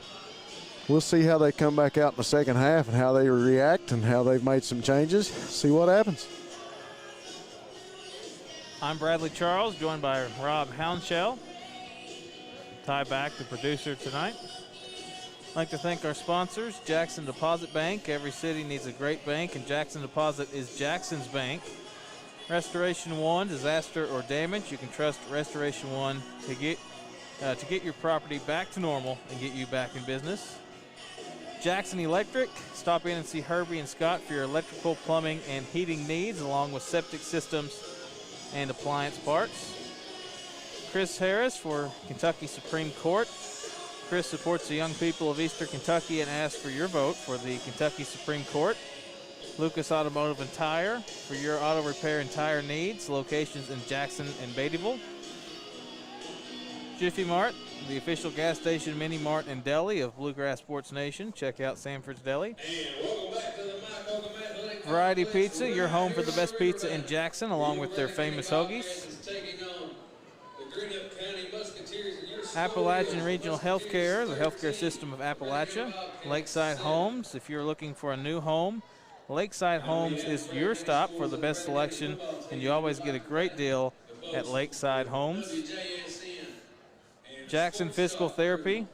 we'll see how they come back out in the second half and how they react and how they've made some changes. See what happens. I'm Bradley Charles, joined by Rob Hounshell. Ty back, the producer tonight. I'd like to thank our sponsors, Jackson Deposit Bank. Every city needs a great bank, and Jackson Deposit is Jackson's bank. Restoration One, disaster or damage. You can trust Restoration One to get your property back to normal and get you back in business. Jackson Electric, stop in and see Herbie and Scott for your electrical, plumbing, and heating needs, along with septic systems and appliance parts. Chris Harris for Kentucky Supreme Court. Chris supports the young people of Eastern Kentucky and asks for your vote for the Kentucky Supreme Court. Lucas Automotive and Tire for your auto repair and tire needs. Locations in Jackson and Beattyville. Jiffy Mart, the official gas station, mini mart, and deli of Bluegrass Sports Nation. Check out Sanford's Deli. Variety Pizza, your home for the best pizza in Jackson, along with their famous hoagies. Appalachian Regional Healthcare, the healthcare system of Appalachia. Lakeside Homes, if you're looking for a new home, Lakeside Homes is your stop for the best selection, and you always get a great deal at Lakeside Homes. Jackson Physical Therapy,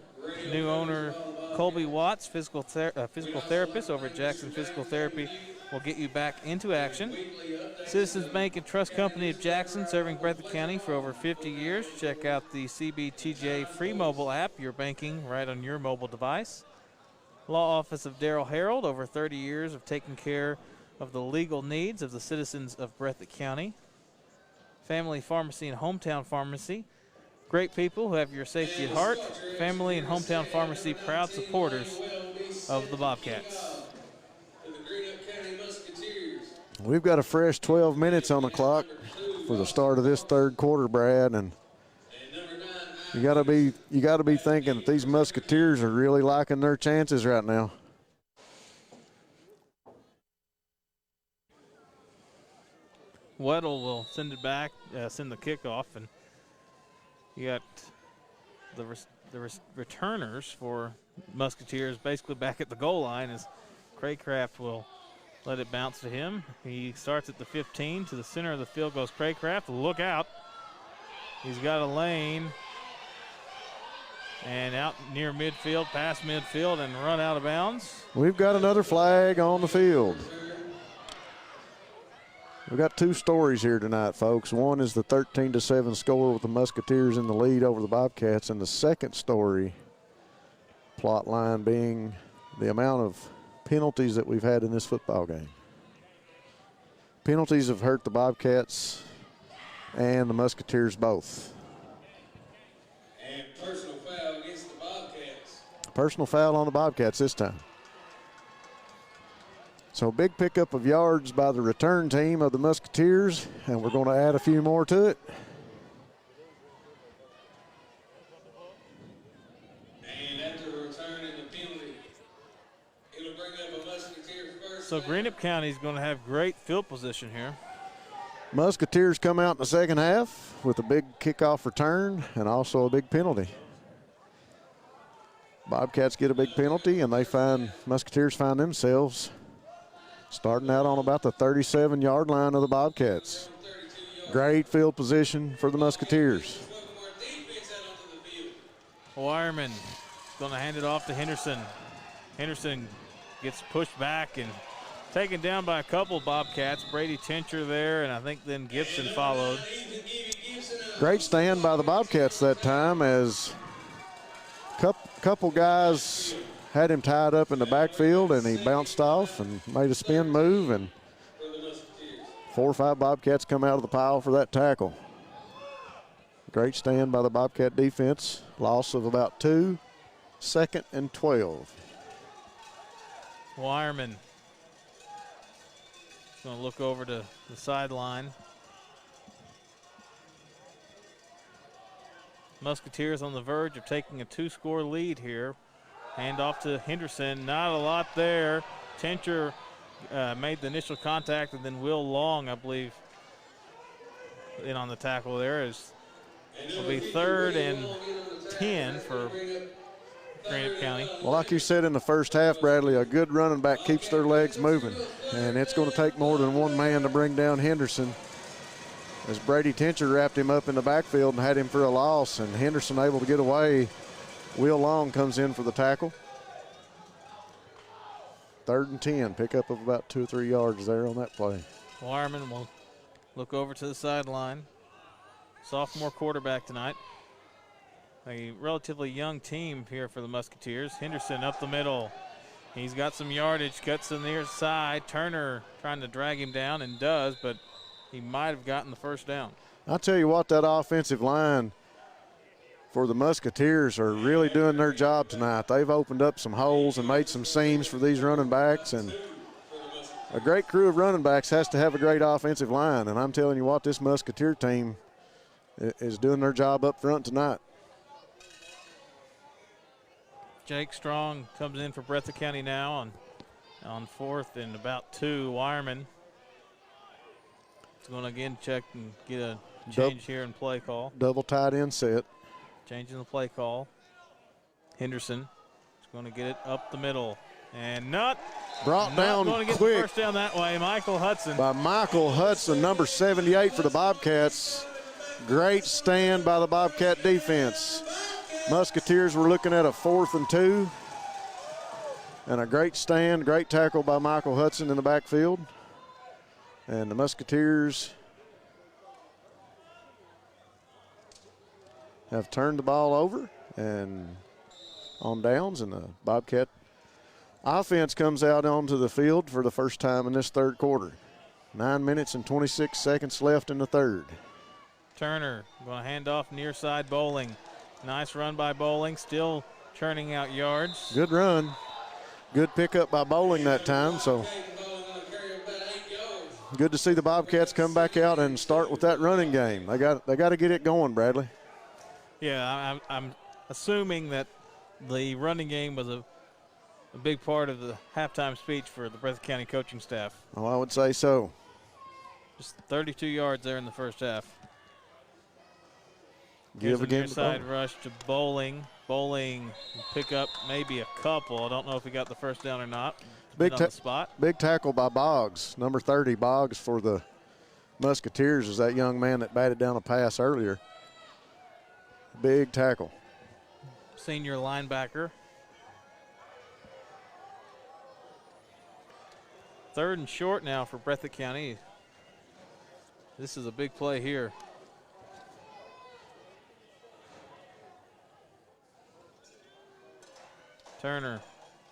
new owner Colby Watts, physical therapist over at Jackson Physical Therapy, will get you back into action. Citizens Bank and Trust Company of Jackson, serving Breathitt County for over 50 years. Check out the CBTJ free mobile app, your banking right on your mobile device. Law Office of Darrell Harold, over 30 years of taking care of the legal needs of the citizens of Breathitt County. Family Pharmacy and Hometown Pharmacy. Great people who have your safety at heart. Family and Hometown Pharmacy, proud supporters of the Bobcats. We've got a fresh 12 minutes on the clock for the start of this third quarter, Brad, and you got to be thinking that these Musketeers are really liking their chances right now. Weddle will send it back, send the kickoff, and you got the returners for Musketeers basically back at the goal line as Craycraft will let it bounce to him. He starts at the 15. To the center of the field goes Craycraft. Look out. He's got a lane. And out near midfield, past midfield, and run out of bounds. We've got another flag on the field. We've got two stories here tonight, folks. One is the 13-7 score with the Musketeers in the lead over the Bobcats, and the second story plot line being the amount of penalties that we've had in this football game. Penalties have hurt the Bobcats and the Musketeers both. And personal foul against the Bobcats. Personal foul on the Bobcats this time. So big pickup of yards by the return team of the Musketeers, and we're going to add a few more to it. And after returning the penalty, it'll bring up a Musketeer first. So Greenup County is going to have great field position here. Musketeers come out in the second half with a big kickoff return and also a big penalty. Bobcats get a big penalty, and Musketeers find themselves starting out on about the 37-yard line of the Bobcats. Great field position for the Musketeers. Weirman going to hand it off to Henderson. Henderson gets pushed back and taken down by a couple Bobcats. Brady Tincher there, and I think then Gibson followed. Great stand by the Bobcats that time as a couple guys had him tied up in the backfield, and he bounced off and made a spin move, and 4 or 5 Bobcats come out of the pile for that tackle. Great stand by the Bobcat defense. Loss of about 2, 2nd and 12. Weirman going to look over to the sideline. Musketeers on the verge of taking a 2-score lead here. Hand off to Henderson. Not a lot there. Tincher made the initial contact, and then Will Long, I believe, in on the tackle there. It'll be 3rd and 10 for Greenup County. Well, like you said in the first half, Bradley, a good running back keeps their legs moving, and it's going to take more than one man to bring down Henderson. As Brady Tincher wrapped him up in the backfield and had him for a loss, and Henderson able to get away. Will Long comes in for the tackle. 3rd and 10, pickup of about 2 or 3 yards there on that play. Weirman will look over to the sideline. Sophomore quarterback tonight. A relatively young team here for the Musketeers. Henderson up the middle. He's got some yardage, cuts to the near side. Turner trying to drag him down and does, but he might have gotten the first down. I'll tell you what, that offensive line for the Musketeers are really doing their job tonight. They've opened up some holes and made some seams for these running backs, and a great crew of running backs has to have a great offensive line, and I'm telling you what, this Musketeer team is doing their job up front tonight. Jake Strong comes in for Breathitt County now on 4th and about 2. Weirman is going to again check and get a change here in play call. Double tight end set. Changing the play call. Henderson is going to get it up the middle. And not brought down going to get quick the first down that way. Michael Hudson. By Michael Hudson, number 78 for the Bobcats. Great stand by the Bobcat defense. Musketeers were looking at a 4th and 2. And a great stand, great tackle by Michael Hudson in the backfield. And the Musketeers have turned the ball over and on downs, and the Bobcat Offense comes out onto the field for the first time in this third quarter. 9 minutes and 26 seconds left in the third. Turner going to hand off near side Bowling. Nice run by Bowling, still churning out yards. Good run. Good pickup by Bowling that time. So good to see the Bobcats come back out and start with that running game. They got to get it going, Bradley. Yeah, I'm assuming that the running game was a big part of the halftime speech for the Breathitt County coaching staff. Oh, I would say so. Just 32 yards there in the first half. Give Here's a again near side rush to Bowling. Bowling will pick up maybe a couple. I don't know if he got the first down or not. Big on the spot. Big tackle by Boggs. Number 30, Boggs for the Musketeers is that young man that batted down a pass earlier. Big tackle. Senior linebacker. Third and short now for Breathitt County. This is a big play here. Turner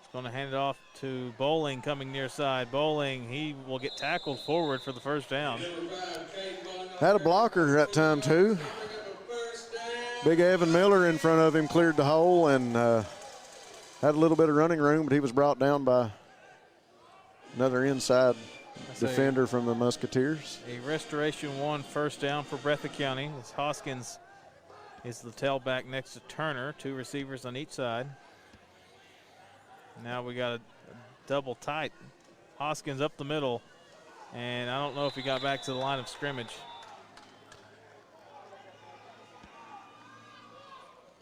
is going to hand it off to Bowling coming near side. Bowling, he will get tackled forward for the first down. Had a blocker that time too. Big Evan Miller in front of him cleared the hole and had a little bit of running room, but he was brought down by another inside defender from the Musketeers. A Restoration 1 first down for Breathitt County. As Hoskins is the tailback next to Turner, 2 receivers on each side. Now we got a double tight. Hoskins up the middle, and I don't know if he got back to the line of scrimmage.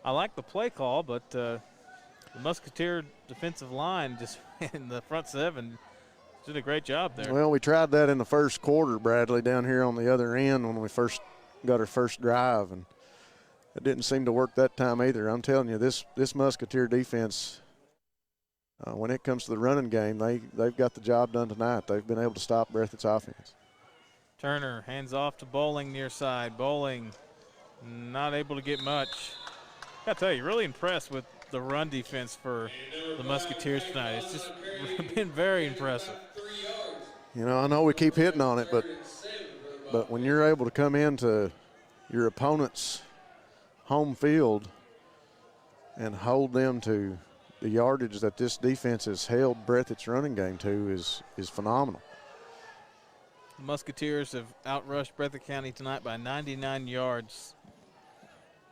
I like the play call, but the Musketeer defensive line just in the front 7 did a great job there. Well, we tried that in the first quarter, Bradley, down here on the other end when we first got our first drive, and it didn't seem to work that time either. I'm telling you, this Musketeer defense, when it comes to the running game, they've got the job done tonight. They've been able to stop Breathitt's offense. Turner hands off to Bowling near side. Bowling not able to get much. I gotta tell you, really impressed with the run defense for the Musketeers tonight. It's just been very impressive. You know, I know we keep hitting on it, but when you're able to come into your opponent's home field and hold them to the yardage that this defense has held Breathitt's running game to is phenomenal. The Musketeers have outrushed Breathitt County tonight by 99 yards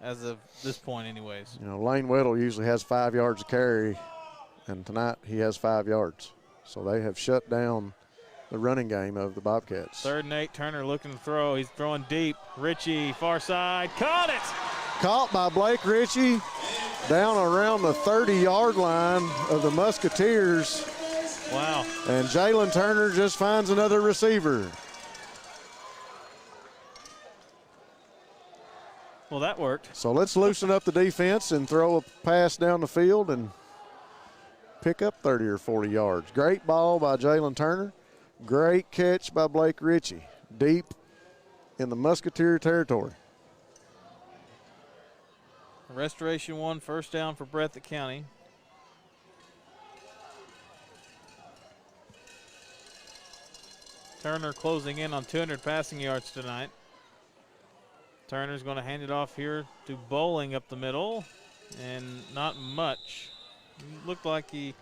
as of this point anyways. You know, Lane Weddle usually has 5 yards to carry, and tonight he has 5 yards. So they have shut down the running game of the Bobcats. 3rd and 8, Turner looking to throw. He's throwing deep. Ritchie, far side, caught it! Caught by Blake Ritchie down around the 30-yard line of the Musketeers. Wow. And Jalen Turner just finds another receiver. Well, that worked. So let's loosen up the defense and throw a pass down the field and pick up 30 or 40 yards. Great ball by Jalen Turner. Great catch by Blake Ritchie. Deep in the Musketeer territory. Restoration 1 first down for Breathitt County. Turner closing in on 200 passing yards tonight. Turner's going to hand it off here to Bowling up the middle, and not much. Looked like he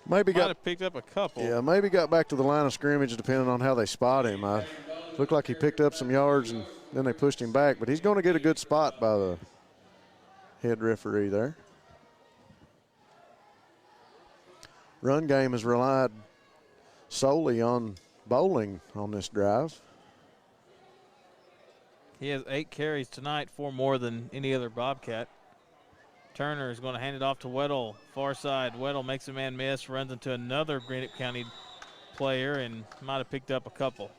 might have picked up a couple. Yeah, maybe got back to the line of scrimmage depending on how they spot him. Looked like he picked up some yards and then they pushed him back, but he's going to get a good spot by the head referee there. Run game has relied solely on Bowling on this drive. He has 8 carries tonight, 4 more than any other Bobcat. Turner is going to hand it off to Weddle, far side. Weddle makes a man miss, runs into another Greenup County player, and might have picked up a couple.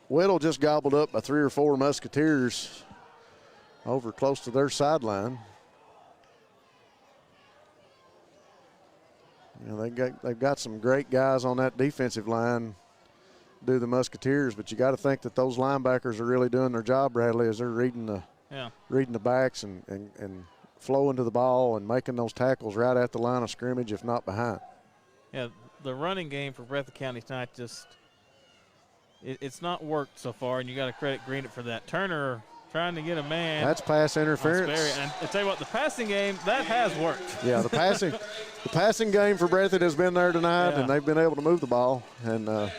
Weddle just gobbled up by 3 or 4 Musketeers over close to their sideline. You know, they've got some great guys on that defensive line, do the Musketeers, but you got to think that those linebackers are really doing their job, Bradley, as they're reading the backs and flowing to the ball and making those tackles right at the line of scrimmage, if not behind. Yeah, the running game for Breathitt County tonight just it's not worked so far, and you got to credit Greenup for that. Turner trying to get a man. That's pass interference. And I tell you what, the passing game that has worked. Yeah, the passing game for Breathitt has been there tonight, and they've been able to move the ball. And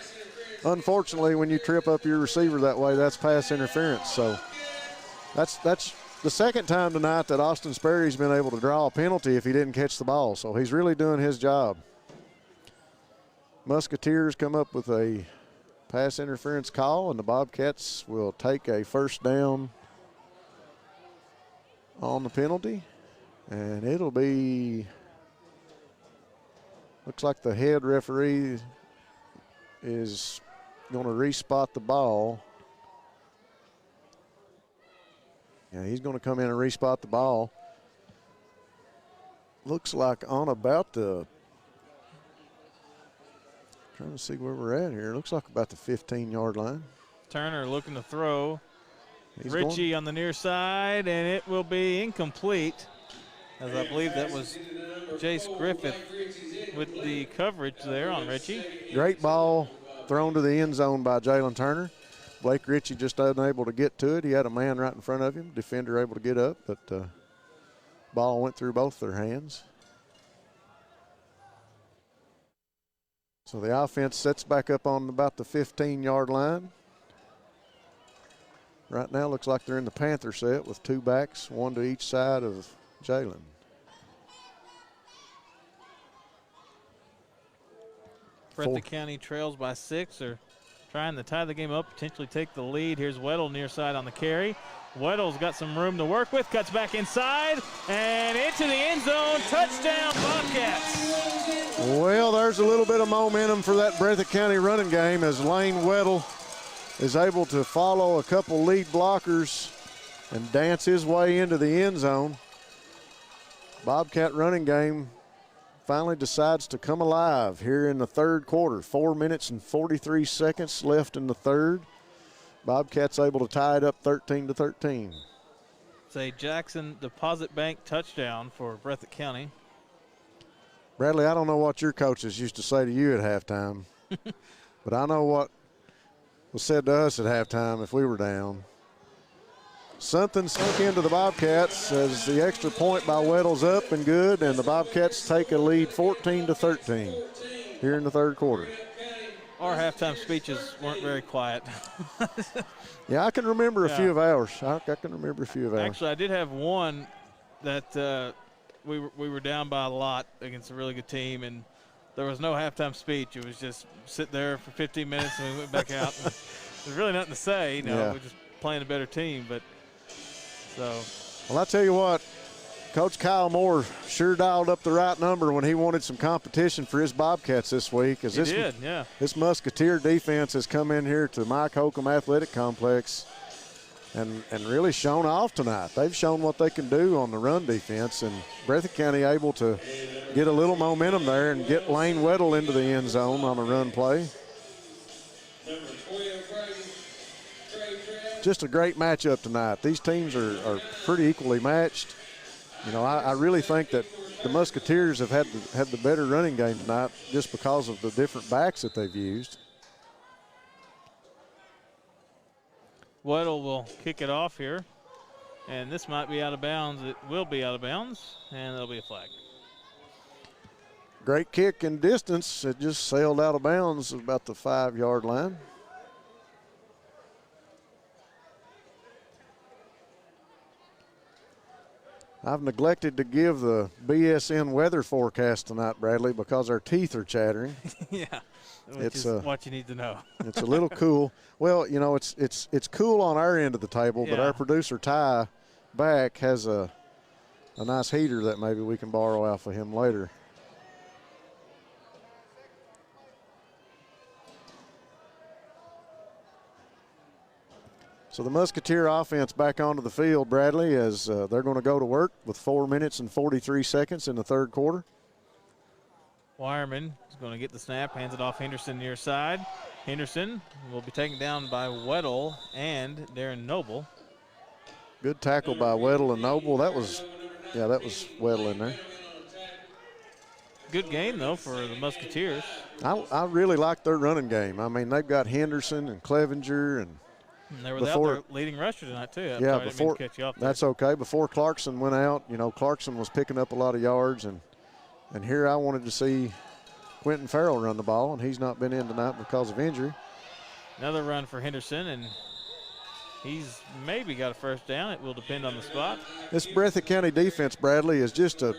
unfortunately, when you trip up your receiver that way, that's pass interference. So that's the second time tonight that Austin Sperry's been able to draw a penalty if he didn't catch the ball. So he's really doing his job. Musketeers come up with a pass interference call, and the Bobcats will take a first down on the penalty. And it'll be, looks like the head referee is going to respot the ball. Yeah, he's going to come in and respot the ball. Looks like on about the, trying to see where we're at here. Looks like about the 15-yard line. Turner looking to throw. He's Richie on the near side, and it will be incomplete, as I believe that was Jace Griffith with the coverage there on Richie. Great ball thrown to the end zone by Jalen Turner. Blake Ritchie just unable to get to it. He had a man right in front of him. Defender able to get up, but ball went through both their hands. So the offense sets back up on about the 15-yard line. Right now looks like they're in the Panther set with two backs, one to each side of Jalen. Breathitt County trails by 6. They're trying to tie the game up, potentially take the lead. Here's Weddle near side on the carry. Weddle's got some room to work with, cuts back inside, and into the end zone. Touchdown, Bobcats. Well, there's a little bit of momentum for that Breathitt County running game as Lane Weddle is able to follow a couple lead blockers and dance his way into the end zone. Bobcat running game finally decides to come alive here in the third quarter. 4 minutes and 43 seconds left in the third. Bobcats able to tie it up 13-13. It's a Jackson Deposit Bank touchdown for Breathitt County. Bradley, I don't know what your coaches used to say to you at halftime, but I know what was said to us at halftime if we were down. Something sunk into the Bobcats as the extra point by Weddle's up and good, and the Bobcats take a lead 14-13 here in the third quarter. Our halftime speeches weren't very quiet. Yeah, I can remember a few of ours. I can remember a few of ours. Actually, I did have one that we were down by a lot against a really good team, and there was no halftime speech. It was just sit there for 15 minutes and we went back out. There's really nothing to say. You know, we're just playing a better team. But so. Well, I tell you what, Coach Kyle Moore sure dialed up the right number when he wanted some competition for his Bobcats this week. He did, yeah. This Musketeer defense has come in here to Mike Holcomb Athletic Complex and really shown off tonight. They've shown what they can do on the run defense, and Breathitt County able to get a little momentum there and get Lane Weddle into the end zone on a run play. Just a great matchup tonight. These teams are pretty equally matched. You know, I really think that the Musketeers have had the better running game tonight just because of the different backs that they've used. Weddle will kick it off here, and this might be out of bounds. It will be out of bounds, and there'll be a flag. Great kick and distance. It just sailed out of bounds at about the 5-yard line. I've neglected to give the BSN weather forecast tonight, Bradley, because our teeth are chattering. Yeah, which is what you need to know. It's a little cool. Well, you know, it's cool on our end of the table, but our producer Ty back has a nice heater that maybe we can borrow off of him later. So the Musketeer offense back onto the field, Bradley, as they're going to go to work with 4 minutes and 43 seconds in the third quarter. Weirman is going to get the snap, hands it off Henderson near side. Henderson will be taken down by Weddle and Darren Noble. Good tackle by Weddle and Noble. That was Weddle in there. good game, though, for the Musketeers. I really like their running game. I mean, they've got Henderson and Clevenger. And they were without their leading rusher tonight, too. Yeah, before, that's okay. Before Clarkson went out, Clarkson was picking up a lot of yards. And here I wanted to see Quentin Farrell run the ball, and he's not been in tonight because of injury. Another run for Henderson, and he's maybe got a first down. It will depend on the spot. This Breathitt County defense, Bradley, is just a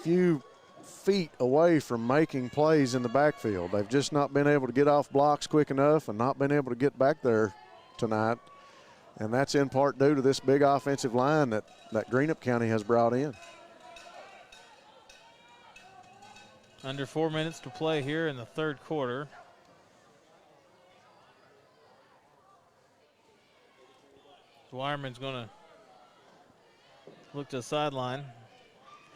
few feet away from making plays in the backfield. They've just not been able to get off blocks quick enough and not been able to get back there tonight. And that's in part due to this big offensive line that Greenup County has brought in. Under 4 minutes to play here in the third quarter. Weirman's going to look to the sideline,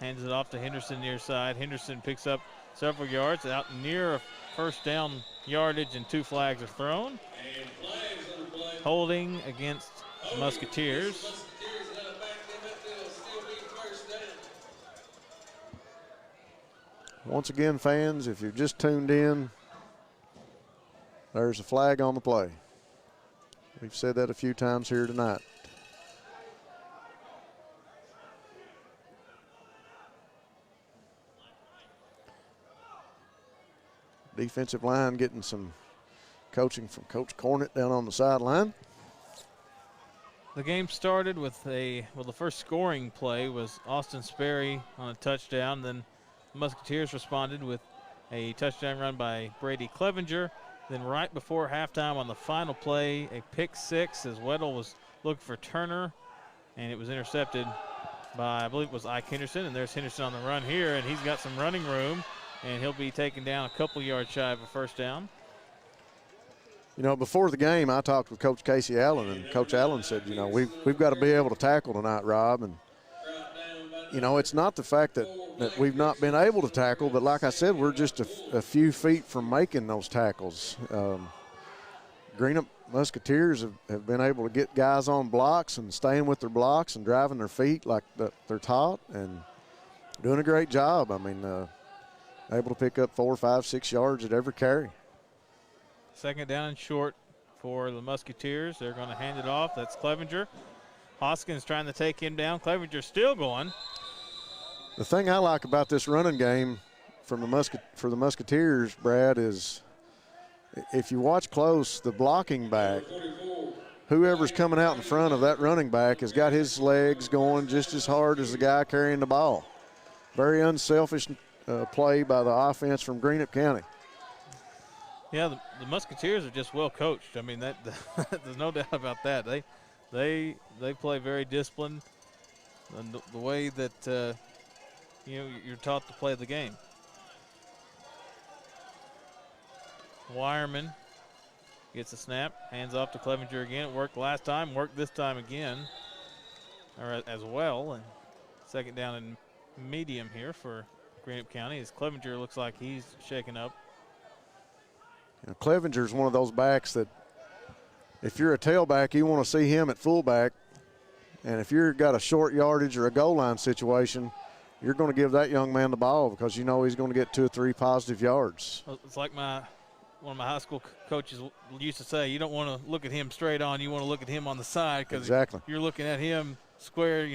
hands it off to Henderson near side. Henderson picks up several yards out near a first down yardage, and 2 flags are thrown. Holding against the Musketeers. Once again, fans, if you've just tuned in, there's a flag on the play. We've said that a few times here tonight. Defensive line getting some coaching from Coach Cornett down on the sideline. The game started with the first scoring play was Austin Sperry on a touchdown. Then the Musketeers responded with a touchdown run by Brady Clevenger. Then right before halftime on the final play, a pick six as Weddle was looking for Turner, and it was intercepted by, I believe it was Ike Henderson, and there's Henderson on the run here, and he's got some running room, and he'll be taken down a couple yards shy of a first down. Before the game, I talked with Coach Casey Allen, and Coach Allen said, we've got to be able to tackle tonight, Rob. And, it's not the fact that we've not been able to tackle, but like I said, we're just a few feet from making those tackles. Greenup Musketeers have been able to get guys on blocks and staying with their blocks and driving their feet like they're taught and doing a great job. I mean, able to pick up 4, 5, 6 yards at every carry. Second down and short for the Musketeers. They're going to hand it off. That's Clevenger. Hoskins trying to take him down. Clevenger still going. The thing I like about this running game for the Musketeers, Brad, is if you watch close, the blocking back, whoever's coming out in front of that running back has got his legs going just as hard as the guy carrying the ball. Very unselfish play by the offense from Greenup County. Yeah, the Musketeers are just well coached. I mean, there's no doubt about that. They play very disciplined, and the way that you're taught to play the game. Weirman gets a snap, hands off to Clevenger again. It worked last time, worked this time again, or as well. And second down and medium here for Greenup County as Clevenger looks like he's shaken up. Clevenger's one of those backs that if you're a tailback, you want to see him at fullback. And if you've got a short yardage or a goal line situation, you're going to give that young man the ball because you know he's going to get 2 or 3 positive yards. It's like one of my high school coaches used to say, you don't want to look at him straight on, you want to look at him on the side because exactly. You're looking at him square,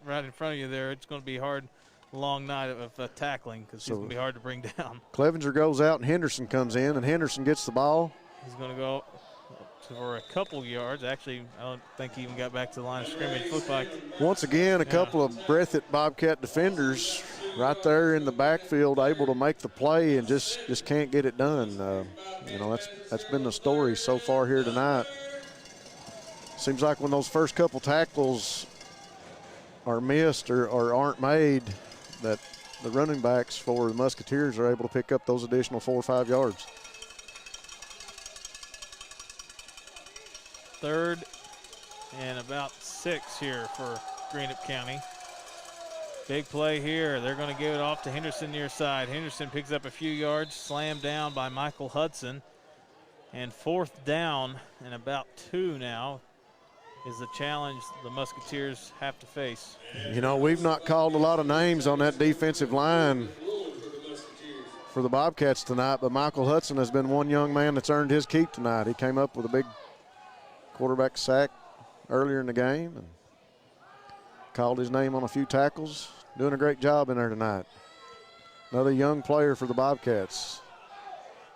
right in front of you there. It's going to be hard. Long night of tackling because he's going to be hard to bring down. Clevenger goes out and Henderson comes in, and Henderson gets the ball. He's going to go for a couple yards. Actually, I don't think he even got back to the line of scrimmage. Looks like once again a couple of Breathitt Bobcat defenders right there in the backfield able to make the play and just can't get it done. That's been the story so far here tonight. Seems like when those first couple tackles are missed or aren't made, that the running backs for the Musketeers are able to pick up those additional 4 or 5 yards. Third and about 6 here for Greenup County. Big play here. They're going to give it off to Henderson near side. Henderson picks up a few yards, slammed down by Michael Hudson. And fourth down and about 2 now is the challenge the Musketeers have to face. You know, we've not called a lot of names on that defensive line for the Bobcats tonight, but Michael Hudson has been one young man that's earned his keep tonight. He came up with a big quarterback sack earlier in the game and called his name on a few tackles. Doing a great job in there tonight. Another young player for the Bobcats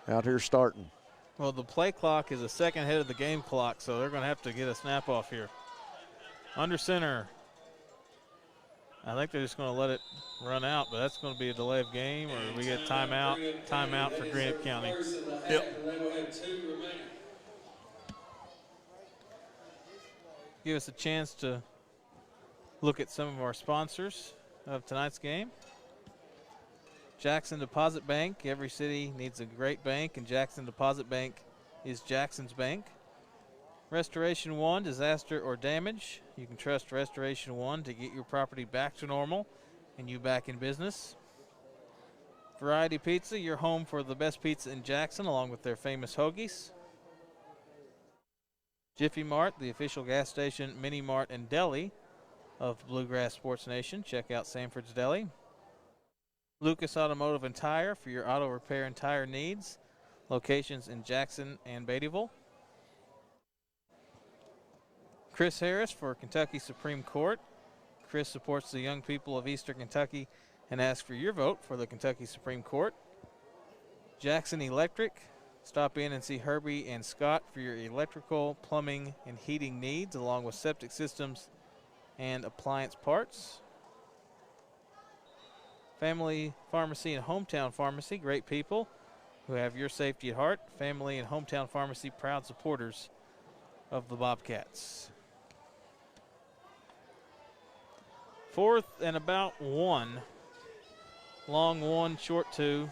out here starting. Well, the play clock is a second ahead of the game clock, so they're going to have to get a snap off here. Under center. I think they're just going to let it run out, but that's going to be a delay of game, or we get timeout for Greenup County. Yep. Give us a chance to look at some of our sponsors of tonight's game. Jackson Deposit Bank. Every city needs a great bank, and Jackson Deposit Bank is Jackson's bank. Restoration One, disaster or damage. You can trust Restoration One to get your property back to normal and you back in business. Variety Pizza, your home for the best pizza in Jackson, along with their famous hoagies. Jiffy Mart, the official gas station, mini mart, and deli of Bluegrass Sports Nation. Check out Sanford's Deli. Lucas Automotive and Tire for your auto repair and tire needs. Locations in Jackson and Beattyville. Chris Harris for Kentucky Supreme Court. Chris supports the young people of Eastern Kentucky and asks for your vote for the Kentucky Supreme Court. Jackson Electric. Stop in and see Herbie and Scott for your electrical, plumbing, and heating needs, along with septic systems and appliance parts. Family Pharmacy and Hometown Pharmacy, great people who have your safety at heart. Family and Hometown Pharmacy, proud supporters of the Bobcats. 4th and about 1. Long 1, short 2.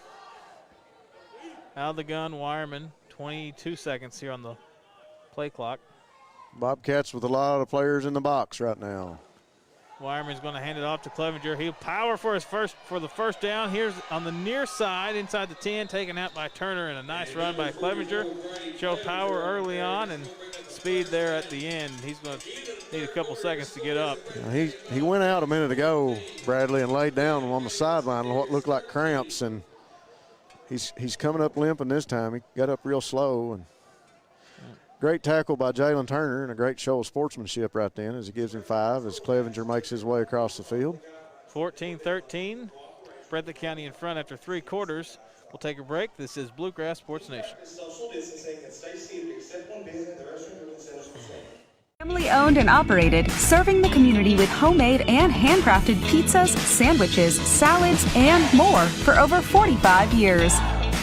Out of the gun, Weirman. 22 seconds here on the play clock. Bobcats with a lot of players in the box right now. Weirman's going to hand it off to Clevenger. He'll power for the first down. Here's on the near side inside the 10, taken out by Turner, and a nice run by Clevenger. Showed power early on and speed there at the end. He's going to need a couple seconds to get up. He went out a minute ago, Bradley, and laid down on the sideline what looked like cramps, and he's coming up limping this time. He got up real slow, and great tackle by Jalen Turner and a great show of sportsmanship right then as he gives him 5 as Clevenger makes his way across the field. 14-13. Breathitt County in front after 3 quarters. We'll take a break. This is Bluegrass Sports Nation. Family owned and operated, serving the community with homemade and handcrafted pizzas, sandwiches, salads, and more for over 45 years.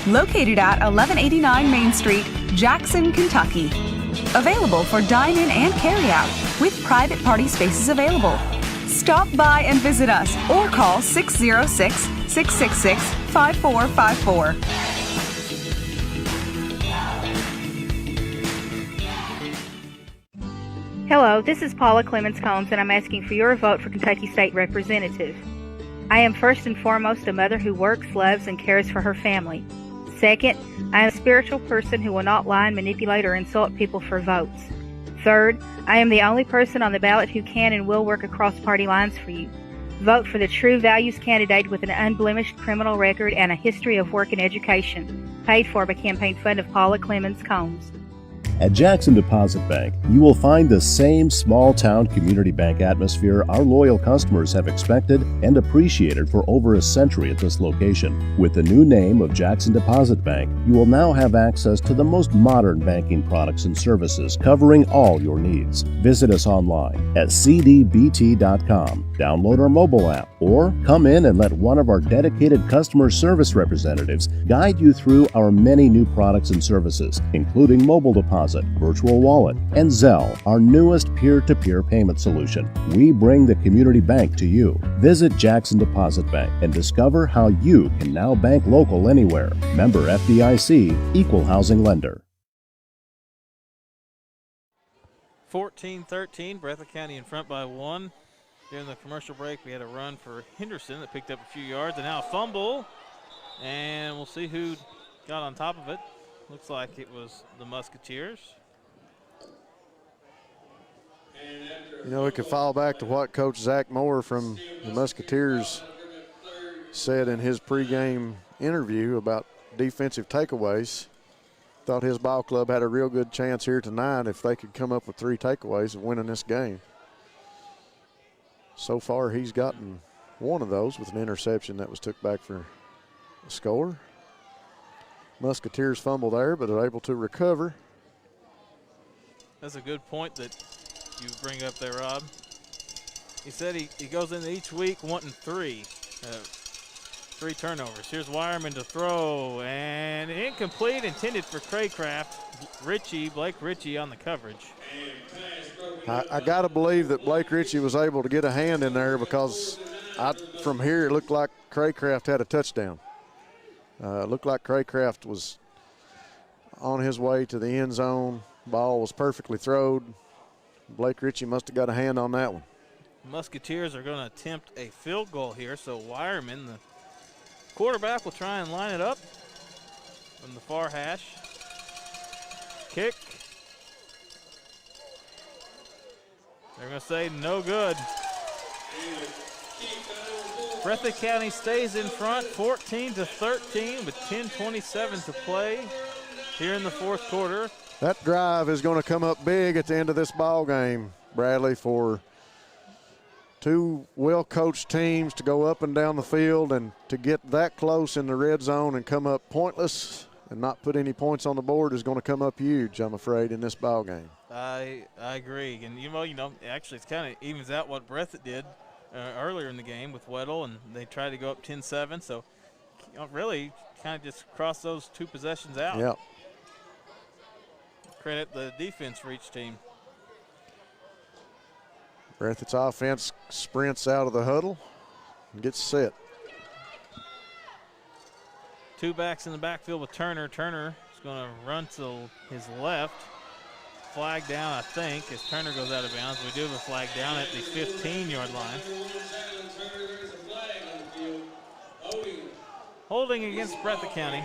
Located at 1189 Main Street, Jackson, Kentucky. Available for dine-in and carry-out, with private party spaces available. Stop by and visit us or call 606-666-5454. Hello, this is Paula Clemens Combs, and I'm asking for your vote for Kentucky State Representative. I am first and foremost a mother who works, loves, and cares for her family. Second, I am a spiritual person who will not lie and manipulate or insult people for votes. Third, I am the only person on the ballot who can and will work across party lines for you. Vote for the true values candidate with an unblemished criminal record and a history of work and education. Paid for by campaign fund of Paula Clemens Combs. At Jackson Deposit Bank, you will find the same small-town community bank atmosphere our loyal customers have expected and appreciated for over a century at this location. With the new name of Jackson Deposit Bank, you will now have access to the most modern banking products and services covering all your needs. Visit us online at cdbt.com, download our mobile app, or come in and let one of our dedicated customer service representatives guide you through our many new products and services, including mobile deposit, virtual wallet, and Zelle, our newest peer-to-peer payment solution. We bring the community bank to you. Visit Jackson Deposit Bank and discover how you can now bank local anywhere. Member FDIC, Equal Housing Lender. 14-13, Breathitt County in front by 1. During the commercial break, we had a run for Henderson that picked up a few yards, and now a fumble. And we'll see who got on top of it. Looks like it was the Musketeers. You know, it could fall back to what Coach Zach Moore from the Musketeers said in his pregame interview about defensive takeaways. Thought his ball club had a real good chance here tonight if they could come up with 3 takeaways of winning this game. So far, he's gotten one of those with an interception that was took back for a score. Musketeers fumble there, but are able to recover. That's a good point that you bring up there, Rob. He said he goes into each week wanting 3 turnovers. Here's Weirman to throw, and incomplete, intended for Craycraft. Blake Ritchie on the coverage. I got to believe that Blake Ritchie was able to get a hand in there because from here it looked like Craycraft had a touchdown. It looked like Craycraft was on his way to the end zone. Ball was perfectly thrown. Blake Ritchie must have got a hand on that one. Musketeers are going to attempt a field goal here, so Weirman, the quarterback, will try and line it up from the far hash. Kick. They're going to say no good. Breathitt County stays in front 14-13 with 10:27 to play here in the fourth quarter. That drive is going to come up big at the end of this ball game, Bradley, for 2 well-coached teams to go up and down the field and to get that close in the red zone and come up pointless and not put any points on the board is going to come up huge, I'm afraid, in this ball game. I agree, and you know, actually it's kind of evens out what Breathitt did earlier in the game with Weddle, and they tried to go up 10-7, so really kind of just cross those 2 possessions out. Yep. Credit the defense for each team. Breathitt's offense sprints out of the huddle and gets set. 2 backs in the backfield with Turner. Turner is going to run to his left. Flag down, I think, as Turner goes out of bounds. We do have a flag down at the 15-yard line. Holding against Breathitt County.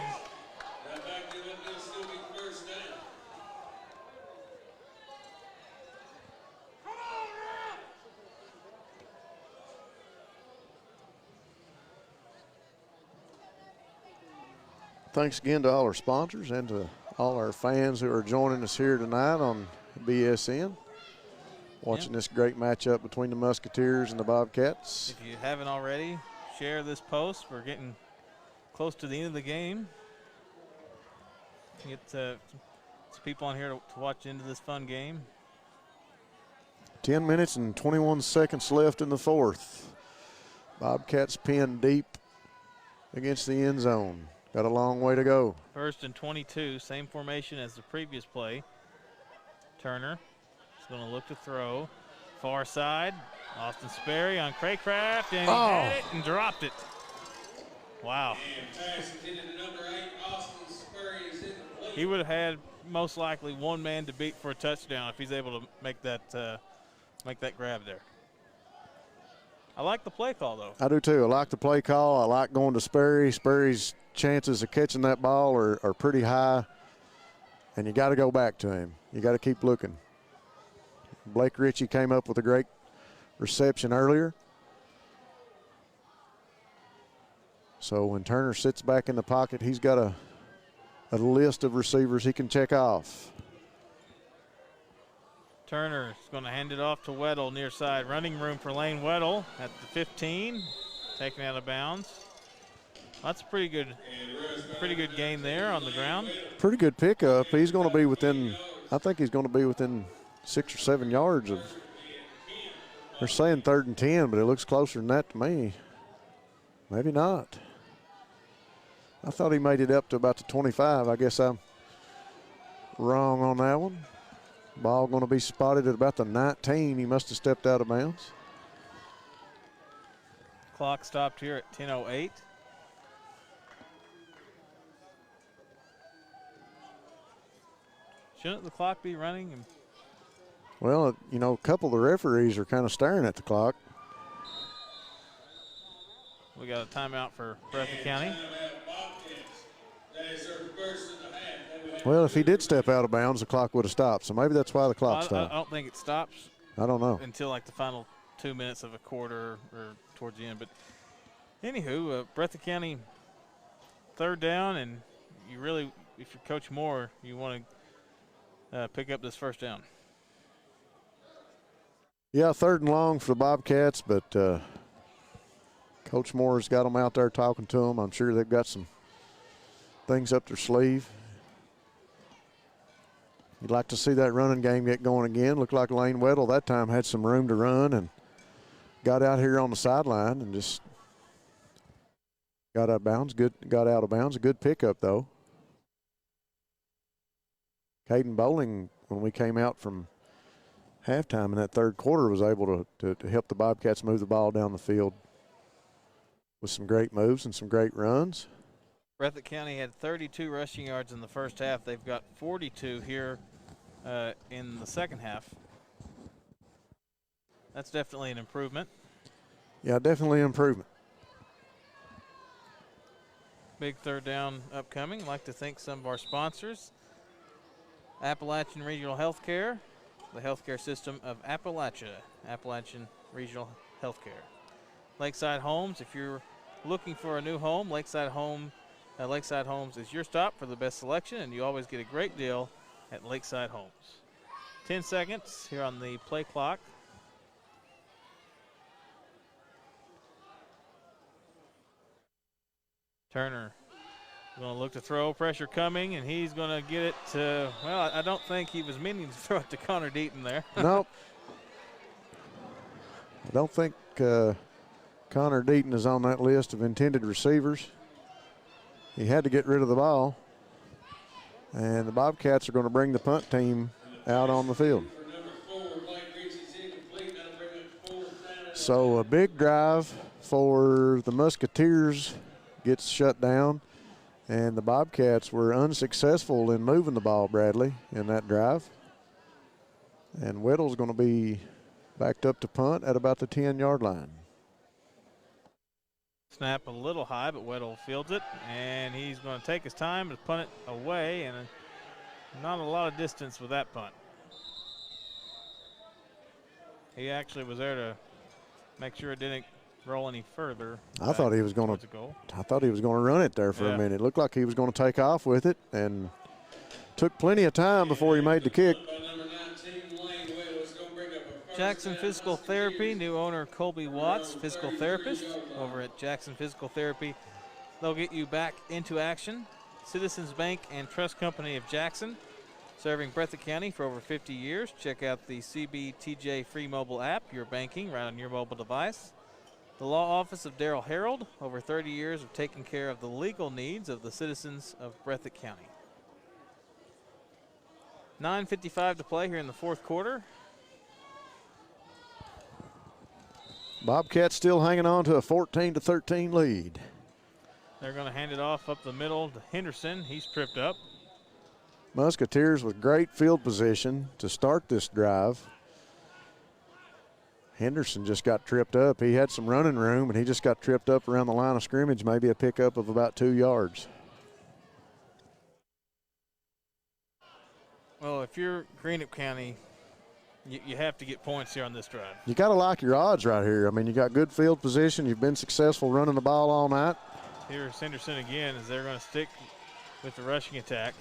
Thanks again to all our sponsors and to all our fans who are joining us here tonight on BSN, watching this great matchup between the Musketeers and the Bobcats. If you haven't already, share this post. We're getting close to the end of the game. Get some people on here to watch into this fun game. 10 minutes and 21 seconds left in the fourth. Bobcats pinned deep against the end zone. Got a long way to go. 1st and 22, same formation as the previous play. Turner is going to look to throw. Far side, Austin Sperry on Craycraft, and he had it and dropped it. Wow. He would have had most likely 1 man to beat for a touchdown if he's able to make that grab there. I like the play call, though. I do, too. I like the play call. I like going to Sperry. Sperry's chances of catching that ball are pretty high, and you got to go back to him. You got to keep looking. Blake Ritchie came up with a great reception earlier. So when Turner sits back in the pocket, he's got a list of receivers he can check off. Turner is going to hand it off to Weddle near side. Running room for Lane Weddle at the 15, taken out of bounds. That's a pretty good game there on the ground. Pretty good pickup. He's going to be within, I think he's going to be within 6 or 7 yards of, they're saying 3rd and 10, but it looks closer than that to me. Maybe not. I thought he made it up to about the 25. I guess I'm wrong on that one. Ball going to be spotted at about the 19. He must have stepped out of bounds. Clock stopped here at 10:08. Shouldn't the clock be running? Well, you know, a couple of the referees are kind of staring at the clock. We got a timeout for Breathitt County. Well, if he did step out of bounds, the clock would have stopped. So maybe that's why the clock stopped. I don't think it stops I don't know. Until like the final 2 minutes of a quarter or towards the end. But anywho, Breathitt County 3rd down, and you really, if you're Coach Moore, you want to pick up this 1st down. Yeah, 3rd and long for the Bobcats, but Coach Moore's got them out there talking to them. I'm sure they've got some things up their sleeve. You'd like to see that running game get going again. Looked like Lane Weddle that time had some room to run and got out here on the sideline and just got out of bounds. Got out of bounds. A good pickup, though. Caden Bowling, when we came out from halftime in that 3rd quarter, was able to help the Bobcats move the ball down the field with some great moves and some great runs. Breathitt County had 32 rushing yards in the 1st half. They've got 42 here in the 2nd half. That's definitely an improvement. Yeah, definitely an improvement. Big 3rd down upcoming. I'd like to thank some of our sponsors. Appalachian Regional Healthcare, the healthcare system of Appalachia, Appalachian Regional Healthcare. Lakeside Homes, if you're looking for a new home, Lakeside Homes is your stop for the best selection, and you always get a great deal at Lakeside Homes. 10 seconds here on the play clock. Turner going to look to throw, pressure coming, and he's going to get it to, well, I don't think he was meaning to throw it to Connor Deaton there. Nope. I don't think Connor Deaton is on that list of intended receivers. He had to get rid of the ball. And the Bobcats are going to bring the punt team out on the field. So a big drive for the Musketeers gets shut down. And the Bobcats were unsuccessful in moving the ball, Bradley, in that drive. And Weddle's going to be backed up to punt at about the 10-yard line. Snap a little high, but Weddle fields it, and he's going to take his time to punt it away, and not a lot of distance with that punt. He actually was there to make sure it didn't roll any further. I thought he was going to run it there for a minute. It looked like he was going to take off with it, and took plenty of time before he made the kick. Jackson Physical Therapy, new owner Colby Watts, physical therapist over at Jackson Physical Therapy. They'll get you back into action. Citizens Bank and Trust Company of Jackson, serving Breathitt County for over 50 years. Check out the CBTJ free mobile app, your banking right on your mobile device. The Law Office of Darrell Harold, over 30 years of taking care of the legal needs of the citizens of Breathitt County. 9:55 to play here in the 4th quarter. Bobcats still hanging on to a 14-13 lead. They're going to hand it off up the middle to Henderson. He's tripped up. Musketeers with great field position to start this drive. Henderson just got tripped up. He had some running room, and he just got tripped up around the line of scrimmage, maybe a pickup of about 2 yards. Well, if you're Greenup County, you have to get points here on this drive. You got to like your odds right here. I mean, you got good field position. You've been successful running the ball all night. Here's Henderson again, as they're going to stick with the rushing attack.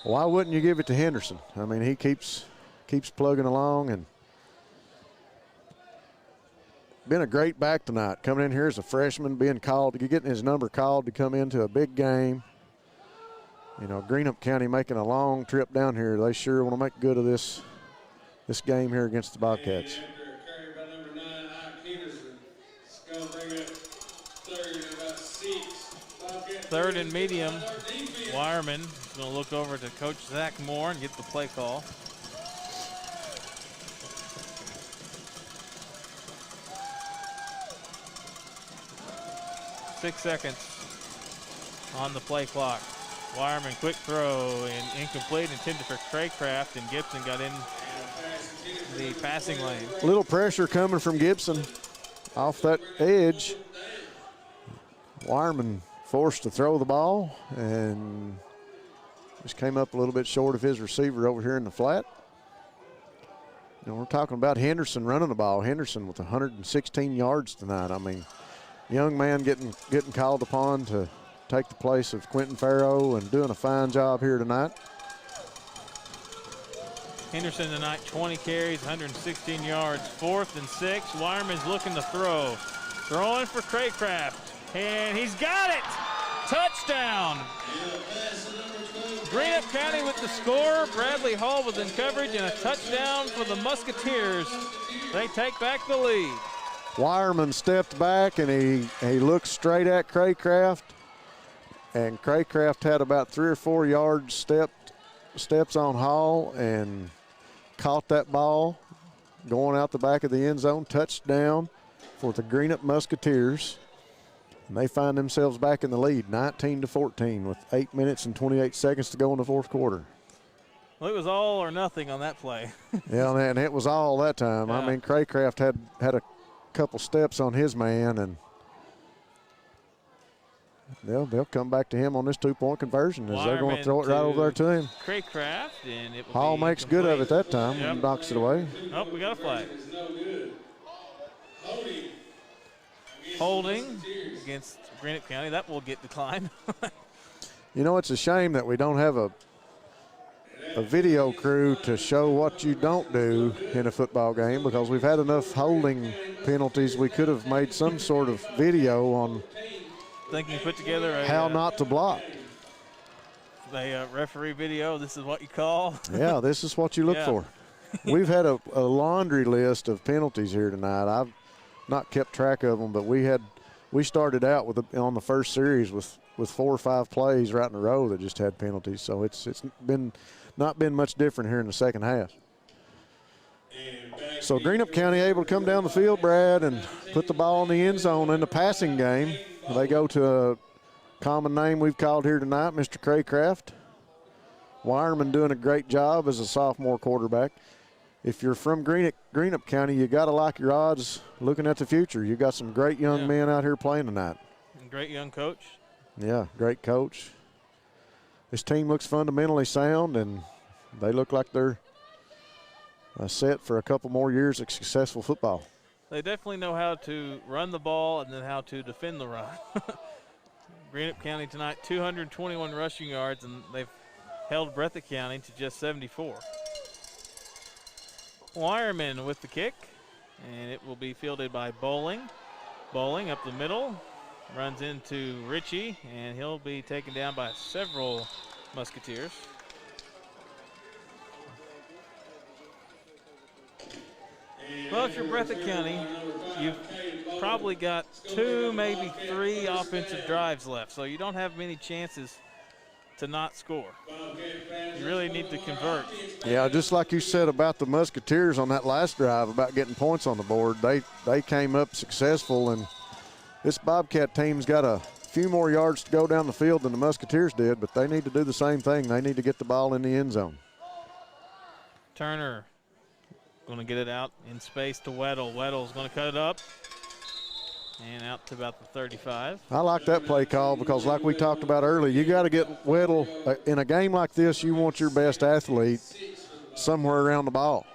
Why wouldn't you give it to Henderson? I mean, he keeps plugging along, and been a great back tonight. Coming in here as a freshman, being called, getting his number called to come into a big game. You know, Greenup County making a long trip down here. They sure want to make good of this game here against the Bobcats. Third and medium. Weirman is going to look over to Coach Zach Moore and get the play call. Six seconds on the play clock. Wireman, quick throw, and incomplete, intended for Craycraft, and Gibson got in the passing lane. Little pressure coming from Gibson off that edge. Wireman forced to throw the ball and just came up a little bit short of his receiver over here in the flat. we're talking about Henderson running the ball. Henderson with 116 yards tonight. I mean, young man getting called upon to take the place of Quentin Farrow and doing a fine job here tonight. Henderson tonight, 20 carries, 116 yards, 4th and 6. Weirman's looking to throw. Throwing for Craycraft, and he's got it! Touchdown! Greenup County with the score. Bradley Hall was in coverage, and a touchdown for the Musketeers. They take back the lead. Weirman stepped back, and he looked straight at Craycraft, and Craycraft had about 3 or 4 yards steps on Hall and caught that ball going out the back of the end zone. Touchdown for the Greenup Musketeers. And they find themselves back in the lead, 19-14, with 8 minutes and 28 seconds to go in the fourth quarter. Well, it was all or nothing on that play. Yeah, and it was all that time. Yeah. I mean, Craycraft had a couple steps on his man, and they'll come back to him on this 2-point conversion as they're going to throw it right over there to him. Craycraft, and it will Hall makes complete. good of it that time. Yep. Knocks it away. Oh, we got a flag. Holding against Greenup County. That will get declined. You know, it's a shame that we don't have a video crew to show what you don't do in a football game, because we've had enough holding penalties. We could have made some sort of video on Thinking put together how not to block. A referee video. This is what you call. Yeah, this is what you look for. We've had a laundry list of penalties here tonight. I've not kept track of them, but we started out on the first series with 4 or 5 plays right in a row that just had penalties. So it's not been much different here in the second half. So Greenup County able to come down the field, Brad, and put the ball in the end zone in the passing game. They go to a common name we've called here tonight, Mr. Craycraft. Weirman doing a great job as a sophomore quarterback. If you're from Greenup County, you got to like your odds looking at the future. You got some great young men out here playing tonight. Great young coach. Yeah, great coach. This team looks fundamentally sound, and they look like they're set for a couple more years of successful football. They definitely know how to run the ball and then how to defend the run. Greenup County tonight, 221 rushing yards, and they've held Breathitt County to just 74. Weirman with the kick, and it will be fielded by Bowling. Bowling up the middle, runs into Ritchie, and he'll be taken down by several Musketeers. Well, if you're Breathitt County, you've probably got 2, maybe 3 offensive drives left, so you don't have many chances to not score. You really need to convert. Yeah, just like you said about the Musketeers on that last drive about getting points on the board, they came up successful, and this Bobcat team's got a few more yards to go down the field than the Musketeers did, but they need to do the same thing. They need to get the ball in the end zone. Turner going to get it out in space to Weddle. Weddle's going to cut it up and out to about the 35. I like that play call because, like we talked about earlier, you got to get Weddle in a game like this. You want your best athlete somewhere around the ball,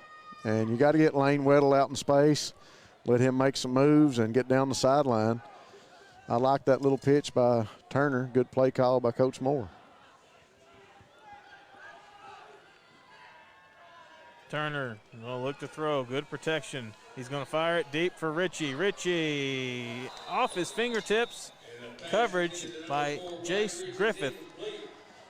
and you got to get Lane Weddle out in space, let him make some moves and get down the sideline. I like that little pitch by Turner. Good play call by Coach Moore. Turner going to look to throw. Good protection. He's going to fire it deep for Ritchie. Ritchie off his fingertips. Coverage by Jace Griffith.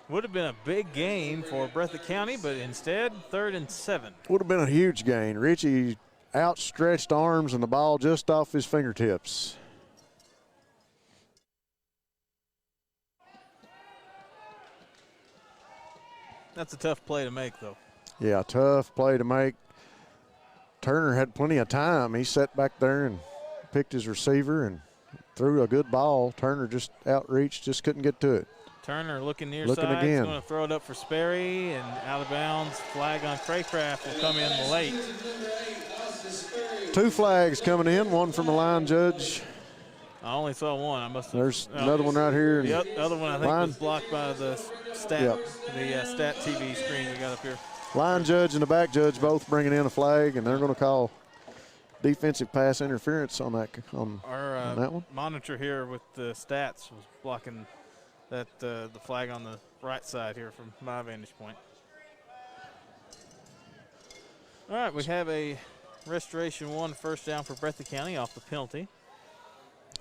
Would have been a big gain for Breathitt County, but instead, 3rd and 7. Would have been a huge gain. Ritchie outstretched arms and the ball just off his fingertips. That's a tough play to make, though. Yeah, tough play to make. Turner had plenty of time. He sat back there and picked his receiver and threw a good ball. Turner just outreached, just couldn't get to it. Turner looking near side. He's going to throw it up for Sperry, and out of bounds. Flag on Craycraft will come in late. 2 flags coming in, one from the line judge. I only saw one. I must have. There's another one right here. The other one I think was blocked by the stat, the stat TV screen we got up here. Line judge and the back judge both bringing in a flag, and they're going to call defensive pass interference on that on that one. Monitor here with the stats was blocking that the flag on the right side here from my vantage point. All right, we have a Restoration 1 first down for Breathitt County off the penalty.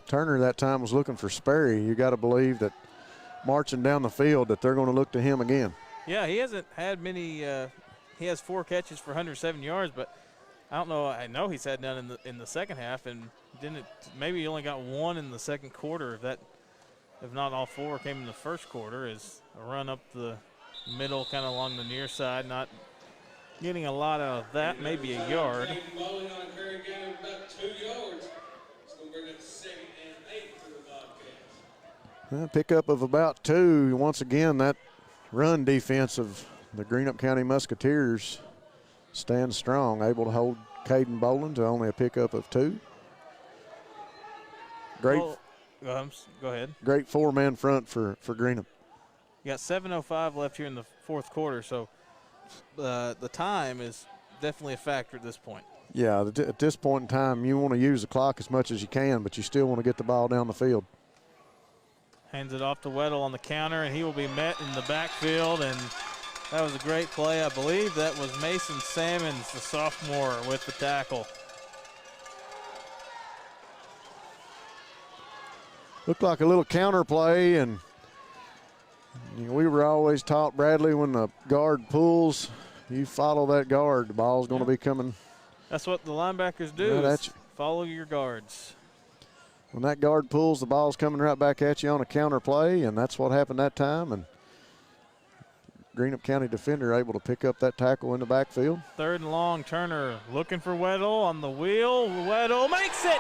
Turner that time was looking for Sperry. You got to believe that marching down the field that they're going to look to him again. Yeah, he hasn't had many. He has 4 catches for 107 yards, but I don't know. I know he's had none in the second half, and maybe he only got 1 in the second quarter. If not all 4 came in the first quarter, is a run up the middle, kind of along the near side, not getting a lot out of that, maybe a yard. Pickup of about 2. Once again, that run defense of the Greenup County Musketeers stands strong, able to hold Caden Boland to only a pickup of 2. Great. Go ahead. Great 4-man front for Greenup. You got 7:05 left here in the fourth quarter, so the time is definitely a factor at this point. Yeah, at this point in time, you want to use the clock as much as you can, but you still want to get the ball down the field. Hands it off to Weddle on the counter, and he will be met in the backfield, and that was a great play. I believe that was Mason Salmons, the sophomore, with the tackle. Looked like a little counter play, and we were always taught, Bradley, when the guard pulls, you follow that guard. The ball's going to be coming. That's what the linebackers do, is follow your guards. When that guard pulls, the ball's coming right back at you on a counter play, and that's what happened that time. And Greenup County defender able to pick up that tackle in the backfield. 3rd and long, Turner looking for Weddle on the wheel. Weddle makes it,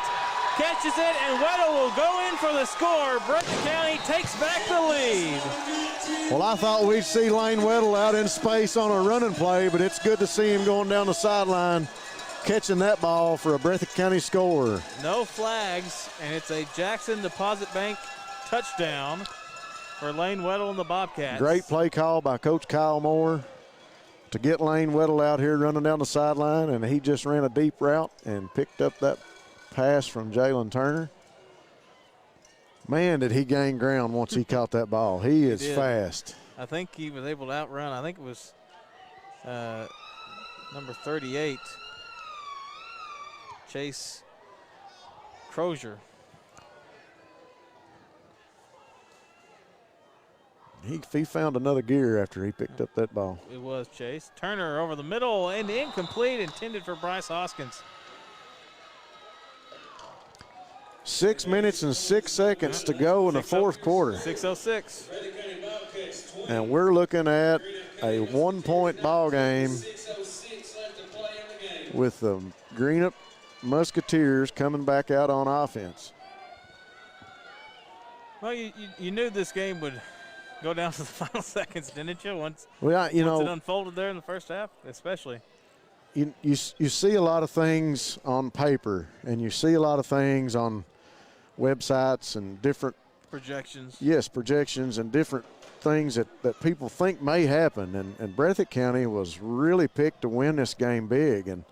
catches it, and Weddle will go in for the score. Breathitt County takes back the lead. Well, I thought we'd see Lane Weddle out in space on a running play, but it's good to see him going down the sideline, catching that ball for a Breathitt County score. No flags, and it's a Jackson Deposit Bank touchdown for Lane Weddle and the Bobcats. Great play call by Coach Kyle Moore to get Lane Weddle out here running down the sideline, and he just ran a deep route and picked up that pass from Jalen Turner. Man, did he gain ground once he caught that ball. He is fast. I think he was able to outrun, I think it was number 38, Chase Crozier. He found another gear after he picked up that ball. It was Chase. Turner over the middle and incomplete, intended for Bryce Hoskins. 6 minutes and 6 seconds to go in the fourth quarter. 6:06. And we're looking at a 1-point ball game with the Greenup Musketeers coming back out on offense. Well, you knew this game would go down to the final seconds, didn't you? Once it unfolded there in the first half, especially. You see a lot of things on paper, and you see a lot of things on websites and different projections. Yes, projections and different things that people think may happen. And Breathitt County was really picked to win this game big. And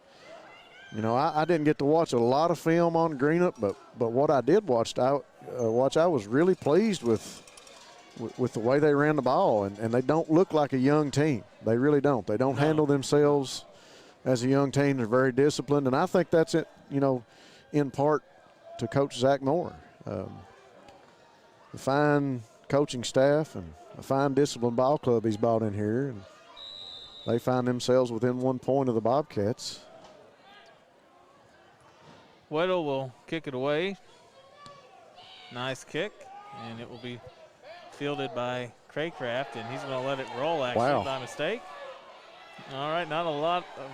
I didn't get to watch a lot of film on Greenup, but what I did watch, I was really pleased with the way they ran the ball, and they don't look like a young team. They really don't. They don't handle themselves as a young team. They're very disciplined, and I think that's it. In part to Coach Zach Moore, a fine coaching staff and a fine disciplined ball club he's brought in here, and they find themselves within 1 point of the Bobcats. Weddle will kick it away. Nice kick, and it will be fielded by Craycraft, and he's going to let it roll by mistake. All right, not a lot of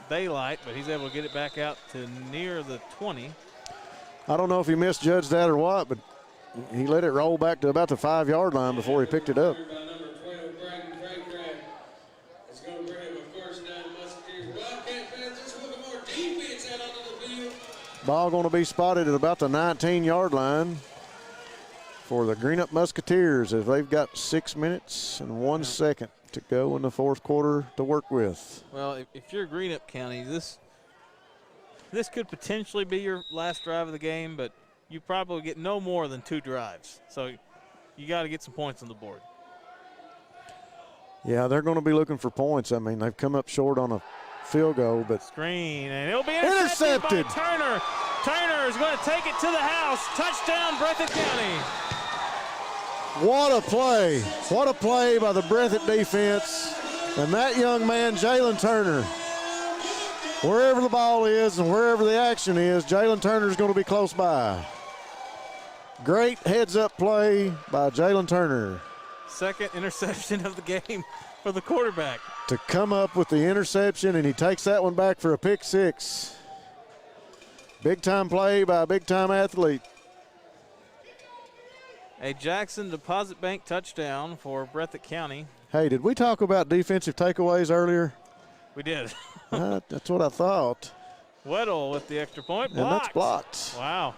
daylight, but he's able to get it back out to near the 20. I don't know if he misjudged that or what, but he let it roll back to about the 5-yard line before he picked it up. Ball going to be spotted at about the 19-yard line for the Greenup Musketeers as they've got 6 minutes and 1 second. to go in the fourth quarter to work with. Well, if you're Greenup County, this could potentially be your last drive of the game, but you probably get no more than 2 drives. So you got to get some points on the board. Yeah, they're going to be looking for points. I mean, they've come up short on a field goal, but screen, and it'll be intercepted by Turner. Turner is going to take it to the house. Touchdown, Breathitt County. What a play. What a play by the Breathitt defense. And that young man, Jalen Turner, wherever the ball is and wherever the action is, Jalen Turner is going to be close by. Great heads-up play by Jalen Turner. Second interception of the game for the quarterback. To come up with the interception, and he takes that one back for a pick 6. Big-time play by a big-time athlete. A Jackson Deposit Bank touchdown for Breathitt County. Hey, did we talk about defensive takeaways earlier? We did. That's what I thought. Weddle with the extra point. And that's blocked. Wow.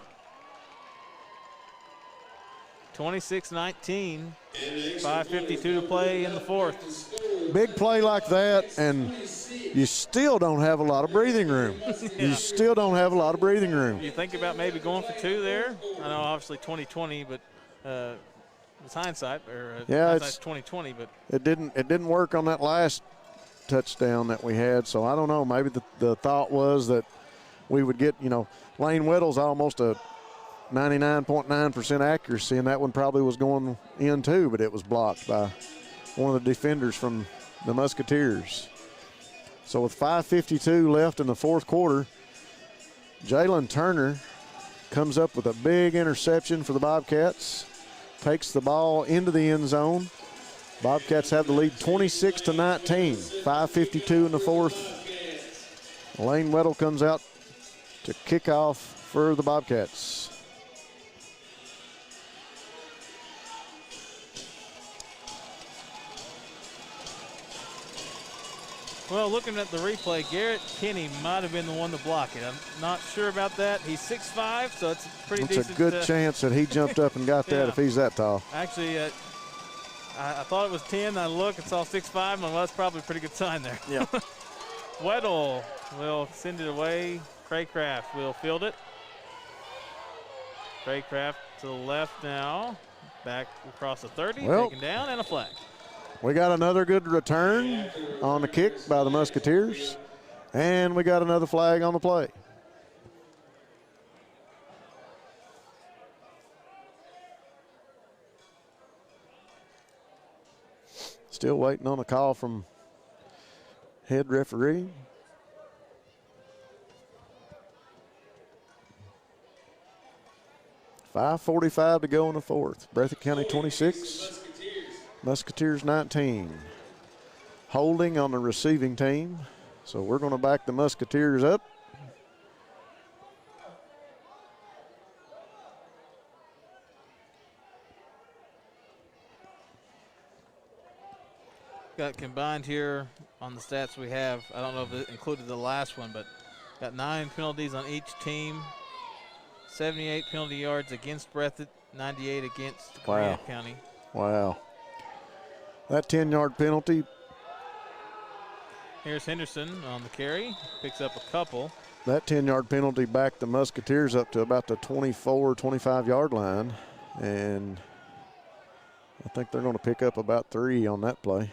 26-19. 5:52 to play in the fourth. Big play like that, and you still don't have a lot of breathing room. Yeah. You still don't have a lot of breathing room. You think about maybe going for 2 there? I know, obviously 2020, but it's hindsight, or hindsight's 2020. But it didn't work on that last touchdown that we had. So I don't know. Maybe the thought was that we would get, Lane Weddle's almost a 99.9% accuracy, and that one probably was going in too, but it was blocked by one of the defenders from the Musketeers. So with 5:52 left in the fourth quarter, Jalen Turner comes up with a big interception for the Bobcats, takes the ball into the end zone. Bobcats have the lead 26-19, 5:52 in the fourth. Lane Weddle comes out to kick off for the Bobcats. Well, looking at the replay, Garrett Kinney might have been the one to block it. I'm not sure about that. He's 6'5", so it's pretty decent. It's a good chance that he jumped up and got that if he's that tall. Actually, I thought it was 10. I look, it's all 6'5", and well, that's probably a pretty good sign there. Yeah. Weddle will send it away. Craycraft will field it. Craycraft to the left now. Back across the 30, taken down, and a flag. We got another good return on the kick by the Musketeers, and we got another flag on the play. Still waiting on a call from head referee. .5:45 to go in the fourth. Breathitt County 26. Musketeers 19. Holding on the receiving team. So we're going to back the Musketeers up. Got combined here on the stats we have. I don't know if it included the last one, but got 9 penalties on each team. 78 penalty yards against Breathitt, 98 against Greenup County. Wow. That 10-yard penalty. Here's Henderson on the carry, picks up a couple. That 10-yard penalty backed the Musketeers up to about the 24, 25-yard line. And I think they're going to pick up about 3 on that play.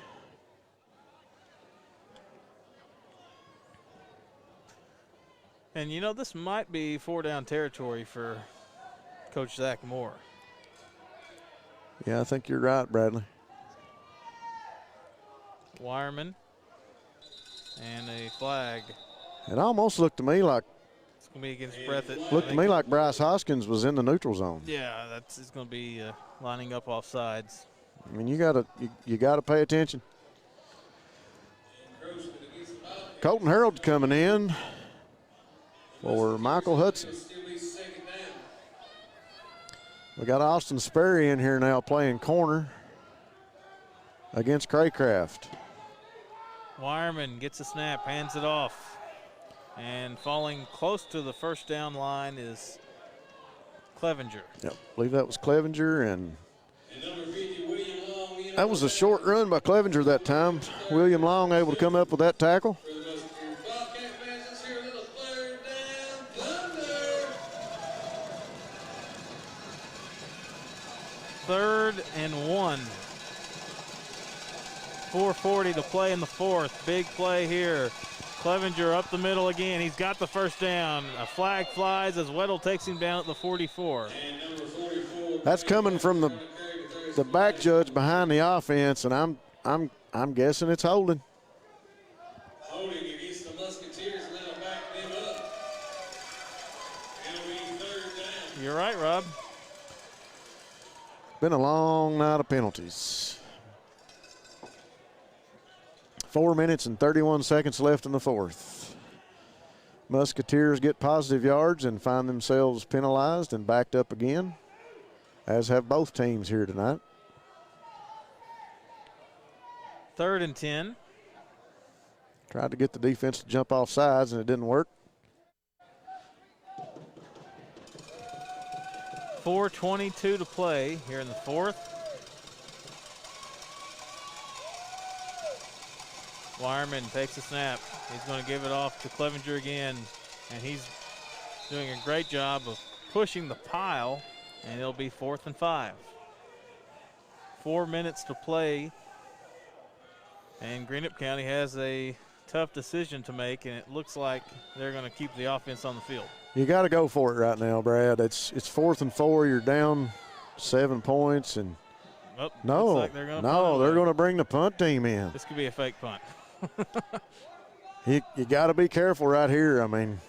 And, this might be 4-down territory for Coach Zach Moore. Yeah, I think you're right, Bradley. Weirman and a flag. It almost looked to me like it's going to be against Breathitt. Looked to me like Bryce Hoskins was in the neutral zone. Yeah, it's going to be lining up off sides. I mean, you gotta pay attention. Colton Harold's coming in for Michael Hudson. We got Austin Sperry in here now playing corner against Craycraft. Weirman gets a snap, hands it off. And falling close to the first down line is Clevenger. Yep, I believe that was Clevenger. And That was a short run by Clevenger that time. William Long able to come up with that tackle. Third and 1. 4:40 to play in the fourth. Big play here. Clevenger up the middle again. He's got the first down. A flag flies as Weddle takes him down at the 44. That's coming from the back judge behind the offense, and I'm guessing it's holding. Holding against the Musketeers, and that'll back them up. It'll be third down. You're right, Rob. Been a long night of penalties. 4 minutes and 31 seconds left in the fourth. Musketeers get positive yards and find themselves penalized and backed up again, as have both teams here tonight. 3rd and 10. Tried to get the defense to jump off sides, and it didn't work. 4:22 to play here in the fourth. Weirman takes a snap. He's going to give it off to Clevenger again, and he's doing a great job of pushing the pile, and it'll be 4th and 5. 4 minutes to play, and Greenup County has a tough decision to make, and it looks like they're going to keep the offense on the field. You got to go for it right now, Brad. It's 4th and 4. You're down 7 points, and they're going to bring the punt team in. This could be a fake punt. You got to be careful right here. I mean,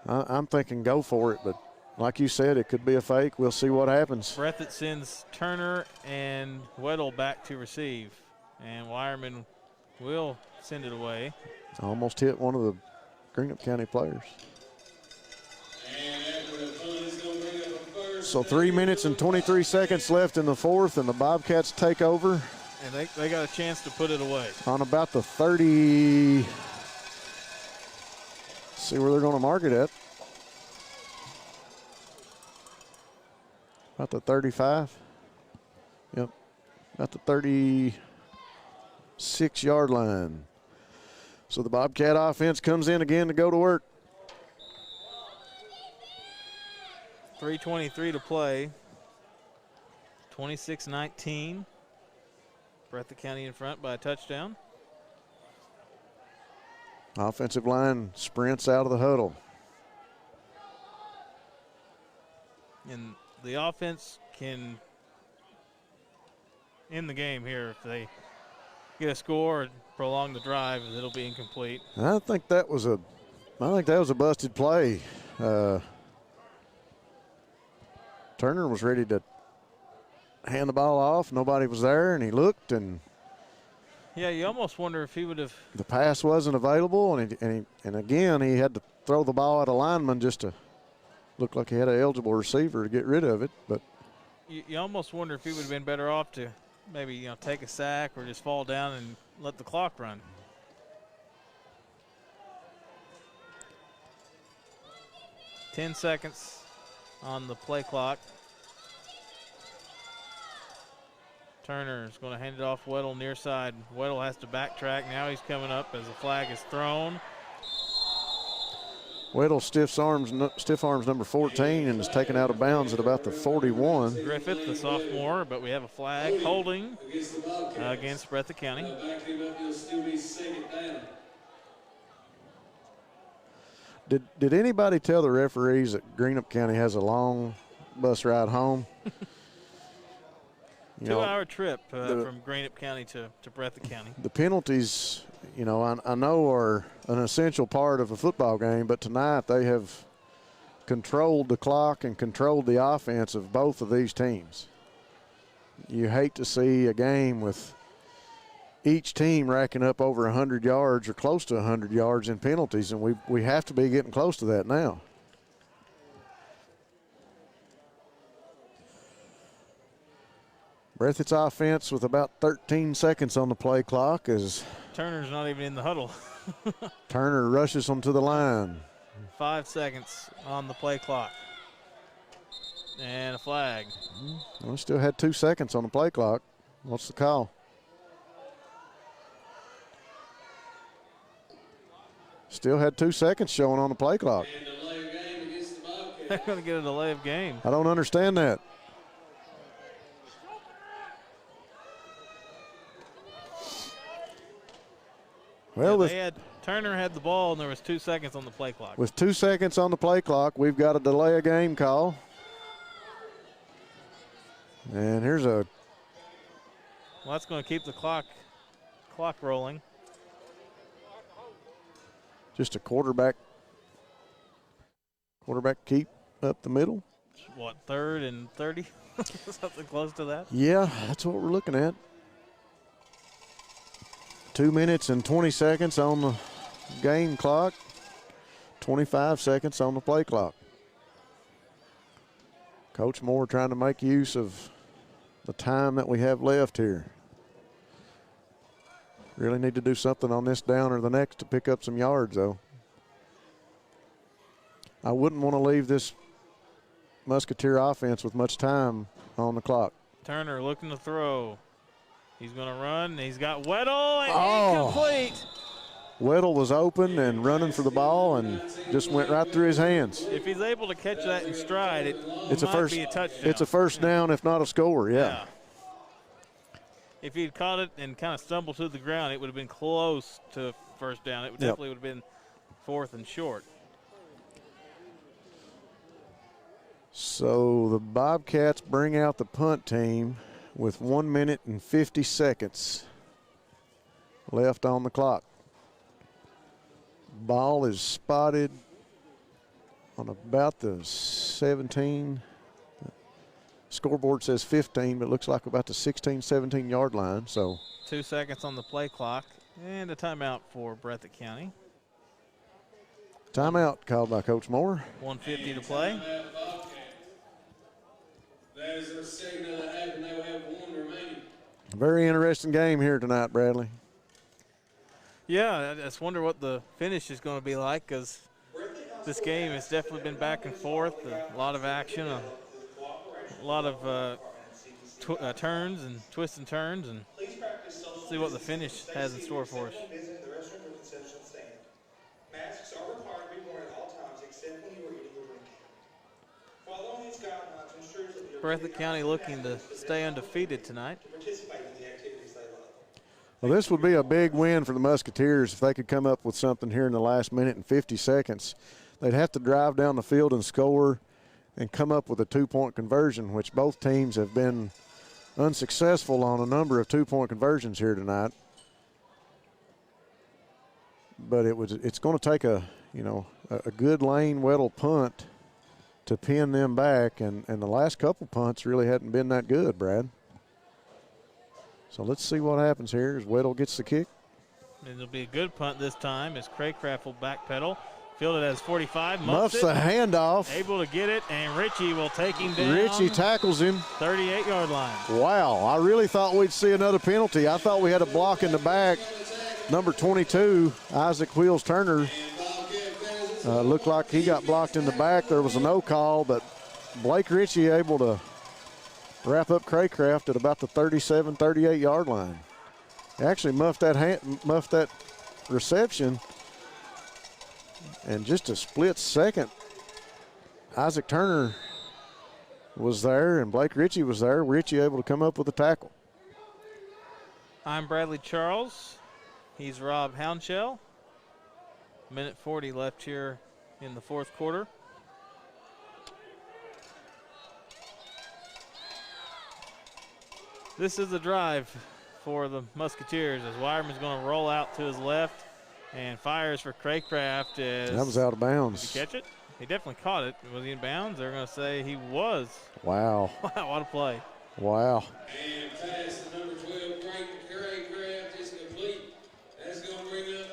I'm thinking go for it, but like you said, it could be a fake. We'll see what happens. Breathitt sends Turner and Weddle back to receive, and Weirman will send it away. Almost hit one of the Greenup County players. So 3 minutes and 23 seconds left in the fourth, and the Bobcats take over. And they got a chance to put it away. On about the 30. See where they're going to mark it at. About the 35. Yep. About the 36-yard line. So the Bobcat offense comes in again to go to work. 3:23 to play. 26-19. Breathitt County in front by a touchdown. Offensive line sprints out of the huddle. And the offense can end the game here if they get a score and prolong the drive. It'll be incomplete. I think that was a busted play. Turner was ready to hand the ball off. Nobody was there, and he looked, and yeah, you almost wonder if he would have. The pass wasn't available, and again he had to throw the ball at a lineman just to look like he had an eligible receiver to get rid of it. But you almost wonder if he would have been better off to maybe take a sack or just fall down and let the clock run. Ten seconds on the play clock. Turner is going to hand it off Weddle near side. Weddle has to backtrack. Now he's coming up as the flag is thrown. Weddle stiff arms number 14 and is taken out of bounds at about the 41. Griffith, the sophomore, but we have a flag holding against Breathitt County. Did anybody tell the referees that Greenup County has a long bus ride home? 2-hour trip from Greenup County to Breathitt County. The penalties, I know are an essential part of a football game, but tonight they have controlled the clock and controlled the offense of both of these teams. You hate to see a game with each team racking up over 100 yards or close to 100 yards in penalties, and we have to be getting close to that now. Breathitt's offense with about 13 seconds on the play clock as Turner's not even in the huddle. Turner rushes them to the line. 5 seconds on the play clock. And a flag. Well, we still had 2 seconds on the play clock. What's the call? Still had 2 seconds showing on the play clock. They're going to get a delay of game. I don't understand that. Well, Turner had the ball, and there was 2 seconds on the play clock. With 2 seconds on the play clock, we've got a delay of game call. And here's a... Well, that's going to keep the clock rolling. Just a quarterback keep up the middle. What, 3rd and 30? Something close to that? Yeah, that's what we're looking at. 2 minutes and 20 seconds on the game clock. 25 seconds on the play clock. Coach Moore trying to make use of the time that we have left here. Really need to do something on this down or the next to pick up some yards, though. I wouldn't want to leave this Musketeer offense with much time on the clock. Turner looking to throw. He's going to run. He's got Weddle and incomplete. Weddle was open and running for the ball and just went right through his hands. If he's able to catch that in stride, it's might be a touchdown. It's a first down, if not a score, yeah. If he'd caught it and kind of stumbled to the ground, it would have been close to first down. It definitely would have been 4th and short. So the Bobcats bring out the punt team with 1 minute and 50 seconds left on the clock. Ball is spotted on about the 17. Scoreboard says 15, but it looks like about the 16, 17-yard line. So 2 seconds on the play clock and a timeout for Breathitt County. Timeout called by Coach Moore. 1:50 to play. That is their second of the half, and they will have 1 remaining. Very interesting game here tonight, Bradley. Yeah, I just wonder what the finish is going to be like, because this game has definitely been back and forth, a lot of action, a lot of turns and twists and turns, and see what the finish has in store for us. Masks are required to be worn at all times except when you are eating or drinking. Following these guidelines ensures that the Breathitt County looking to stay undefeated tonight. participate in the activities they love. Well, this would be a big win for the Musketeers if they could come up with something here in the last minute and 50 seconds. They'd have to drive down the field and score and come up with a 2-point conversion, which both teams have been unsuccessful on a number of 2-point conversions here tonight. But it's going to take a good lane Weddle punt to pin them back, and the last couple punts really hadn't been that good, Brad. So let's see what happens here as Weddle gets the kick. It'll be a good punt this time as Craycraft will backpedal. Fielded as 45. Muffs the handoff. Able to get it, and Ritchie will take him down. Ritchie tackles him. 38-yard line. Wow, I really thought we'd see another penalty. I thought we had a block in the back. Number 22, Isaac Wheels Turner, looked like he got blocked in the back. There was a no call, but Blake Ritchie able to wrap up Craycraft at about the 37, 38-yard line. He actually muffed that reception. And just a split second, Isaac Turner was there and Blake Ritchie was there. Ritchie able to come up with a tackle. I'm Bradley Charles. He's Rob Hounshell. Minute 40 left here in the fourth quarter. This is a drive for the Musketeers as Weirman's going to roll out to his left and fires for Craycraft. That was out of bounds. Did he catch it? He definitely caught it. Was he in bounds? They're going to say he was. Wow. What a play. Wow. And pass to number 12, Craycraft is complete. That's going to bring up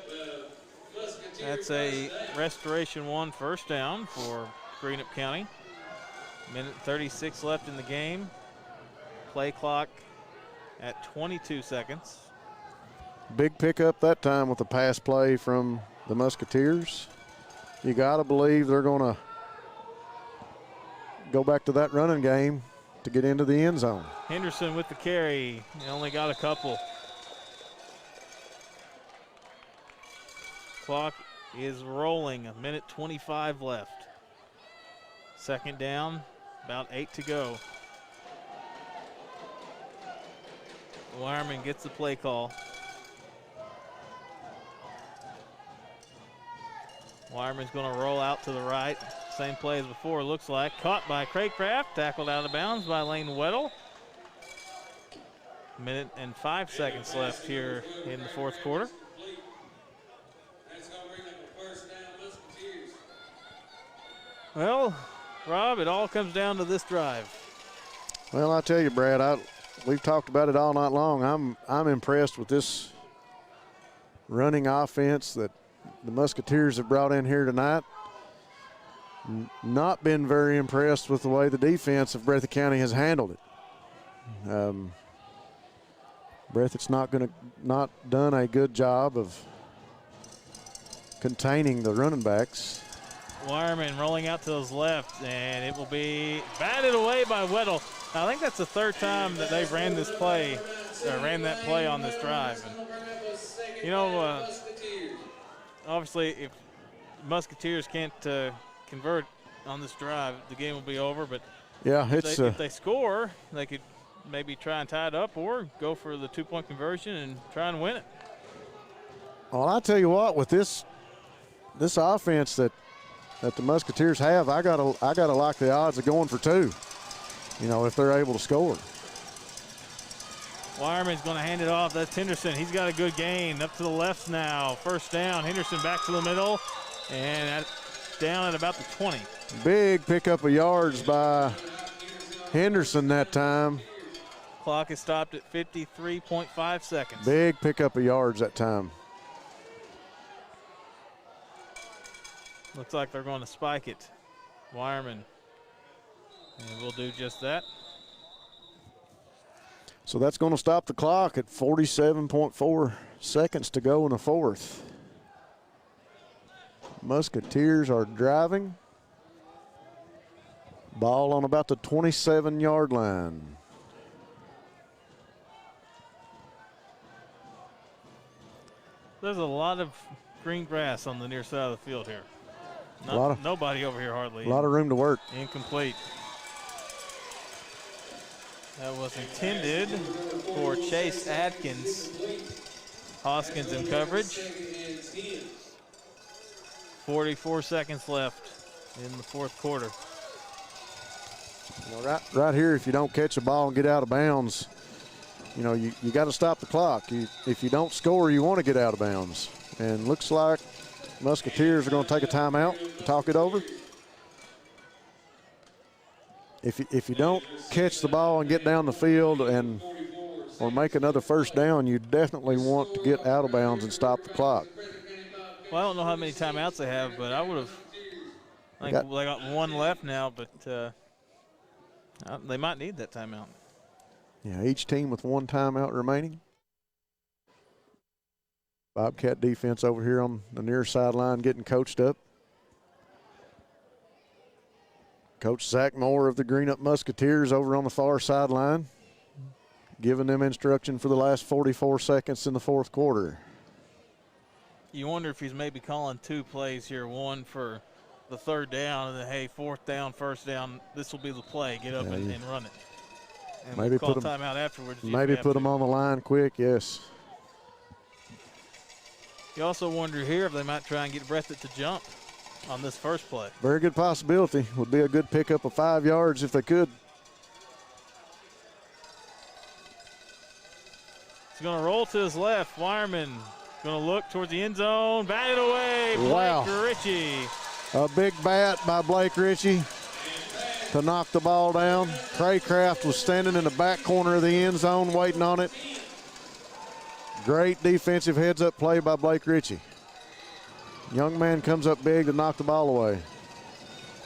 Musketeers. That's a restoration 1 first down for Greenup County. Minute 36 left in the game. Play clock at 22 seconds. Big pickup that time with the pass play from the Musketeers. You got to believe they're going to go back to that running game to get into the end zone. Henderson with the carry. He only got a couple. Clock is rolling. 1:25 left. Second down, about 8 to go. Weirman gets the play call. Weirman's going to roll out to the right. Same play as before, looks like. Caught by Craycraft, tackled out of bounds by Lane Weddle. 1:05 left here in the fourth quarter. Well, Rob, it all comes down to this drive. Well, I tell you, Brad, we've talked about it all night long. I'm impressed with this running offense that the Musketeers have brought in here tonight. Not been very impressed with the way the defense of Breathitt County has handled it. Breathitt's not done a good job of containing the running backs. Weirman rolling out to his left, and it will be batted away by Weddle. I think that's the third time that they've ran that play on this drive. And, you know, obviously, if Musketeers can't convert on this drive, the game will be over. But yeah, if they score, they could maybe try and tie it up or go for the 2-point conversion and try and win it. Well, I tell you what, with this offense that the Musketeers have, I gotta like the odds of going for 2. You know, if they're able to score. Weirman's going to hand it off. That's Henderson. He's got a good gain. Up to the left now. First down. Henderson back to the middle. And down at about the 20. Big pickup of yards by Henderson that time. Clock is stopped at 53.5 seconds. Big pickup of yards that time. Looks like they're going to spike it. Weirman. And we'll do just that. So that's going to stop the clock at 47.4 seconds to go in the fourth. Musketeers are driving. Ball on about the 27-yard line. There's a lot of green grass on the near side of the field here. Nobody over here hardly. A lot of room to work. Incomplete. That was intended for Chase Atkins. Hoskins in coverage. 44 seconds left in the fourth quarter. You know, right here, if you don't catch the ball and get out of bounds, you know, you got to stop the clock. If you don't score, you want to get out of bounds. And looks like Musketeers are going to take a timeout, talk it over. If you don't catch the ball and get down the field or make another first down, you definitely want to get out of bounds and stop the clock. Well, I don't know how many timeouts they have, but I would have. I think they got one left now, but they might need that timeout. Yeah, each team with one timeout remaining. Bobcat defense over here on the near sideline getting coached up. Coach Zach Moore of the Greenup Musketeers over on the far sideline, giving them instruction for the last 44 seconds in the fourth quarter. You wonder if he's maybe calling 2 plays here, one for the third down, and then, hey, fourth down, first down, this will be the play. Get up and run it. And maybe we'll call put them timeout afterwards. Maybe put them on the line quick, yes. You also wonder here if they might try and get Breathitt to jump on this first play. Very good possibility. Would be a good pickup of 5 yards if they could. He's going to roll to his left. Weirman going to look towards the end zone. Batted away. Blake Ritchie. A big bat by Blake Ritchie to knock the ball down. Craycraft was standing in the back corner of the end zone waiting on it. Great defensive heads-up play by Blake Ritchie. Young man comes up big to knock the ball away.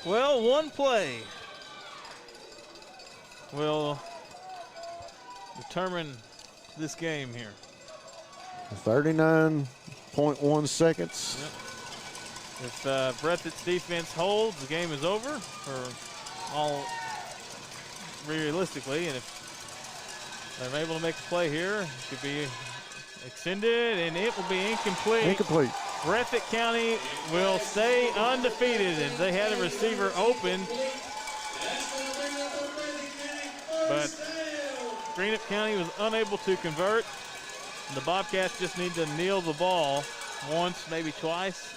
Well, one play will determine this game here. 39.1 seconds. Yep. If Breathitt's defense holds, the game is over. Or all realistically, and if they're able to make a play here, it could be extended, and it will be incomplete. Incomplete. Breathitt County will stay undefeated, and they had a receiver open, but Greenup County was unable to convert. The Bobcats just need to kneel the ball once, maybe twice,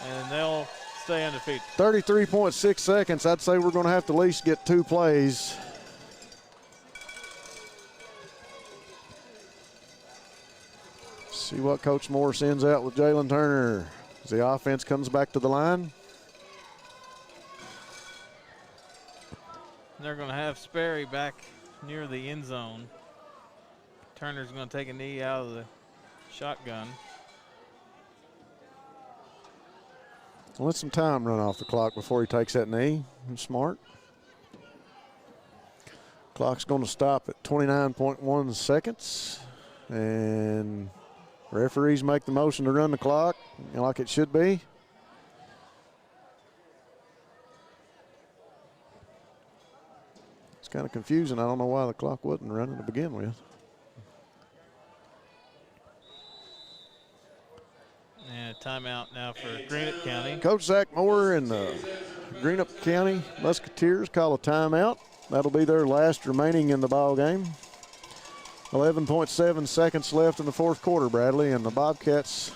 and they'll stay undefeated. 33.6 seconds. I'd say we're going to have to at least get 2 plays. See what Coach Moore sends out with Jalen Turner as the offense comes back to the line. They're going to have Sperry back near the end zone. Turner's going to take a knee out of the shotgun. Let some time run off the clock before he takes that knee. He's smart. Clock's going to stop at 29.1 seconds. And referees make the motion to run the clock like it should be. It's kind of confusing. I don't know why the clock wasn't running to begin with. And a timeout now for Greenup County. Coach Zach Moore and the Greenup County Musketeers call a timeout. That'll be their last remaining in the ball game. 11.7 seconds left in the fourth quarter, Bradley, and the Bobcats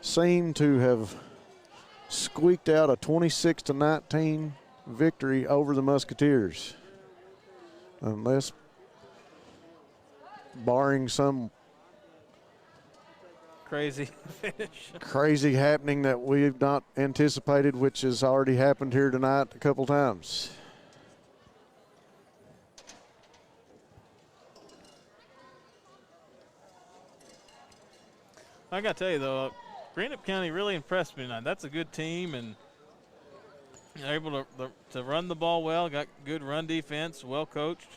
seem to have squeaked out a 26-19 victory over the Musketeers. Unless, barring some crazy finish. Crazy happening that we've not anticipated, which has already happened here tonight a couple times. I got to tell you, though, Greenup County really impressed me tonight. That's a good team, and they're able to run the ball well, got good run defense, well coached.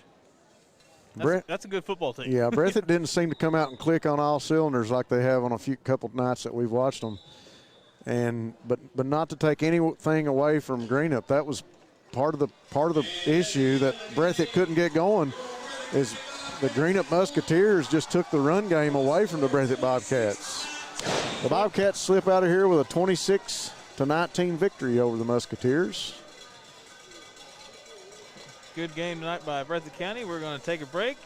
That's a good football team. Yeah, Breathitt didn't seem to come out and click on all cylinders like they have on a couple nights that we've watched them. But not to take anything away from Greenup, that was part of the issue that Breathitt couldn't get going. Is the Greenup Musketeers just took the run game away from the Breathitt Bobcats. The Bobcats slip out of here with a 26-19 victory over the Musketeers. Good game tonight by Breathitt County. We're going to take a break.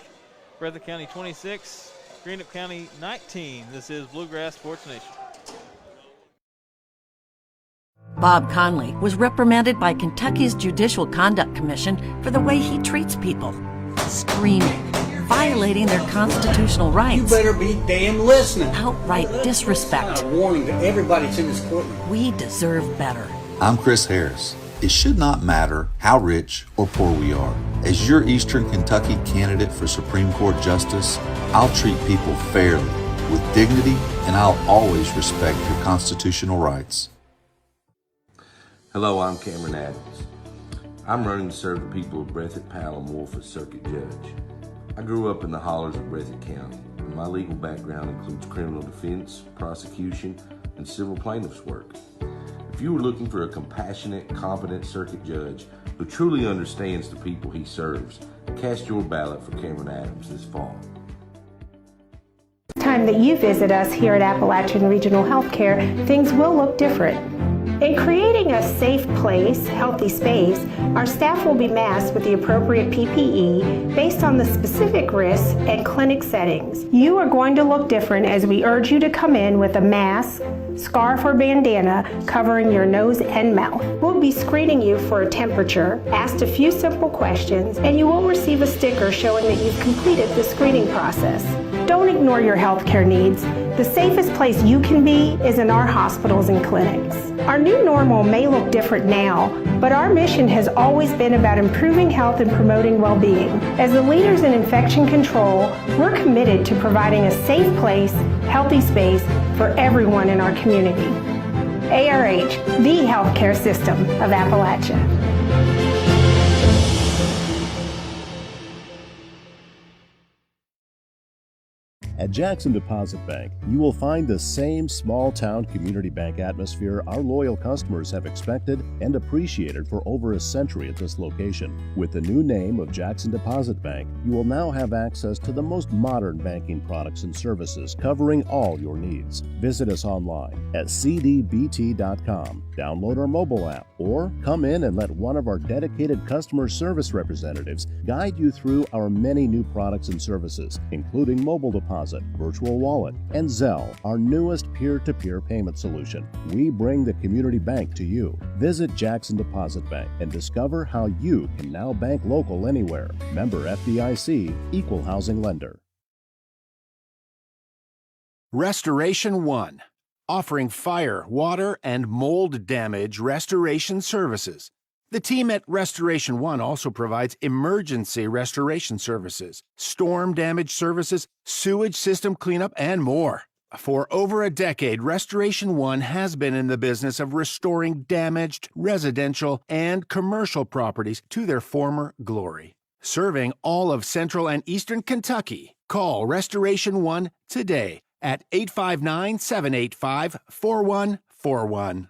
Breathitt County 26, Greenup County 19. This is Bluegrass Sports Nation. Bob Conley was reprimanded by Kentucky's Judicial Conduct Commission for the way he treats people. Screaming, violating their constitutional rights. You better be damn listening. Outright disrespect. A warning to everybody that's in this courtroom. We deserve better. I'm Chris Harris. It should not matter how rich or poor we are. As your Eastern Kentucky candidate for Supreme Court Justice, I'll treat people fairly, with dignity, and I'll always respect your constitutional rights. Hello, I'm Cameron Adams. I'm running to serve the people of Breathitt, Powell, and Wolf as circuit judge. I grew up in the hollers of Breathitt County, and my legal background includes criminal defense, prosecution, and civil plaintiffs' work. If you are looking for a compassionate, competent circuit judge who truly understands the people he serves, cast your ballot for Cameron Adams this fall. Time that you visit us here at Appalachian Regional Healthcare, things will look different. In creating a safe place, healthy space, our staff will be masked with the appropriate PPE based on the specific risks and clinic settings. You are going to look different as we urge you to come in with a mask, scarf or bandana covering your nose and mouth. We'll be screening you for a temperature, asked a few simple questions, and you will receive a sticker showing that you've completed the screening process. Don't ignore your healthcare needs. The safest place you can be is in our hospitals and clinics. Our new normal may look different now, but our mission has always been about improving health and promoting well-being. As the leaders in infection control, we're committed to providing a safe place, healthy space for everyone in our community. ARH, the healthcare system of Appalachia. At Jackson Deposit Bank, you will find the same small-town community bank atmosphere our loyal customers have expected and appreciated for over a century at this location. With the new name of Jackson Deposit Bank, you will now have access to the most modern banking products and services covering all your needs. Visit us online at cdbt.com, download our mobile app, or come in and let one of our dedicated customer service representatives guide you through our many new products and services, including mobile deposit, virtual wallet, and Zelle, our newest peer-to-peer payment solution. We bring the community bank to you. Visit Jackson Deposit Bank and discover how you can now bank local anywhere. Member FDIC, Equal Housing Lender. Restoration One, offering fire, water, and mold damage restoration services. The team at Restoration One also provides emergency restoration services, storm damage services, sewage system cleanup, and more. For over a decade, Restoration One has been in the business of restoring damaged residential and commercial properties to their former glory. Serving all of Central and Eastern Kentucky, call Restoration One today at 859-785-4141.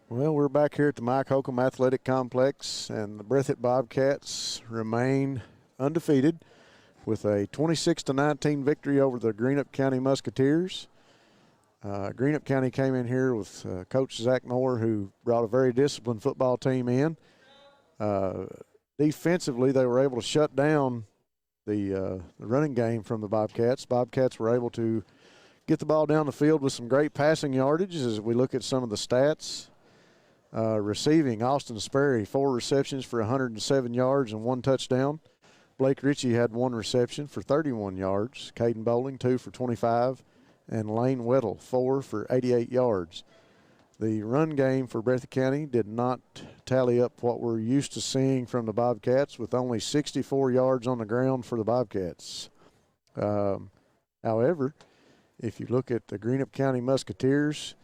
Well, we're back here at the Mike Holcomb Athletic Complex, and the Breathitt Bobcats remain undefeated with a 26-19 victory over the Greenup County Musketeers. Greenup County came in here with Coach Zach Moore, who brought a very disciplined football team in. Defensively, they were able to shut down the running game from the Bobcats. Bobcats were able to get the ball down the field with some great passing yardage as we look at some of the stats. Receiving, Austin Sperry, 4 receptions for 107 yards and 1 touchdown. Blake Ritchie had 1 reception for 31 yards. Caden Bowling, 2 for 25. And Lane Weddle, 4 for 88 yards. The run game for Breathitt County did not tally up what we're used to seeing from the Bobcats, with only 64 yards on the ground for the Bobcats. However, if you look at the Greenup County Musketeers,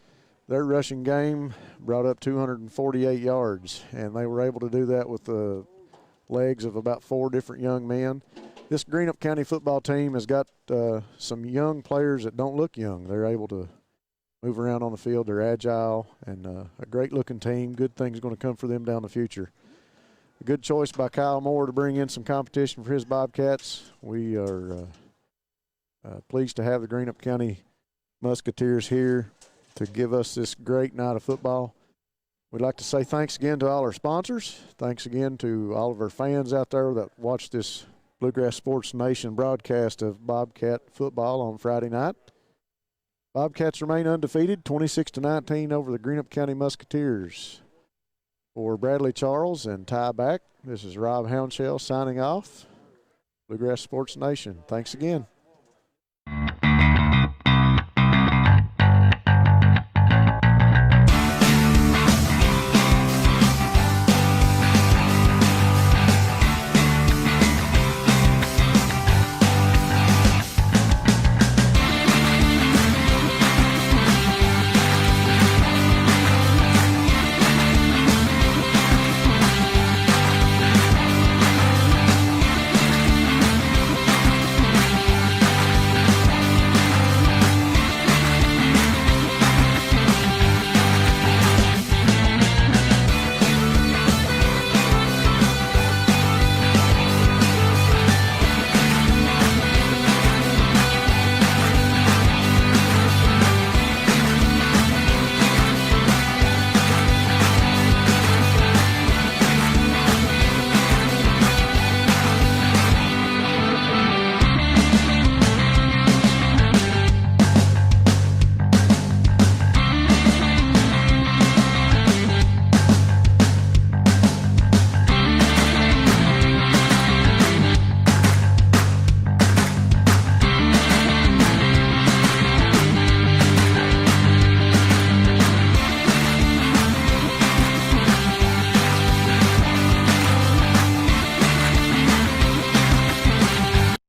their rushing game brought up 248 yards, and they were able to do that with the legs of about 4 different young men. This Greenup County football team has got some young players that don't look young. They're able to move around on the field. They're agile and a great-looking team. Good things going to come for them down the future. A good choice by Kyle Moore to bring in some competition for his Bobcats. We are pleased to have the Greenup County Musketeers here to give us this great night of football. We'd like to say thanks again to all our sponsors. Thanks again to all of our fans out there that watch this Bluegrass Sports Nation broadcast of Bobcat football on Friday night. Bobcats remain undefeated, 26-19 over the Greenup County Musketeers. For Bradley Charles and Ty Back, this is Rob Hounshell signing off. Bluegrass Sports Nation. Thanks again.